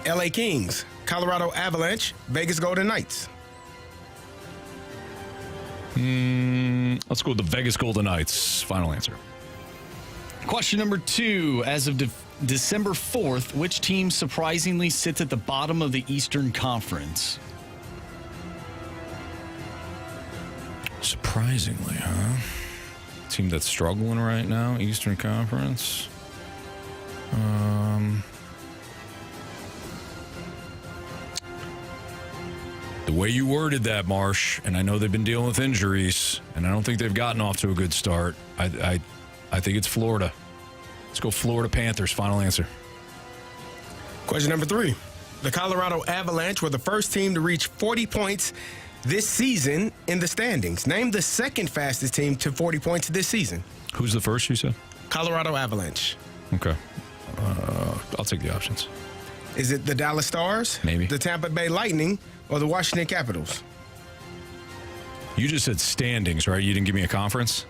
LA Kings, Colorado Avalanche, Vegas Golden Knights. Let's go with the Vegas Golden Knights. Final answer. Question number 2. As of December 4th, which team surprisingly sits at the bottom of the Eastern Conference? Surprisingly, huh? Team that's struggling right now, Eastern Conference. The way you worded that, Marsh, and I know they've been dealing with injuries, and I don't think they've gotten off to a good start. I think it's Florida. Let's go Florida Panthers. Final answer. Question number 3. The Colorado Avalanche were the first team to reach 40 points this season in the standings. Name the second fastest team to 40 points this season. Who's the first, you said? Colorado Avalanche. Okay. I'll take the options. Is it the Dallas Stars? Maybe. The Tampa Bay Lightning or the Washington Capitals? You just said standings, right? You didn't give me a conference?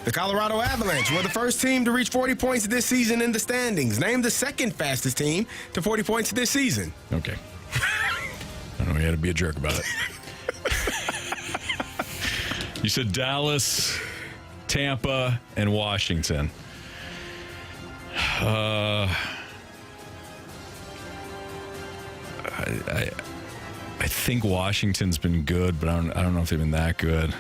The Colorado Avalanche were the first team to reach 40 points this season in the standings. Name the second fastest team to 40 points this season. Okay. I know you had to be a jerk about it. You said Dallas, Tampa, and Washington. I think Washington's been good, but I don't know if they've been that good.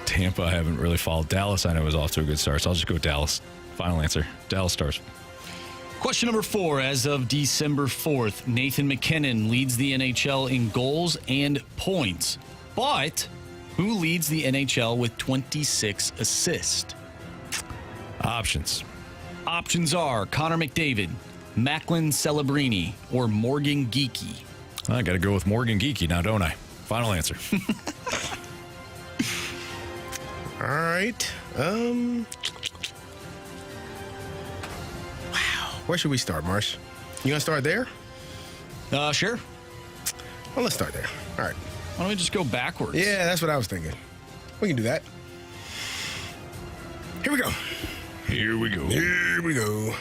Tampa, I haven't really followed. Dallas, I know, was off to a good start, so I'll just go Dallas. Final answer, Dallas Stars. Question number 4. As of December 4th, Nathan MacKinnon leads the NHL in goals and points. But who leads the NHL with 26 assists? Options. Options are Connor McDavid, Macklin Celebrini, or Morgan Geekie. I got to go with Morgan Geekie now, don't I? Final answer. All right. Wow. Where should we start, Marsh? You gonna start there? Sure. Well, let's start there. All right. Why don't we just go backwards? Yeah, that's what I was thinking. We can do that. Here we go. Here we go. Here we go.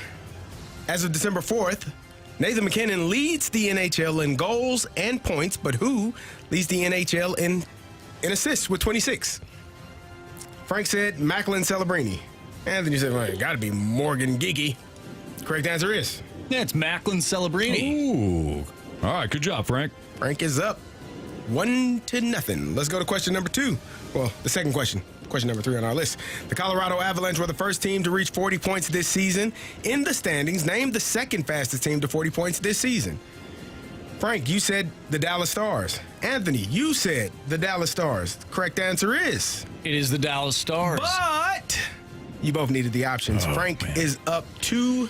As of December 4th, Nathan MacKinnon leads the NHL in goals and points, but who leads the NHL in assists with 26? Frank said Macklin Celebrini. Anthony said, well, it got to be Morgan Geekie. Correct answer is? Yeah, it's Macklin Celebrini. Ooh. All right, good job, Frank. Frank is up 1-0. Let's go to question number 2. Well, the second question. Question number 3 on our list. The Colorado Avalanche were the first team to reach 40 points this season. In the standings, name the second fastest team to 40 points this season. Frank, you said the Dallas Stars. Anthony, you said the Dallas Stars. The correct answer is? It is the Dallas Stars. But you both needed the options. Frank is up 2-1.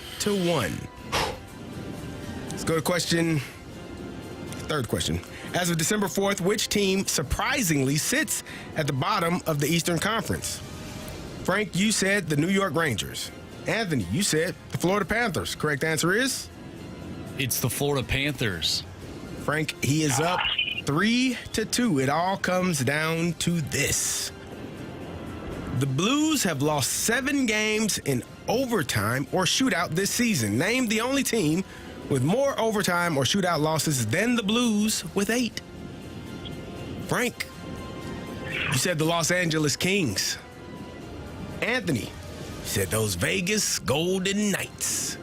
Let's go to third question. As of December 4th, which team surprisingly sits at the bottom of the Eastern Conference? Frank, you said the New York Rangers. Anthony, you said the Florida Panthers. Correct answer is? It's the Florida Panthers. Frank, he is up 3-2. It all comes down to this. The Blues have lost 7 games in overtime or shootout this season. Name the only team with more overtime or shootout losses than the Blues with 8. Frank, you said the Los Angeles Kings. Anthony said those Vegas Golden Knights.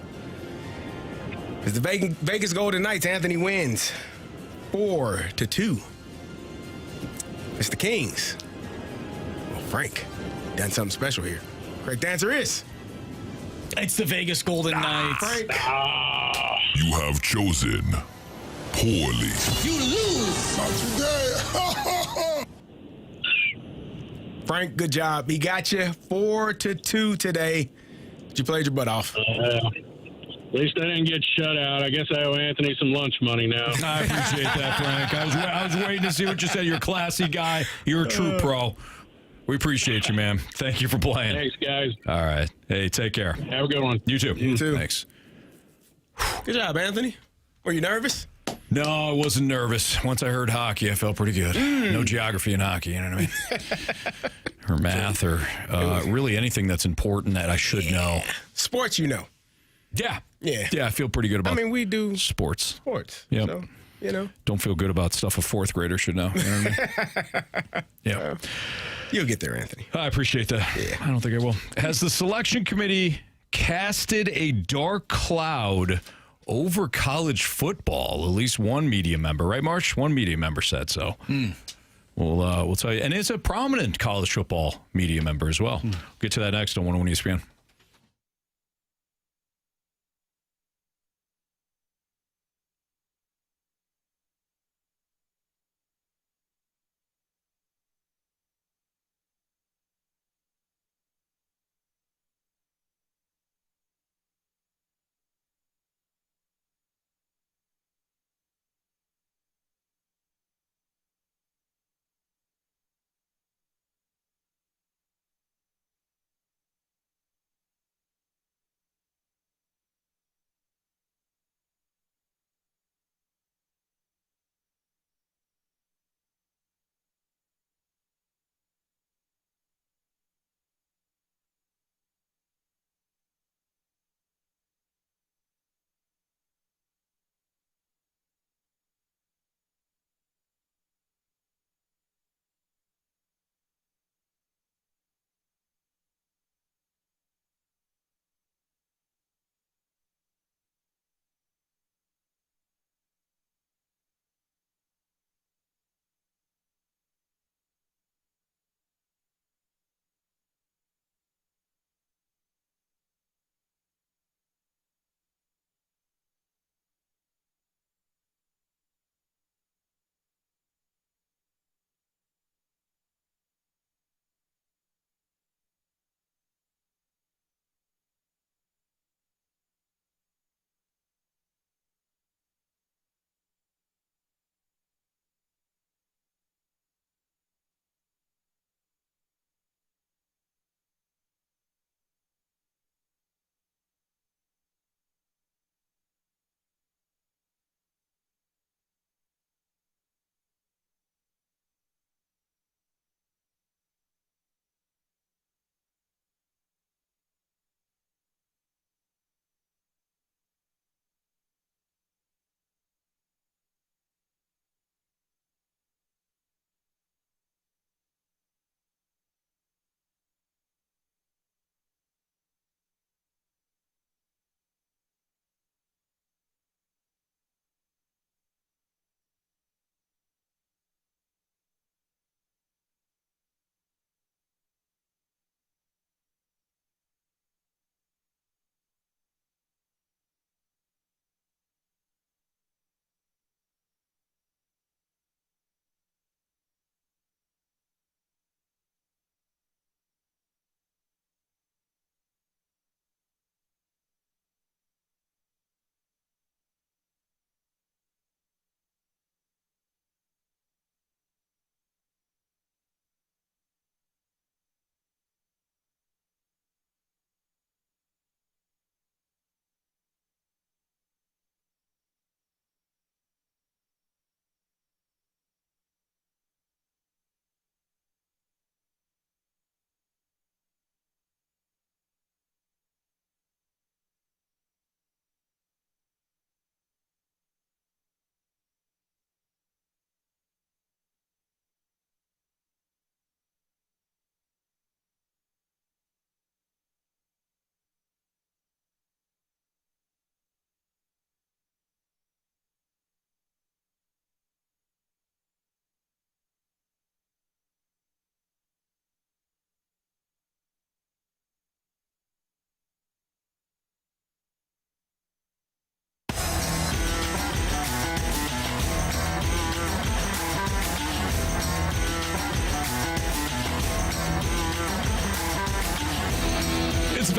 It's the Vegas Golden Knights. Anthony wins 4-2. It's the Kings. Well, Frank done something special here. Correct answer is? It's the Vegas Golden Knights. Frank. You have chosen poorly. You lose. Not today. Frank, good job. He got you 4-2 today. But you played your butt off. At least I didn't get shut out. I guess I owe Anthony some lunch money now. I appreciate that, Frank. I was waiting to see what you said. You're a classy guy. You're a true pro. We appreciate you, man. Thank you for playing. Thanks, guys. All right. Hey, take care. Have a good one. You too. You too. Thanks. Good job, Anthony. Were you nervous? No, I wasn't nervous. Once I heard hockey, I felt pretty good. No geography in hockey, you know what I mean? Or math or really anything that's important that I should know. Sports, you know. Yeah. Yeah. Yeah, I feel pretty good about we do sports. Yeah. Yep. So, you know. Don't feel good about stuff a fourth grader should know. You know what I mean? Yeah. You'll get there, Anthony. I appreciate that. Yeah. I don't think I will. Has the selection committee casted a dark cloud over college football? At least one media member, right, Marsh? One media member said so. We'll tell you. And it's a prominent college football media member as well. We'll get to that next on 101 ESPN.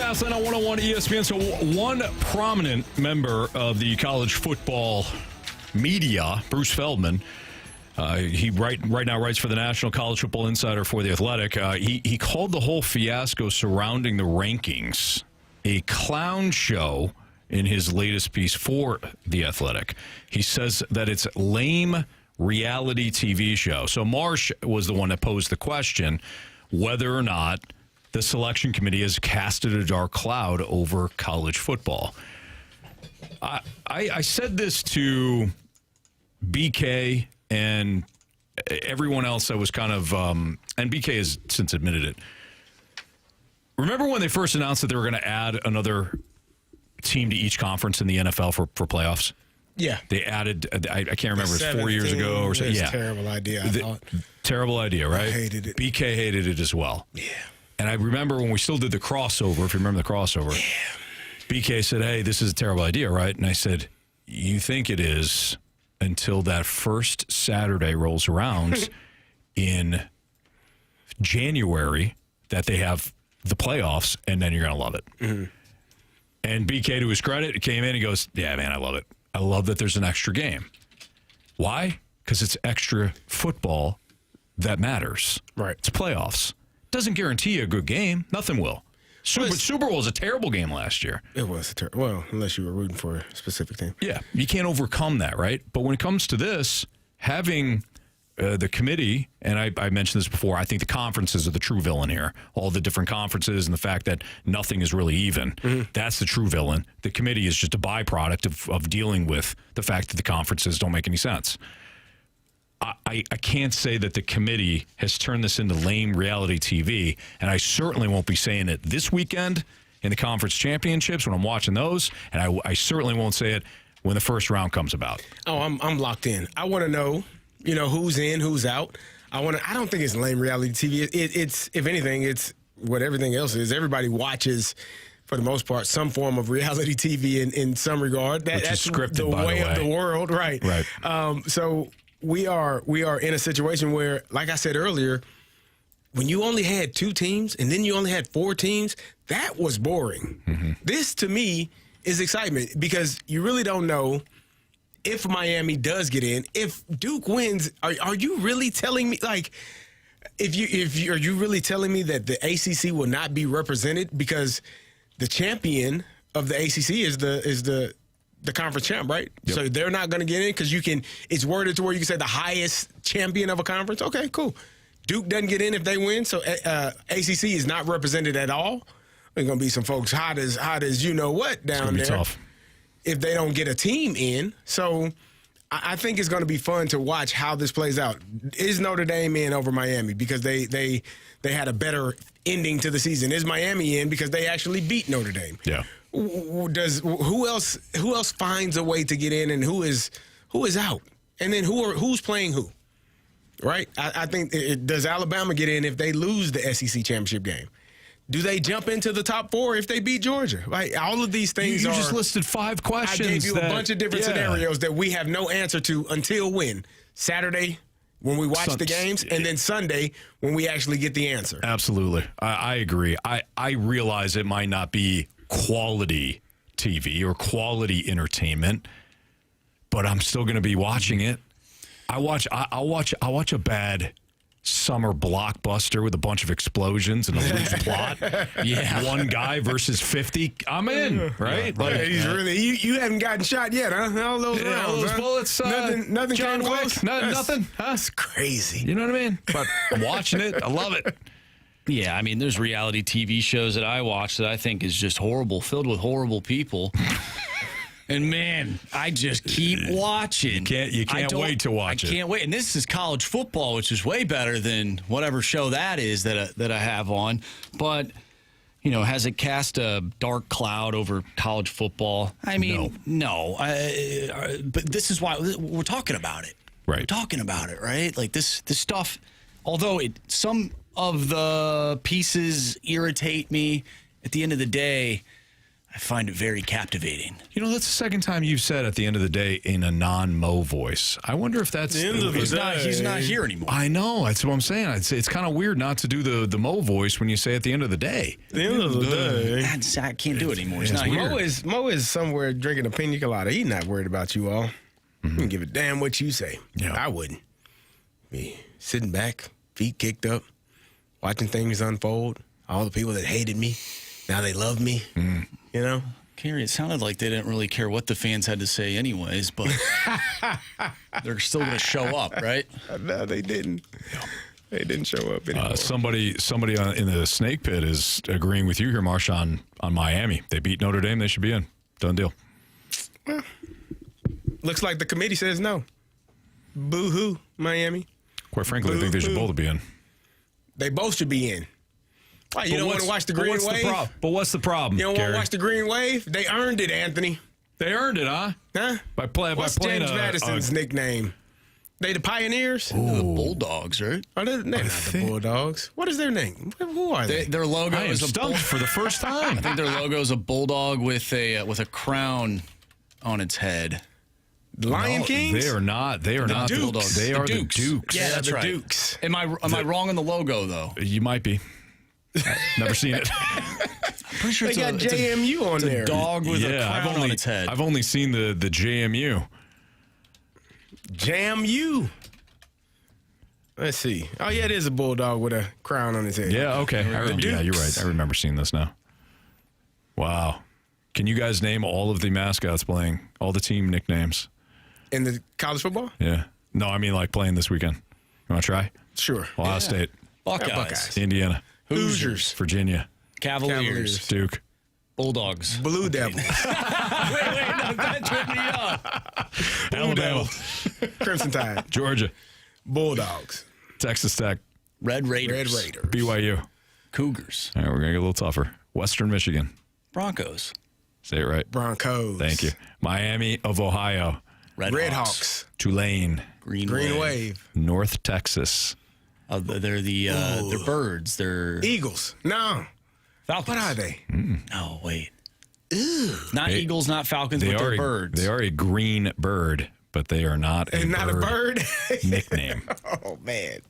Fast Lane on 101 ESPN. So one prominent member of the college football media, Bruce Feldman, he right now writes for the National College Football Insider for The Athletic. He called the whole fiasco surrounding the rankings a clown show in his latest piece for The Athletic. He says that it's lame reality TV show. So Marsh was the one that posed the question whether or not the selection committee has casted a dark cloud over college football. I said this to BK and everyone else that was kind of, and BK has since admitted it. Remember when they first announced that they were going to add another team to each conference in the NFL for playoffs? Yeah. They added, I can't remember, it was 4 years ago or so. Yeah. Terrible idea. Terrible idea, right? I hated it. BK hated it as well. Yeah. And I remember when we still did the crossover, if you remember the crossover, BK said, hey, this is a terrible idea, right? And I said, you think it is until that first Saturday rolls around in January that they have the playoffs, and then you're going to love it. Mm-hmm. And BK, to his credit, came in and goes, yeah, man, I love it. I love that there's an extra game. Why? Because it's extra football that matters. Right. It's playoffs. Doesn't guarantee you a good game. Nothing will. Super Bowl was a terrible game last year. It was well, unless you were rooting for a specific team. Yeah, you can't overcome that, right? But when it comes to this, having the committee, and I mentioned this before, I think the conferences are the true villain here. All the different conferences and the fact that nothing is really even. Mm-hmm. That's the true villain. The committee is just a byproduct of dealing with the fact that the conferences don't make any sense. I can't say that the committee has turned this into lame reality TV, and I certainly won't be saying it this weekend in the conference championships when I'm watching those, and I certainly won't say it when the first round comes about. Oh, I'm locked in. I want to know, who's in, who's out. I don't think it's lame reality TV. It's if anything, it's what everything else is. Everybody watches, for the most part, some form of reality TV in some regard. That's scripted, the way of the world, right? Right. So we are in a situation where, like I said earlier, when you only had 2 teams and then you only had 4 teams, that was boring. Mm-hmm. This, to me, is excitement because you really don't know if Miami does get in. If Duke wins, are you really telling me, like, are you really telling me that the ACC will not be represented because the champion of the ACC is the conference champ, right? Yep. So they're not going to get in because it's worded to where you can say the highest champion of a conference. Okay, cool. Duke doesn't get in if they win, so ACC is not represented at all. There's going to be some folks hot as you know what down there. Tough. If they don't get a team in. So I think it's going to be fun to watch how this plays out. Is Notre Dame in over Miami because they had a better ending to the season? Is Miami in because they actually beat Notre Dame? Yeah. Who else finds a way to get in, and who is out? And then who's playing who? Right? I think does Alabama get in if they lose the SEC championship game? Do they jump into the top 4 if they beat Georgia? Like, all of these things you just listed 5 questions. I gave you a bunch of different scenarios that we have no answer to until when? Saturday when we watch the games, and then Sunday when we actually get the answer. Absolutely. I agree. I realize it might not be quality TV or quality entertainment, but I'm still going to be watching it. I'll watch a bad summer blockbuster with a bunch of explosions and a loose plot. Yeah, one guy versus 50. I'm in, right? Like, he's really you haven't gotten shot yet, huh? All those rounds, all those bullets. Nothing John came Wick. close. Nothing. That's crazy. You know what I mean? But I'm watching it. I love it. Yeah, I mean, there's reality TV shows that I watch that I think is just horrible, filled with horrible people. And, man, I just keep watching. You can't wait to watch it. I can't wait. And this is college football, which is way better than whatever show that is that I have on. But, has it cast a dark cloud over college football? I mean, no. But this is why we're talking about it. Right. We're talking about it, right? Like this stuff, although some of the pieces irritate me, at the end of the day, I find it very captivating. You know, that's the second time you've said at the end of the day in a non-Mo voice. I wonder if that's... He's not here anymore. I know. That's what I'm saying. It's kind of weird not to do the Mo voice when you say at the end of the day. The end of the day. I can't do it anymore. He's not here. Mo is somewhere drinking a pina colada. He's not worried about you all. He don't give a damn what you say. Yeah. I wouldn't. Me sitting back, feet kicked up, watching things unfold. All the people that hated me, now they love me. You know? Carey, it sounded like they didn't really care what the fans had to say anyways, but they're still going to show up, right? No, they didn't. They didn't show up anymore. Somebody in the snake pit is agreeing with you here, Marsh, on Miami. They beat Notre Dame. They should be in. Done deal. Well, looks like the committee says no. Boo-hoo, Miami. Quite frankly, I think they should both be in. They both should be in. Why, you don't want to watch the Green Wave? But what's the problem? You don't want to watch the Green Wave? They earned it, Anthony. They earned it, huh? Huh? What's James Madison's nickname? They the Pioneers? The Bulldogs, right? They're not the Bulldogs. What is their name? Who are they? Their logo is a stumped for the first time. I think their logo is a bulldog with a crown on its head. Lion Kings? They are not. They are not the Bulldogs. They are the Dukes. Yeah, that's right. Dukes. Am I wrong on the logo though? You might be. Never seen it. Pretty sure they got JMU on there. A dog with a crown on its head. I've only seen the JMU. JMU. Let's see. Oh yeah, it is a bulldog with a crown on his head. Yeah. Okay. Yeah, you're right. I remember seeing this now. Wow. Can you guys name all of the mascots playing, all the team nicknames? In the college football? Yeah. No, I mean like playing this weekend. You want to try? Sure. Ohio State. Buckeyes. Indiana. Hoosiers. Virginia. Cavaliers. Duke. Bulldogs. Blue Devils. wait, no, that tripped me up. Alabama. Crimson Tide. Georgia. Bulldogs. Texas Tech. Red Raiders. BYU. Cougars. All right, we're going to get a little tougher. Western Michigan. Broncos. Say it right. Broncos. Thank you. Miami of Ohio. Red Hawks. Tulane. Green Wave. North Texas. They're they're birds. They're Eagles. No. Falcons. What are they? No, wait. Not Eagles, not Falcons, but they're birds. They are a green bird, but they are not a not bird a bird nickname. Oh, man.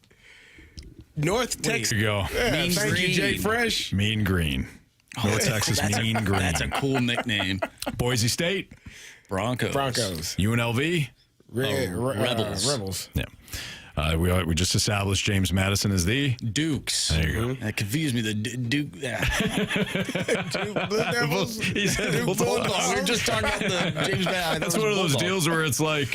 North Texas. There you go. Yeah, thank you, Jay Fresh. Mean Green. North Texas Mean Green. That's a cool nickname. Boise State. Broncos. UNLV. Rebels. Yeah. We just established James Madison as the Dukes. There you go. That confused me. The Duke. Blue Devils. He said We were just talking about the James Madison. That's one of those deals where it's like,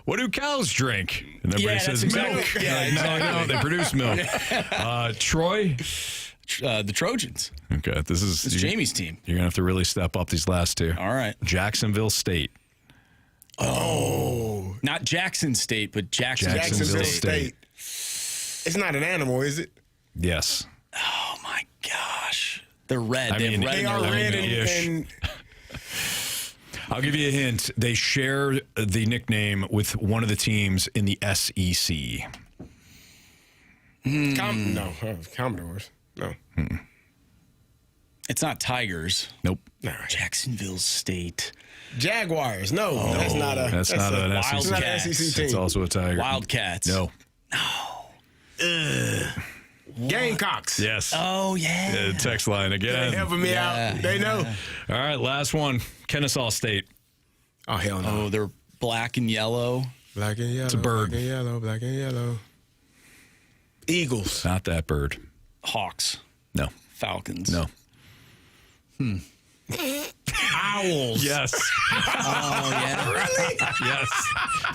what do cows drink? And everybody says milk. No, they produce milk. Troy. The Trojans. Okay, this is Jamie's team. You're gonna have to really step up these last two. All right. Jacksonville State. Oh, not Jackson State, but Jacksonville State. It's not an animal, is it? Yes. Oh my gosh, they're red. They are red and I'll give you a hint. They share the nickname with one of the teams in the SEC. Commodores. No. It's not Tigers. Nope. No. Jacksonville State. Jaguars. No, that's not a. That's not an SEC. It's not an SEC team. It's also a Tiger. Wildcats. No. Gamecocks. Yes. Oh yeah. Text line again. They're helping me out. They know. All right, last one. Kennesaw State. Oh hell no. Oh, they're black and yellow. Black and yellow. It's a bird. Black and yellow. Black and yellow. Eagles. Not that bird. Hawks. No. Falcons. No. Owls. Yes. Oh yeah. Really? Yes.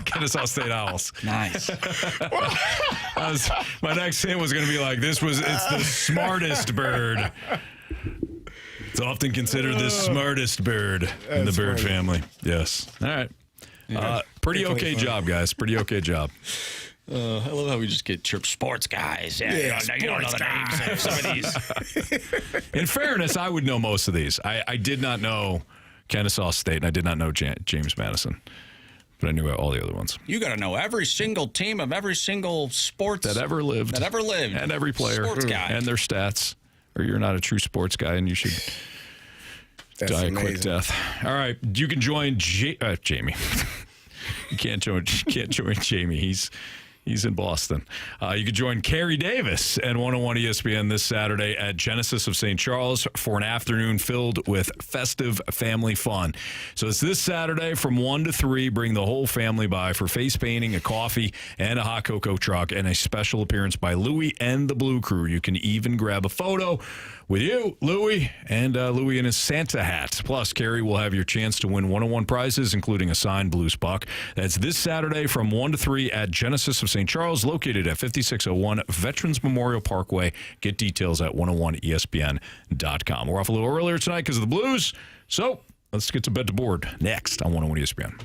Kennesaw State Owls. Nice. My next hint was going to be like, it's the smartest bird. It's often considered the smartest bird in the bird family. Yes. All right. Pretty okay job, guys. Pretty okay job. I love how we just get chirped. Sports guys. Yeah, you don't know the names of some of these. In fairness, I would know most of these. I did not know Kennesaw State, and I did not know James Madison. But I knew all the other ones. You got to know every single team of every single sports that ever lived. And every player. Sports guy. And their stats. Or you're not a true sports guy, and you should That's die amazing. a quick death. All right, you can join Jamie. You can't join Jamie. He's in Boston. You can join Carey Davis at 101 ESPN this Saturday at Genesis of St. Charles for an afternoon filled with festive family fun. So it's this Saturday from 1 to 3. Bring the whole family by for face painting, a coffee, and a hot cocoa truck, and a special appearance by Louie and the Blue Crew. You can even grab a photo with you, Louie, and Louie in his Santa hat. Plus, Carey will have your chance to win 101 prizes, including a signed Blues puck. That's this Saturday from 1 to 3 at Genesis of St. Charles, located at 5601 Veterans Memorial Parkway. Get details at 101ESPN.com. We're off a little earlier tonight because of the Blues, so let's get to Bet the Board next on 101 ESPN.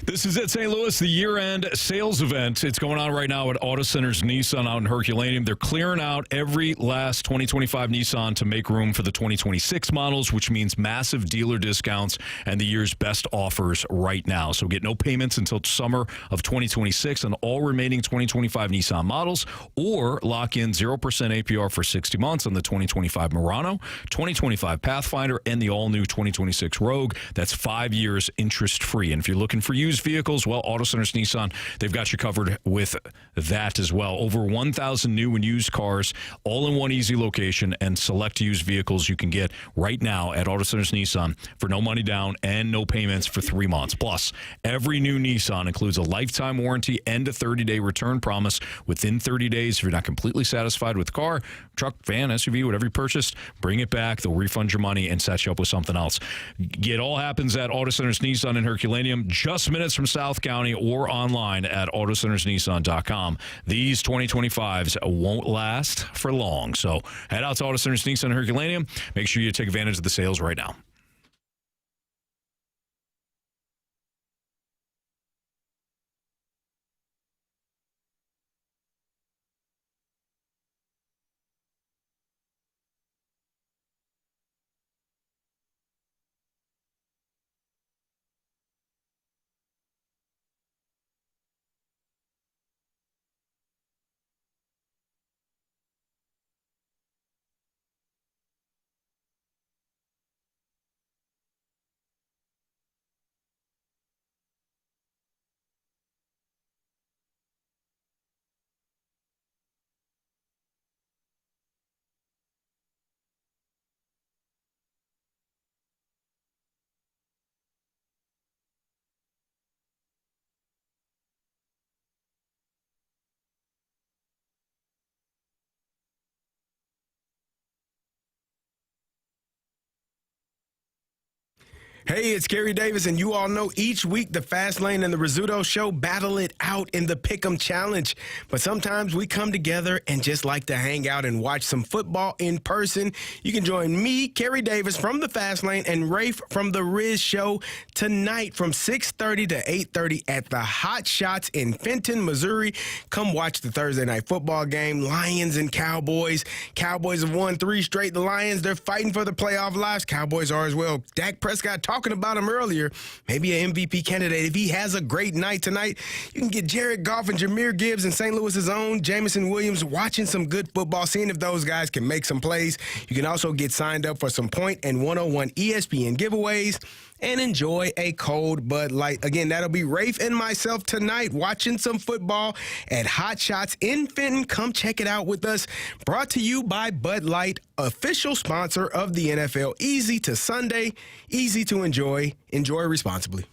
This is at St. Louis, the year-end sales event. It's going on right now at Auto Centers Nissan out in Herculaneum. They're clearing out every last 2025 Nissan to make room for the 2026 models, which means massive dealer discounts and the year's best offers right now. So get no payments until summer of 2026 on all remaining 2025 Nissan models, or lock in 0% APR for 60 months on the 2025 Murano, 2025 Pathfinder, and the all-new 2026 Rogue. That's 5 years interest-free. And if you're looking for used vehicles, well, Auto Centers Nissan, they've got you covered with that as well. Over 1,000 new and used cars, all in one easy location, and select used vehicles you can get right now at Auto Centers Nissan for no money down and no payments for 3 months. Plus, every new Nissan includes a lifetime warranty and a 30-day return promise within 30 days. If you're not completely satisfied with the car, truck, van, SUV, whatever you purchased, bring it back. They'll refund your money and set you up with something else. It all happens at Auto Centers Nissan in Herculaneum, just minutes from South County, or online at autocentersnissan.com. These 2025s won't last for long. So head out to Auto Centers Nissan in Herculaneum. Make sure you take advantage of the sales right now. Hey, it's Kerry Davis, and you all know each week the Fast Lane and the Rizzuto Show battle it out in the Pick'em Challenge. But sometimes we come together and just like to hang out and watch some football in person. You can join me, Kerry Davis, from the Fast Lane, and Rafe from the Riz Show tonight from 6:30 to 8:30 at the Hot Shots in Fenton, Missouri. Come watch the Thursday night football game, Lions and Cowboys. Cowboys have won 3 straight. The Lions, they're fighting for the playoff lives. Cowboys are as well. Dak Prescott talking about him earlier, maybe an MVP candidate. If he has a great night tonight, you can get Jared Goff and Jahmyr Gibbs and St. Louis's own Jamison Williams watching some good football, seeing if those guys can make some plays. You can also get signed up for some Point and 101 ESPN giveaways and enjoy a cold Bud Light. Again, that'll be Rafe and myself tonight watching some football at Hot Shots in Fenton. Come check it out with us. Brought to you by Bud Light, official sponsor of the NFL. Easy to Sunday, easy to enjoy. Enjoy responsibly.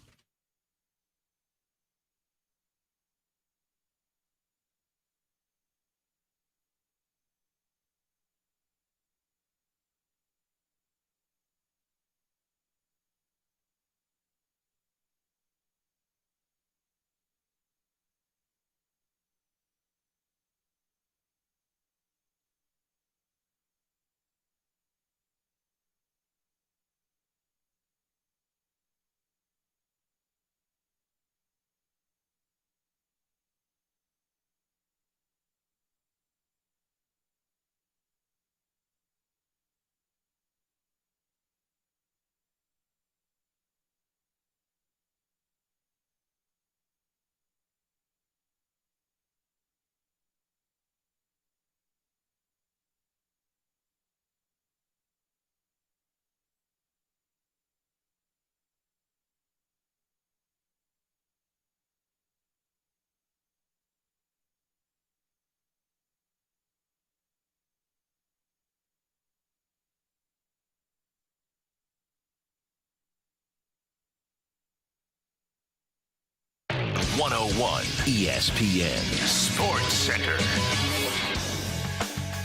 ESPN Sports Center.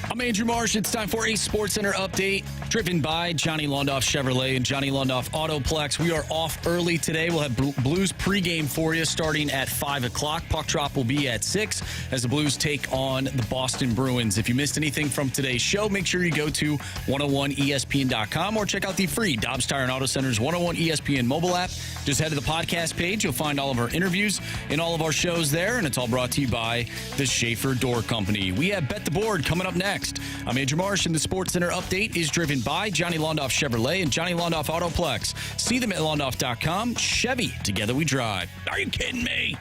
I'm Andrew Marsh. It's time for a Sports Center update driven by Johnny Londoff Chevrolet and Johnny Londoff Autoplex. We are off early today. We'll have Blues pregame for you starting at 5 o'clock. Puck drop will be at 6 as the Blues take on the Boston Bruins. If you missed anything from today's show, make sure you go to 101ESPN.com or check out the free Dobbs Tire and Auto Center's 101 ESPN mobile app. Just head to the podcast page. You'll find all of our interviews and all of our shows there, and it's all brought to you by the Schaefer Door Company. We have Bet the Board coming up next. I'm Andrew Marsh, and the Sports Center update is driven by Johnny Londoff Chevrolet and Johnny Londoff Autoplex. See them at londoff.com. Chevy, together we drive. Are you kidding me?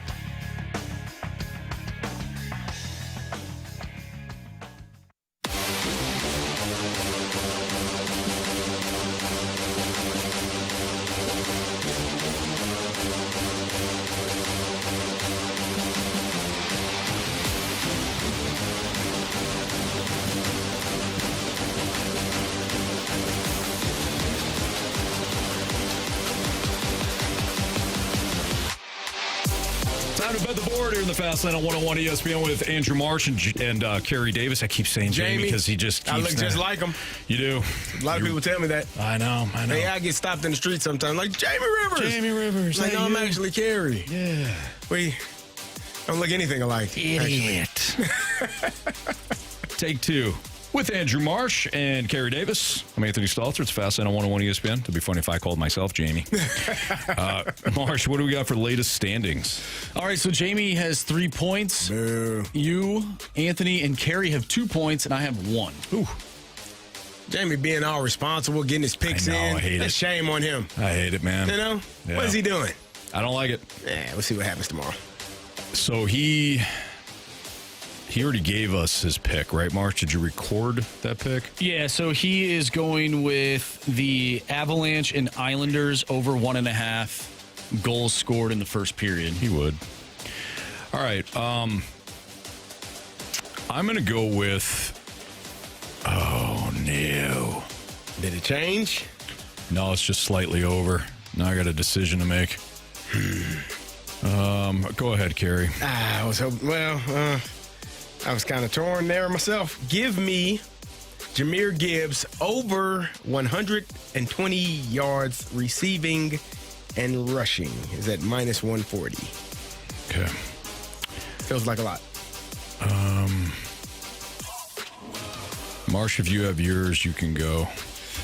Time to bet the board here in the Fast Lane on 101 ESPN with Andrew Marsh and Kerry Davis. I keep saying Jamie because he just keeps I look just like him. You do. A lot of people tell me that. I know. Hey, I get stopped in the street sometimes like, Jamie Rivers. Like, no, I'm actually Carey. Yeah. We don't look anything alike. Idiot. Take two. With Andrew Marsh and Kerry Davis, I'm Anthony Stalter. It's Fast Lane on 101 ESPN. It'd be funny if I called myself Jamie. Marsh, what do we got for latest standings? All right, so Jamie has 3 points. Boo. You, Anthony, and Kerry have 2 points, and I have 1. Ooh. Jamie being all responsible, getting his picks in. I hate That's it. Shame on him. I hate it, man. You know? Yeah. What is he doing? I don't like it. Yeah, we'll see what happens tomorrow. So he already gave us his pick, right, Marsh? Did you record that pick? Yeah, so he is going with the Avalanche and Islanders over 1.5 goals scored in the first period. He would. All right. I'm going to go with... Oh, no. Did it change? No, it's just slightly over. Now I got a decision to make. Go ahead, Kerry. I was hoping... Well, I was kind of torn there myself. Give me Jahmyr Gibbs over 120 yards receiving and rushing. Is at minus 140. Okay. Feels like a lot. Marsh, if you have yours, you can go.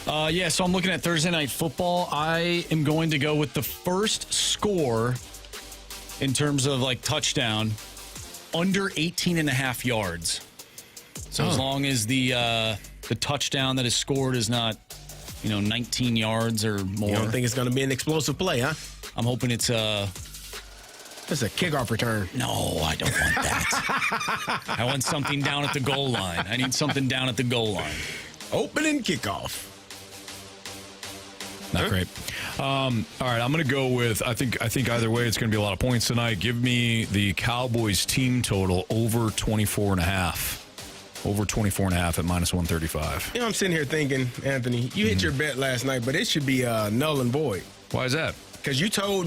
Yeah, so I'm looking at Thursday Night Football. I am going to go with the first score in terms of like touchdown under 18.5 yards. So as long as the touchdown that is scored is not 19 yards or more. You don't think it's going to be an explosive play, huh? I'm hoping it's a kickoff return. No, I don't want that. I want something down at the goal line. I need something down at the goal line. Opening kickoff. Not great. All right, I'm going to go with, I think either way it's going to be a lot of points tonight. Give me the Cowboys team total over 24.5. Over 24.5 at minus 135. I'm sitting here thinking, Anthony, you hit your bet last night, but it should be null and void. Why is that? Because you told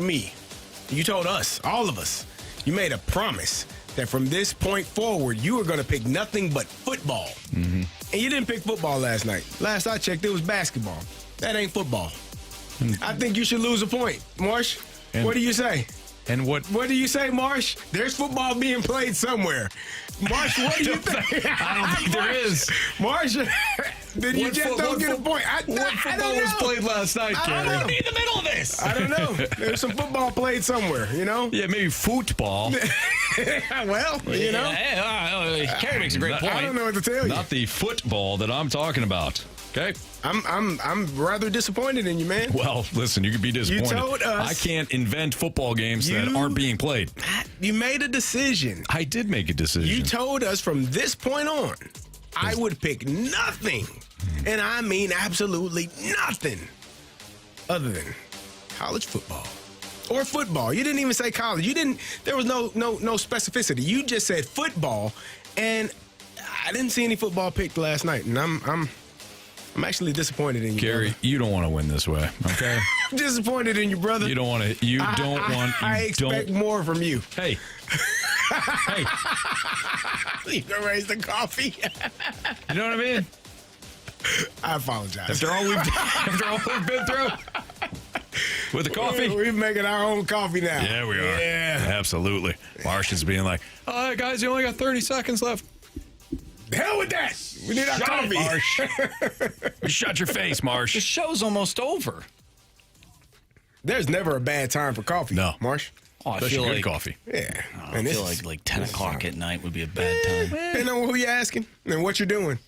us, all of us, you made a promise that from this point forward, you were going to pick nothing but football. Mm-hmm. And you didn't pick football last night. Last I checked, it was basketball. That ain't football. I think you should lose a point, Marsh. What do you say? And what do you say, Marsh? There's football being played somewhere. Marsh, what do you think? I don't think there is. Marsh, then you just don't get a point. What football was played last night, Kerry? I don't want to be in the middle of this. I don't know. There's some football played somewhere, Yeah, maybe football. Well, Kerry makes a great point. I don't know what to tell you. Not the football that I'm talking about. Okay. I'm rather disappointed in you, man. Well, listen, you could be disappointed. You told us I can't invent football games that aren't being played. You made a decision. I did make a decision. You told us from this point on, I would pick nothing, and I mean absolutely nothing, other than college football or football. You didn't even say college. There was no specificity. You just said football, and I didn't see any football picked last night, and I'm actually disappointed in you, Kerry. brother. You don't want to win this way, okay? I'm disappointed in you, brother. You don't want to. I expect more from you. Hey. Hey. You gonna raise the coffee? You know what I mean? I apologize. After all we've been through with the coffee, we're making our own coffee now. Yeah, we are. Yeah, absolutely. Marsh is being like, "Oh, guys, you only got 30 seconds left." The hell with that. We need our coffee. Marsh. Shut your face, Marsh. The show's almost over. There's never a bad time for coffee. No, Marsh. Oh, I feel good like coffee. Yeah. I feel like 10 o'clock at night would be a bad time. Depending on who you're asking and what you're doing.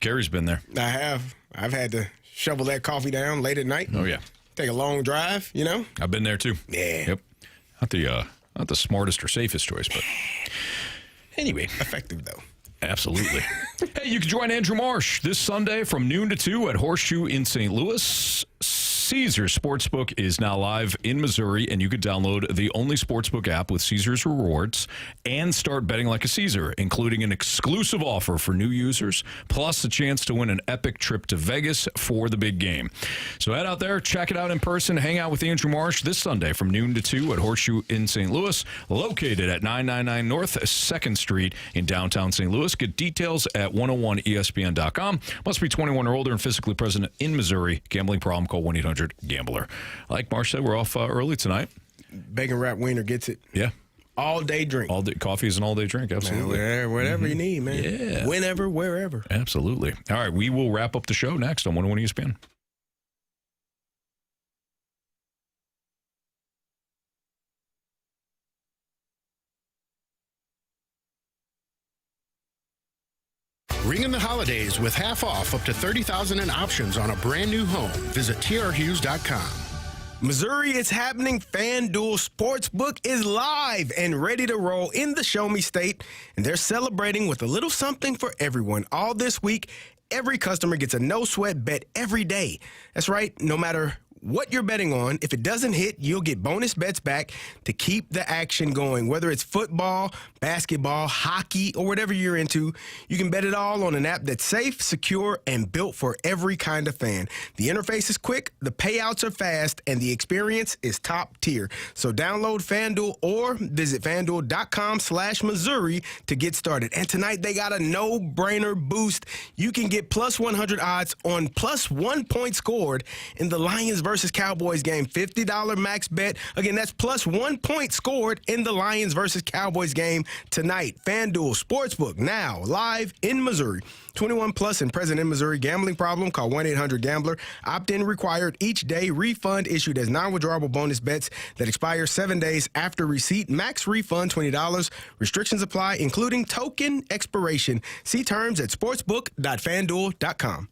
Kerry's been there. I have. I've had to shovel that coffee down late at night. Oh yeah. Take a long drive. I've been there too. Yeah. Yep. Not the smartest or safest choice, but anyway, effective though. Absolutely. Hey, you can join Andrew Marsh this Sunday from noon to 2 at Horseshoe in St. Louis. Caesars Sportsbook is now live in Missouri, and you can download the only sportsbook app with Caesars rewards and start betting like a Caesar, including an exclusive offer for new users, plus a chance to win an epic trip to Vegas for the big game. So head out there, check it out in person, hang out with Andrew Marsh this Sunday from noon to 2 at Horseshoe in St. Louis, located at 999 North 2nd Street in downtown St. Louis. Get details at 101ESPN.com. Must be 21 or older and physically present in Missouri. Gambling problem, call 1-800-GAMBLER. Like Marsh said, we're off early tonight. Bacon wrap wiener gets it. Yeah. All day drink. Coffee is an all day drink. Absolutely. Man, whatever you need, man. Yeah. Whenever, wherever. Absolutely. All right. We will wrap up the show next on 101 ESPN. Ring in the holidays with half off up to $30,000 in options on a brand new home. Visit trhughes.com. Missouri, it's happening. FanDuel Sportsbook is live and ready to roll in the Show Me State, and they're celebrating with a little something for everyone. All this week, every customer gets a no-sweat bet every day. That's right, no matter what you're betting on, if it doesn't hit, you'll get bonus bets back to keep the action going. Whether it's football, basketball, hockey, or whatever you're into, you can bet it all on an app that's safe, secure, and built for every kind of fan. The interface is quick, the payouts are fast, and the experience is top tier. So download FanDuel or visit FanDuel.com/Missouri to get started. And tonight they got a no-brainer boost. You can get plus 100 odds on plus 1 point scored in the Lions versus Cowboys game. $50 max bet. Again, that's plus 1 point scored in the Lions versus Cowboys game tonight. FanDuel Sportsbook, now live in Missouri. 21 plus and present in Missouri. Gambling problem? Call 1-800-GAMBLER. Opt-in required each day. Refund issued as non-withdrawable bonus bets that expire 7 days after receipt. Max refund $20. Restrictions apply, including token expiration. See terms at sportsbook.fanduel.com.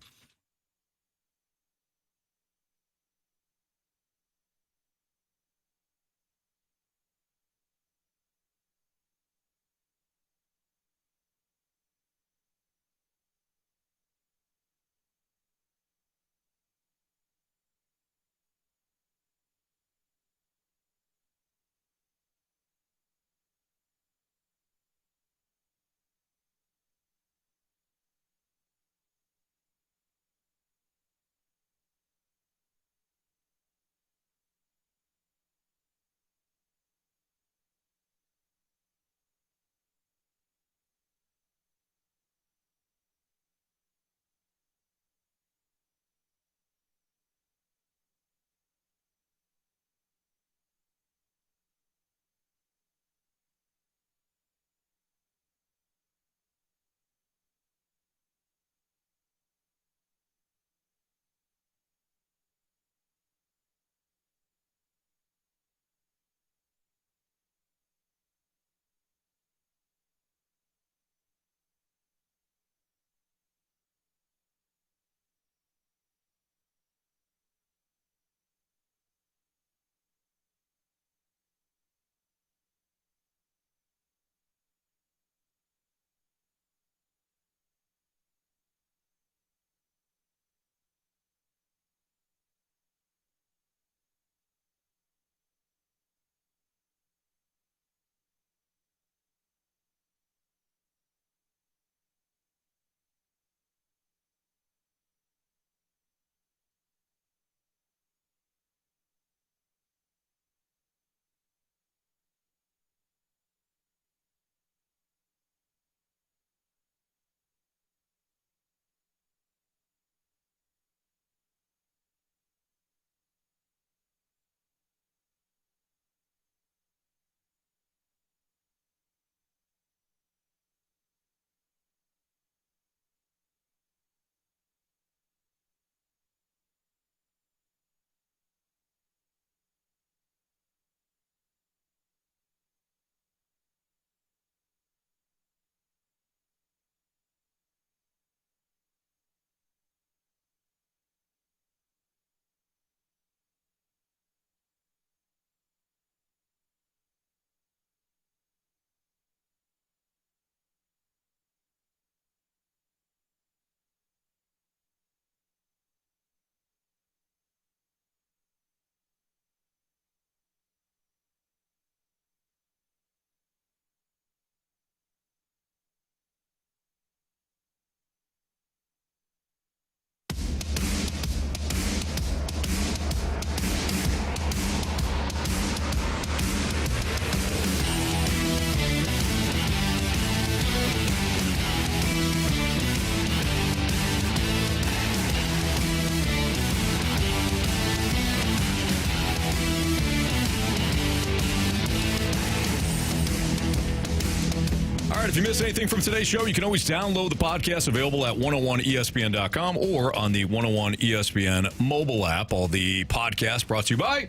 All right, if you missed anything from today's show, you can always download the podcast available at 101ESPN.com or on the 101 ESPN mobile app. All the podcasts brought to you by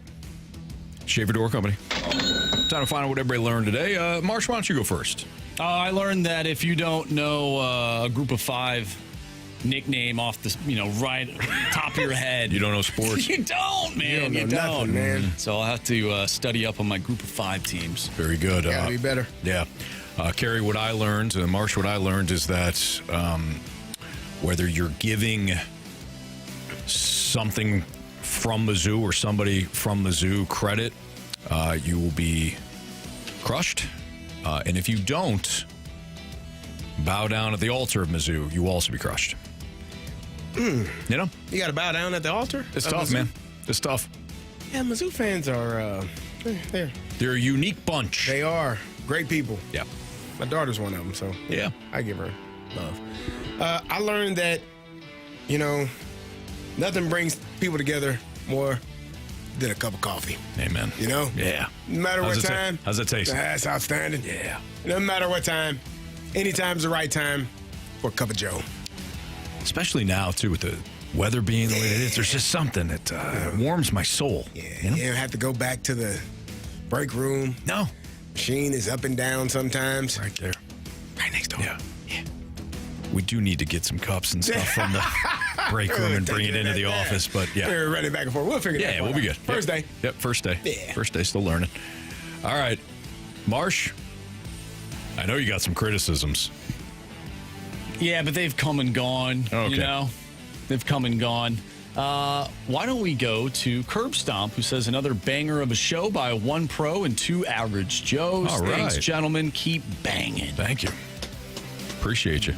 Shaver Door Company. Time to find out what everybody learned today. Marsh, why don't you go first? I learned that if you don't know a group of 5 nickname off the right top of your head, you don't know sports. You don't, man. You don't know nothing, man. So I'll have to study up on my group of 5 teams. Very good. Gotta be better. Yeah. Carey, what I learned, and Marsh, what I learned is that whether you're giving something from Mizzou or somebody from Mizzou credit, you will be crushed. And if you don't bow down at the altar of Mizzou, you will also be crushed. You know? You got to bow down at the altar? It's tough, man. It's tough. Yeah, Mizzou fans are, they're a unique bunch. They are. Great people. Yeah. My daughter's one of them, so yeah, I give her love. I learned that, nothing brings people together more than a cup of coffee. Amen. Yeah. No matter what time. How's it taste? That's outstanding. Yeah. No matter what time. Anytime's the right time for a cup of Joe. Especially now, too, with the weather being the way it is. There's just something that warms my soul. Yeah. You don't have to go back to the break room. No. Machine is up and down sometimes. Right there. Right next door. Yeah. We do need to get some cups and stuff from the break room and bring it into the office, but yeah. We're running back and forth. We'll figure it out. Yeah, we'll be good. First day. Yep, first day. Yeah. First day, still learning. All right. Marsh, I know you got some criticisms. Yeah, but they've come and gone. Okay. They've come and gone. Why don't we go to Curb Stomp, who says another banger of a show by 1 pro and 2 average Joes. All Thanks, right. gentlemen. Keep banging. Thank you. Appreciate you.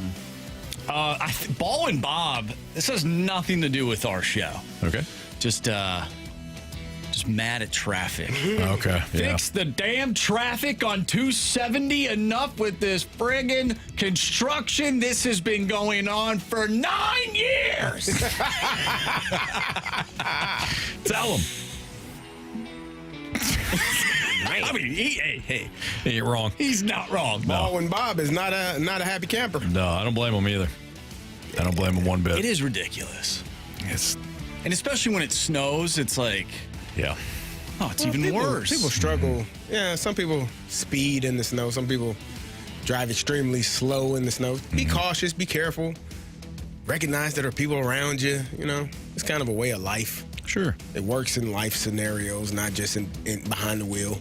Ball and Bob, this has nothing to do with our show. Okay. Just mad at traffic. Okay. Fix the damn traffic on 270. Enough with this friggin' construction. This has been going on for 9 years. Tell him. I mean, hey, he ain't wrong. He's not wrong. Ball and Bob is not a happy camper. No, I don't blame him either. I don't blame him one bit. It is ridiculous. And especially when it snows, it's like, yeah. Oh, it's even worse. People struggle. Yeah, some people speed in the snow. Some people drive extremely slow in the snow. Be cautious. Be careful. Recognize that there are people around you. It's kind of a way of life. Sure. It works in life scenarios, not just in behind the wheel.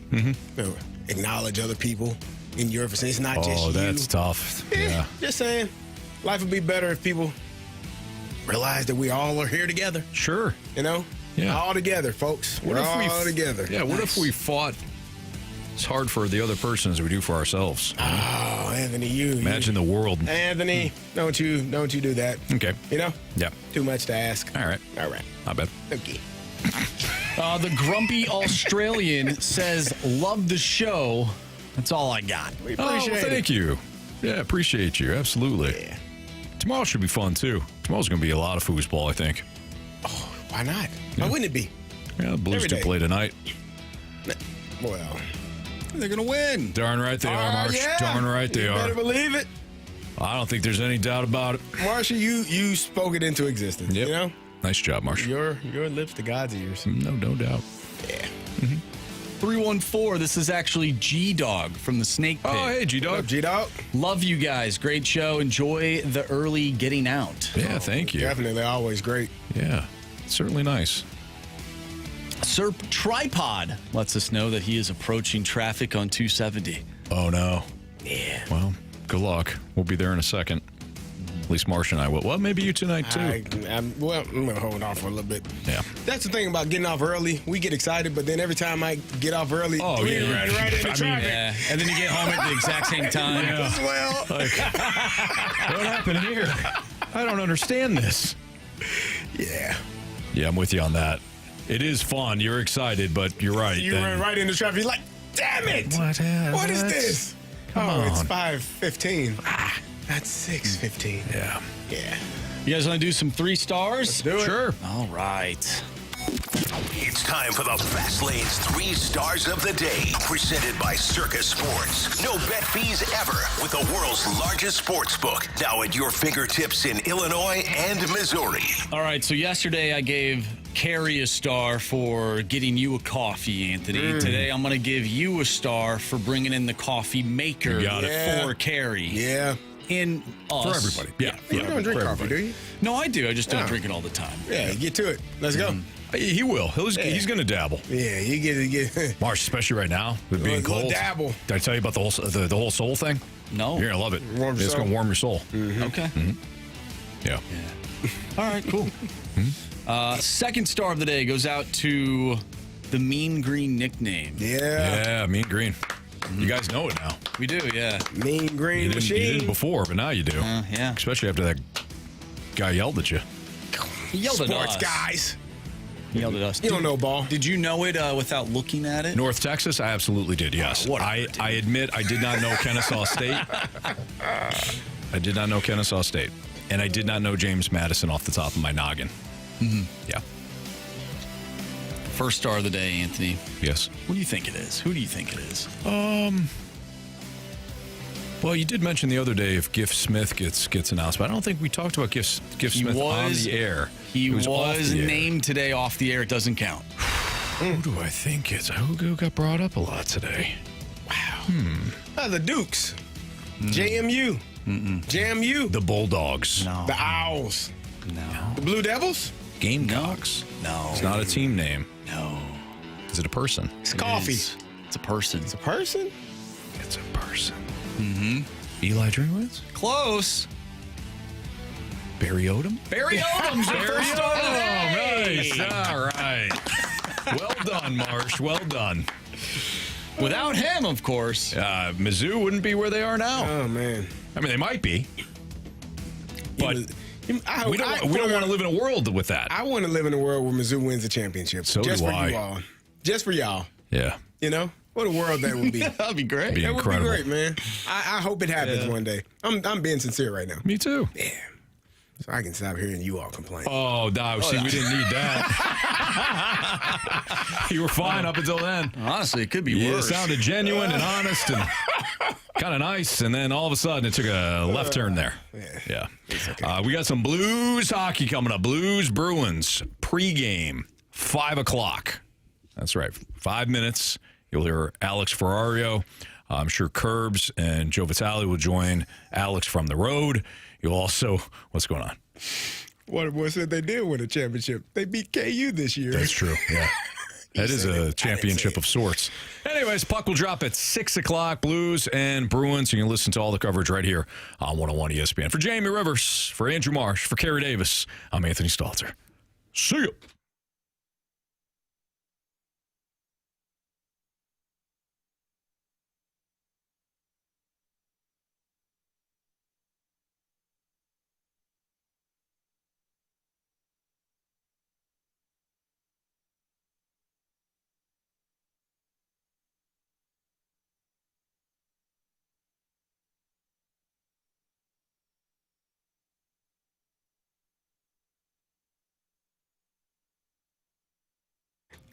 Acknowledge other people in your vicinity. It's not just you. Oh, that's tough. Yeah. Just saying. Life would be better if people realize that we all are here together. Sure. Yeah. All together, folks. We're all together. Yeah, what if we fought as hard for the other person as we do for ourselves? Oh, Anthony, Imagine the world. Anthony, don't you do that. Okay. Yeah. Too much to ask. All right. Not bad. Okay. The grumpy Australian says, love the show. That's all I got. We appreciate it. Thank you. Yeah, appreciate you. Absolutely. Yeah. Tomorrow should be fun, too. Tomorrow's going to be a lot of foosball, I think. Oh, why not? Why wouldn't it be? Yeah, the Blues do play tonight. Well, they're going to win. Darn right they are, Marsh. Yeah. Darn right they you are. better believe it. I don't think there's any doubt about it. Marsha, you spoke it into existence. Yep. Nice job, Marsh. Your lips to God's ears. No doubt. Yeah. 314, this is actually G-Dog from the Snake Pit. Oh, hey, G-Dog. G-Dog. Love you guys. Great show. Enjoy the early getting out. Yeah, thank you. Definitely always great. Yeah, certainly nice. Sir Tripod lets us know that he is approaching traffic on 270. Oh, no. Yeah. Well, good luck. We'll be there in a second. At least Marsh and I will. Well, maybe you tonight, too. I'm going to hold off for a little bit. Yeah. That's the thing about getting off early. We get excited, but then every time I get off early, right into traffic. Yeah. And then you get home at the exact same time. Yeah. Well, what happened here? I don't understand this. Yeah. Yeah, I'm with you on that. It is fun. You're excited, but you're right. You run right into traffic. You're like, damn it. What is this? Come on. It's 5:15. That's 6:15. Yeah. Yeah. You guys want to do some 3 stars? Let's do it. Sure. All right. It's time for the Fast Lane's 3 Stars of the Day, presented by Circus Sports. No bet fees ever with the world's largest sports book, now at your fingertips in Illinois and Missouri. All right, so yesterday I gave Carey a star for getting you a coffee, Anthony. Today I'm going to give you a star for bringing in the coffee maker for Carey. Yeah. In us. For everybody. Yeah. You don't drink coffee, do you? No, I do. I just don't drink it all the time. Yeah, get to it. Let's go. He will. He's going to dabble. Yeah, you get it. Marsh, especially right now with being cold. Dabble. Did I tell you about the whole soul thing? No. You're going to love it. It's going to warm your soul. Okay. Yeah. All right, cool. Second star of the day goes out to the Mean Green nickname. Yeah, Mean Green. You guys know it now. We do, yeah. Mean Green Machine. You didn't before, but now you do. Yeah. Especially after that guy yelled at you. He yelled at us. Sports guys. He yelled at us. You don't know ball. Did you know it without looking at it? North Texas, I absolutely did, yes. I admit I did not know Kennesaw State. I did not know Kennesaw State. And I did not know James Madison off the top of my noggin. Yeah. First star of the day, Anthony. Yes. What do you think it is? Who do you think it is? Well, you did mention the other day if Giff Smith gets announced, but I don't think we talked about Giff Smith on the air. He was named today off the air. It doesn't count. Who do I think it's? Who got brought up a lot today? Wow. The Dukes. JMU. JMU. The Bulldogs. No. The Owls. No. The Blue Devils. Gamecocks. No. It's not a team name. No. Is it a person? It's coffee. It's a person. It's a person? It's a person. Eli Drinkwitz? Close. Barry Odom? Barry Odom's the first star of the day. Nice. All right. Well done, Marsh. Well done. Without him, of course. Mizzou wouldn't be where they are now. Oh, man. I mean, they might be. But we don't want to live in a world with that. I want to live in a world where Mizzou wins the championship. So just do for I. you all. Just for y'all. Yeah. You know? What a world that would be. That'd be great. Be incredible. Would be great, man. I hope it happens one day. I'm being sincere right now. Me too. Yeah. So I can stop hearing you all complain. Oh, no. See, we didn't need that. You were fine up until then. Honestly, it could be worse. It sounded genuine and honest and kind of nice, and then all of a sudden it took a left turn there. Yeah. Okay. We got some Blues hockey coming up. Blues Bruins pregame, 5 o'clock. That's right. 5 minutes. You'll hear Alex Ferrario. I'm sure Kerbs and Joe Vitale will join Alex from the road. You'll also, what's going on? Waterboy said they did win a championship. They beat KU this year. That's true, yeah. That is a championship of sorts. Anyways, puck will drop at 6 o'clock. Blues and Bruins. You can listen to all the coverage right here on 101 ESPN. For Jamie Rivers, for Andrew Marsh, for Kerry Davis, I'm Anthony Stalter. See you.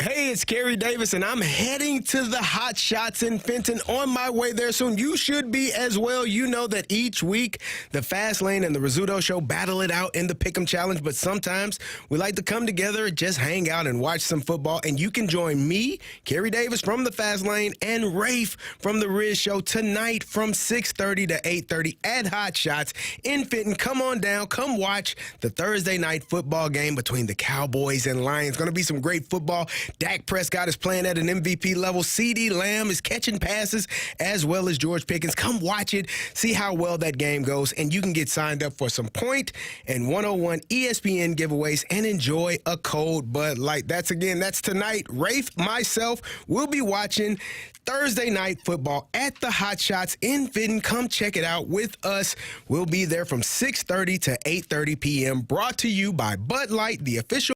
Hey, it's Kerry Davis, and I'm heading to the Hot Shots in Fenton. On my way there soon. You should be as well. You know that each week, the Fast Lane and the Rizzuto Show battle it out in the Pick'em Challenge, but sometimes we like to come together, just hang out and watch some football, and you can join me, Kerry Davis from the Fast Lane, and Rafe from the Riz Show tonight from 6:30 to 8:30 at Hot Shots in Fenton. Come on down. Come watch the Thursday night football game between the Cowboys and Lions. Going to be some great football. Dak Prescott is playing at an MVP level. CeeDee Lamb is catching passes as well as George Pickens. Come watch it. See how well that game goes. And you can get signed up for some Point and 101 ESPN giveaways and enjoy a cold Bud Light. That's tonight. Rafe, myself, will be watching Thursday night football at the Hot Shots in Fenton. Come check it out with us. We'll be there from 6:30 to 8:30 p.m. Brought to you by Bud Light, the official